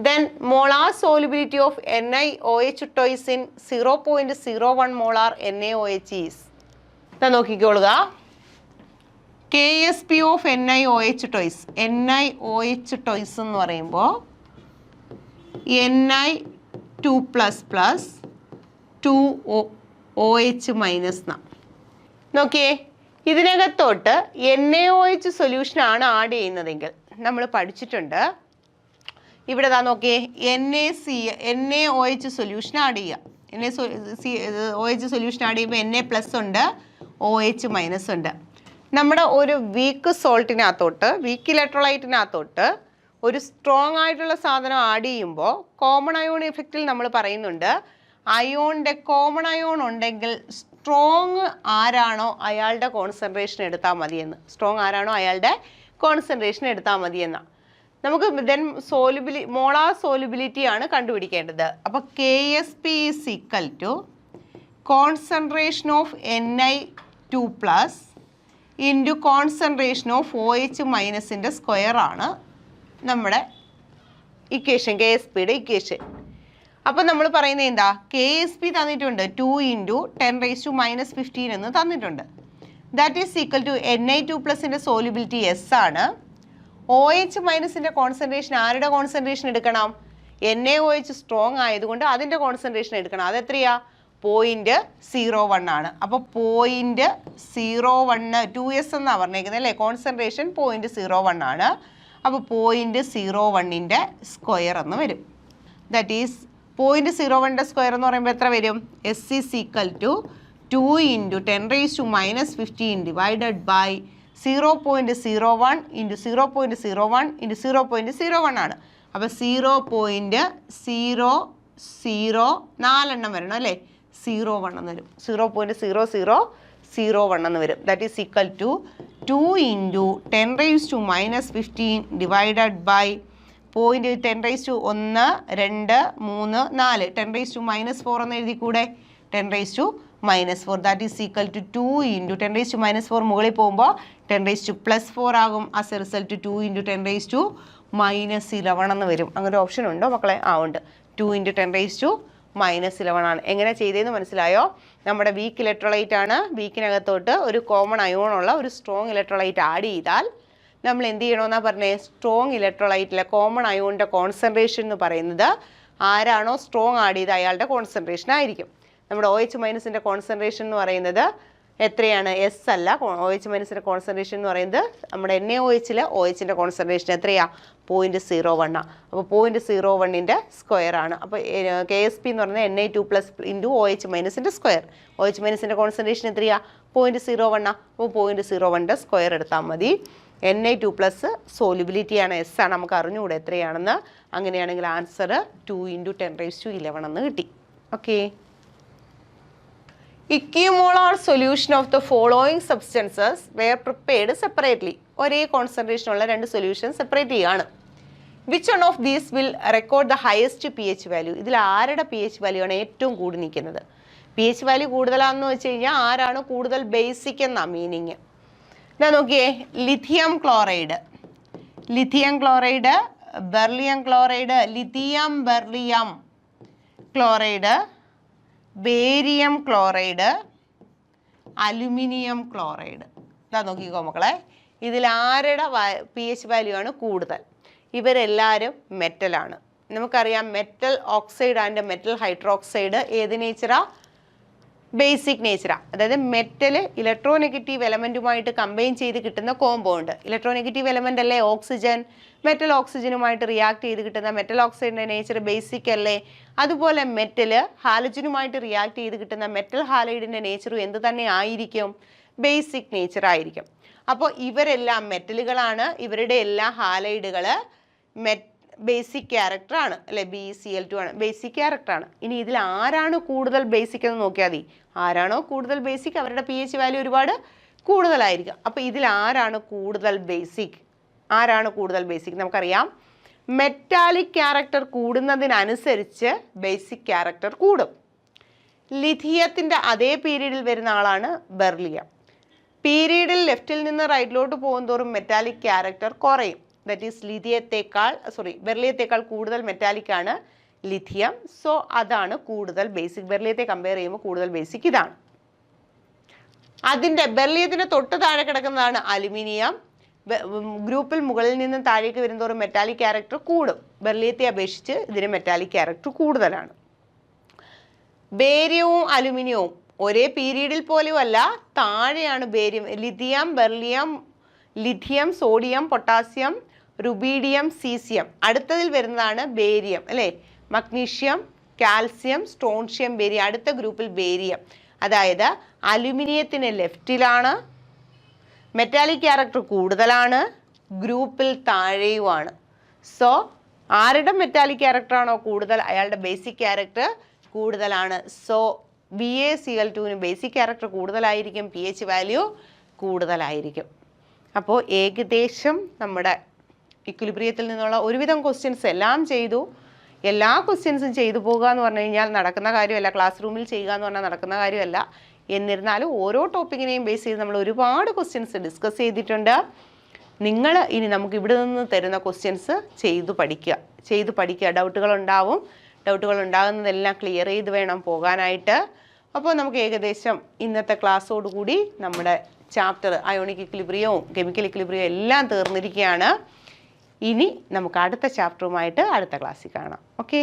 Then molar solubility of NiOH twice in 0.01 molar NaOH is. നോക്കിക്കോളുക. KSP of NiOH twice. NiOH twice എന്ന് പറയുമ്പോൾ Ni2 plus 2OH minus. നോക്കിയേ, ഇതിനകത്തോട്ട് NaOH സൊല്യൂഷനാണ് add ചെയ്യുന്നതെങ്കിൽ നമ്മൾ പഠിച്ചിട്ടുണ്ട്. ഇവിടെ താ നോക്കിയേ, NaOH സൊല്യൂഷൻ ആഡ് ചെയ്യുക. OH സൊല്യൂഷൻ ആഡ് ചെയ്യുമ്പോൾ Na പ്ലസ് ഉണ്ട്, OH മൈനസ് ഉണ്ട്. നമ്മുടെ ഒരു വീക്ക് സോൾട്ടിനകത്തോട്ട്, വീക്ക് ഇലക്ട്രോലൈറ്റിനകത്തോട്ട് ഒരു സ്ട്രോങ് ആയിട്ടുള്ള സാധനം ആഡ് ചെയ്യുമ്പോൾ കോമൺ അയോൺ ഇഫക്റ്റിൽ നമ്മൾ പറയുന്നുണ്ട്, അയോണിൻ്റെ കോമൺ അയോൺ ഉണ്ടെങ്കിൽ സ്ട്രോങ് ആരാണോ അയാളുടെ കോൺസെൻട്രേഷൻ എടുത്താൽ മതിയെന്ന്. സ്ട്രോങ് ആരാണോ അയാളുടെ കോൺസെൻട്രേഷൻ എടുത്താൽ മതിയെന്നാണ്. നമുക്ക് ദെൻ മോളാർ സോലുബിലിറ്റി ആണ് കണ്ടുപിടിക്കേണ്ടത്. അപ്പോൾ KSP is equal to concentration of Ni2 plus into concentration of OH മൈനസിൻ്റെ സ്ക്വയർ ആണ് നമ്മുടെ ഇക്വേഷൻ, KSPയുടെ ഇക്വേഷൻ. അപ്പം നമ്മൾ പറയുന്നത് എന്താ? KSP തന്നിട്ടുണ്ട് 2 ഇൻറ്റു 10⁻⁻15 എന്ന് തന്നിട്ടുണ്ട്. That is equal to Ni2 പ്ലസിൻ്റെ സോലുബിലിറ്റി S ആണ്. OH മൈനസിൻ്റെ കോൺസെൻട്രേഷൻ ആരുടെ കോൺസെൻട്രേഷൻ എടുക്കണം? NaOH സ്ട്രോങ് ആയതുകൊണ്ട് അതിൻ്റെ കോൺസെൻട്രേഷൻ എടുക്കണം. അതെത്രയാ? 0.01 ആണ്. അപ്പോൾ 0.01 2S എന്നാണ് പറഞ്ഞേക്കുന്നത് അല്ലേ, കോൺസെൻട്രേഷൻ 0.01 ആണ്. അപ്പോൾ 0.01ൻ്റെ സ്ക്വയർ എന്ന് വരും. ദാറ്റ് ഈസ് 0.01ൻ്റെ സ്ക്വയർ എന്ന് പറയുമ്പോൾ എത്ര വരും? S is equal to 2 into 10⁻⁻15 divided by 0.01 into 0.01 into 0.01 ആണ്. അപ്പോൾ 0.00 വരണം അല്ലേ, 01 എന്ന് വരും. 0.0001 എന്ന് വരും. That is equal to 2 into 10⁻⁻15 divided by 0.10⁻1 2 3 4 10⁻⁻4 എന്ന് എഴുതിക്കൂടെ? 10⁻⁻4. That is equal to 2 into 10⁻⁻4 മുകളിൽ പോകുമ്പോൾ 10⁻+4 ആകും. ആസ് എ റിസൾട്ട് 2 ഇൻറ്റു 10⁻⁻11 എന്ന് വരും. അങ്ങനെ ഒരു ഓപ്ഷൻ ഉണ്ടോ മക്കളെ? ഉണ്ട്. 2 ഇൻറ്റു 10⁻⁻11 ആണ്. എങ്ങനെ ചെയ്തതെന്ന് മനസ്സിലായോ? നമ്മുടെ വീക്ക് ഇലക്ട്രോലൈറ്റ് ആണ്. വീക്കിനകത്തോട്ട് ഒരു കോമൺ അയോണുള്ള ഒരു സ്ട്രോങ് ഇലക്ട്രോലൈറ്റ് ആഡ് ചെയ്താൽ നമ്മൾ എന്ത് ചെയ്യണമെന്നാണ് പറഞ്ഞത്? സ്ട്രോങ് ഇലക്ട്രോലൈറ്റിലെ കോമൺ അയോണിൻ്റെ കോൺസെൻട്രേഷൻ എന്ന് പറയുന്നത് ആരാണോ സ്ട്രോങ് ആഡ് ചെയ്ത് അയാളുടെ കോൺസെൻട്രേഷൻ ആയിരിക്കും. നമ്മുടെ OH മൈനസിൻ്റെ കോൺസെൻട്രേഷൻ എന്ന് പറയുന്നത് എത്രയാണ്? എസ് അല്ല. OH മൈനസിൻ്റെ കോൺസെൻട്രേഷൻ എന്ന് പറയുന്നത് നമ്മുടെ NaOH OHൻ്റെ കോൺസെൻട്രേഷൻ എത്രയാണ്? 0.01. അപ്പോൾ 0.01ൻ്റെ സ്ക്വയർ ആണ്. അപ്പോൾ KSP എന്ന് പറയുന്നത് Na2+ ഇൻറ്റു OH മൈനസിൻ്റെ സ്ക്വയർ. OH മൈനസിൻ്റെ കോൺസെൻട്രേഷൻ എത്രയാണ്? 0.01. അപ്പോൾ 0.01ൻ്റെ സ്ക്വയർ എടുത്താൽ മതി. Na2+ സോലിബിലിറ്റിയാണ്, എസ് ആണ്, നമുക്ക് അറിഞ്ഞുകൂടെ എത്രയാണെന്ന്. അങ്ങനെയാണെങ്കിൽ ആൻസർ 2 × 10⁻11 എന്ന് കിട്ടി. Okay. Equimolar solution of the following substances were prepared separately. ഒരേ കോൺസെൻട്രേഷൻ ഉള്ള രണ്ട് സൊല്യൂഷൻ സെപ്പറേറ്റ് ചെയ്യാണ്. Which one of these will record the highest pH value? ഇതിൽ ആരുടെ pH വാല്യൂ ആണ് ഏറ്റവും കൂടി നിൽക്കുന്നത്? pH വാല്യൂ കൂടുതലാണെന്ന് വെച്ച് കഴിഞ്ഞാൽ ആരാണ് കൂടുതൽ ബേസിക് എന്നാ മീനിങ്. ഇതാ നോക്കിയേ, lithium chloride, beryllium chloride, lithium beryllium chloride, barium chloride, aluminium chloride. ഇതാ നോക്കിക്കോ മക്കളെ, ഇതിൽ ആരുടെ pH വാല്യൂ ആണ് കൂടുതൽ? ഇവരെല്ലാവരും മെറ്റലാണ്. നമുക്കറിയാം metal oxide and metal hydroxide ഏത് നേച്ചറാ? ബേസിക് നേച്ചറാ. അതായത് മെറ്റൽ ഇലക്ട്രോനെഗറ്റീവ് എലമെൻറ്റുമായിട്ട് കമ്പൈൻ ചെയ്ത് കിട്ടുന്ന കോമ്പൗണ്ട്. ഇലക്ട്രോനെഗറ്റീവ് എലമെൻ്റ് അല്ലേ ഓക്സിജൻ? മെറ്റൽ ഓക്സിജനുമായിട്ട് റിയാക്ട് ചെയ്ത് കിട്ടുന്ന മെറ്റൽ ഓക്സൈഡിൻ്റെ നേച്ചർ ബേസിക് അല്ലേ? അതുപോലെ മെറ്റൽ ഹാലജനുമായിട്ട് റിയാക്ട് ചെയ്ത് കിട്ടുന്ന മെറ്റൽ ഹാലൈഡിൻ്റെ നേച്ചറും എന്ത് തന്നെ ആയിരിക്കും? ബേസിക് നേച്ചർ ആയിരിക്കും. അപ്പോൾ ഇവരെല്ലാം മെറ്റലുകളാണ്, ഇവരുടെ എല്ലാ ഹാലൈഡുകൾ ബേസിക് ക്യാരക്ടറാണ് അല്ലേ? BeCl2 ആണ്, ബേസിക് ക്യാരക്ടറാണ്. ഇനി ഇതിൽ ആരാണ് കൂടുതൽ ബേസിക് എന്ന് നോക്കിയാൽ മതി. ആരാണോ കൂടുതൽ ബേസിക് അവരുടെ pH വാല്യൂ ഒരുപാട് കൂടുതലായിരിക്കും. അപ്പോൾ ഇതിൽ ആരാണ് കൂടുതൽ ബേസിക്? നമുക്കറിയാം മെറ്റാലിക് ക്യാരക്ടർ കൂടുന്നതിനനുസരിച്ച് ബേസിക് ക്യാരക്ടർ കൂടും. ലിഥിയത്തിൻ്റെ അതേ പീരീഡിൽ വരുന്ന ആളാണ് ബെർലിയം. പീരീഡിൽ ലെഫ്റ്റിൽ നിന്ന് റൈറ്റിലോട്ട് പോകുന്തോറും മെറ്റാലിക് ക്യാരക്ടർ കുറയും. ദാറ്റ് ഈസ് ബെർലിയത്തേക്കാൾ കൂടുതൽ മെറ്റാലിക് ആണ് ലിഥിയം. സോ അതാണ് കൂടുതൽ ബേസിക്. ബെർലിയത്തെ കമ്പയർ ചെയ്യുമ്പോൾ കൂടുതൽ ബേസിക് ഇതാണ്. അതിൻ്റെ ബെർലിയത്തിന് തൊട്ട് താഴെ കിടക്കുന്നതാണ് അലുമിനിയം. ഗ്രൂപ്പിൽ മുകളിൽ നിന്നും താഴേക്ക് വരുന്നതോറും മെറ്റാലിക് ക്യാരക്ടർ കൂടും. ബെർലിയത്തെ അപേക്ഷിച്ച് ഇതിന് മെറ്റാലിക് ക്യാരക്ടർ കൂടുതലാണ്. ബേരിയവും അലുമിനിയവും ഒരേ പീരീഡിൽ പോലും അല്ല, താഴെയാണ് barium. Lithium, beryllium, lithium, sodium, potassium, rubidium, caesium. അടുത്തതിൽ വരുന്നതാണ് ബേരിയം അല്ലേ? Magnesium, calcium, strontium, barium. അടുത്ത ഗ്രൂപ്പിൽ ബേരിയം. അതായത് അലുമിനിയത്തിന് ലെഫ്റ്റിലാണ്, മെറ്റാലിക് ക്യാരക്ടർ കൂടുതലാണ്, ഗ്രൂപ്പിൽ താഴെയുമാണ്. സോ ആരുടെ മെറ്റാലിക് ക്യാരക്ടറാണോ കൂടുതൽ അയാളുടെ ബേസിക് ക്യാരക്ടർ കൂടുതലാണ്. സോ BaCl2ന് ബേസിക് ക്യാരക്ടർ കൂടുതലായിരിക്കും, pH വാല്യൂ കൂടുതലായിരിക്കും. അപ്പോൾ ഏകദേശം നമ്മുടെ ഇക്വിലിബ്രിയത്തിൽ നിന്നുള്ള ഒരുവിധം ക്വസ്റ്റ്യൻസ് എല്ലാം ചെയ്തു. എല്ലാ ക്വസ്റ്റ്യൻസും ചെയ്തു പോകുക എന്ന് പറഞ്ഞു കഴിഞ്ഞാൽ നടക്കുന്ന കാര്യമല്ല. ക്ലാസ് റൂമിൽ ചെയ്യുക എന്ന് പറഞ്ഞാൽ നടക്കുന്ന കാര്യമല്ല. എന്നിരുന്നാലും ഓരോ ടോപ്പിക്കിനെയും ബേസ് ചെയ്ത് നമ്മൾ ഒരുപാട് ക്വസ്റ്റ്യൻസ് ഡിസ്കസ് ചെയ്തിട്ടുണ്ട്. നിങ്ങൾ ഇനി നമുക്ക് ഇവിടെ നിന്ന് തരുന്ന ക്വസ്റ്റ്യൻസ് ചെയ്തു പഠിക്കുക. ഡൗട്ടുകൾ ഉണ്ടാകുന്നതെല്ലാം ക്ലിയർ ചെയ്ത് വേണം പോകാനായിട്ട്. അപ്പോൾ നമുക്ക് ഏകദേശം ഇന്നത്തെ ക്ലാസ്സോടുകൂടി നമ്മുടെ ചാപ്റ്റർ അയോണിക് ഇക്വിലിബ്രിയവും കെമിക്കൽ ഇക്വിലിബ്രിയവും എല്ലാം തീർന്നിരിക്കുകയാണ്. ഇനി നമുക്ക് അടുത്ത ചാപ്റ്ററുമായിട്ട് അടുത്ത ക്ലാസ്സിൽ കാണാം. ഓക്കെ.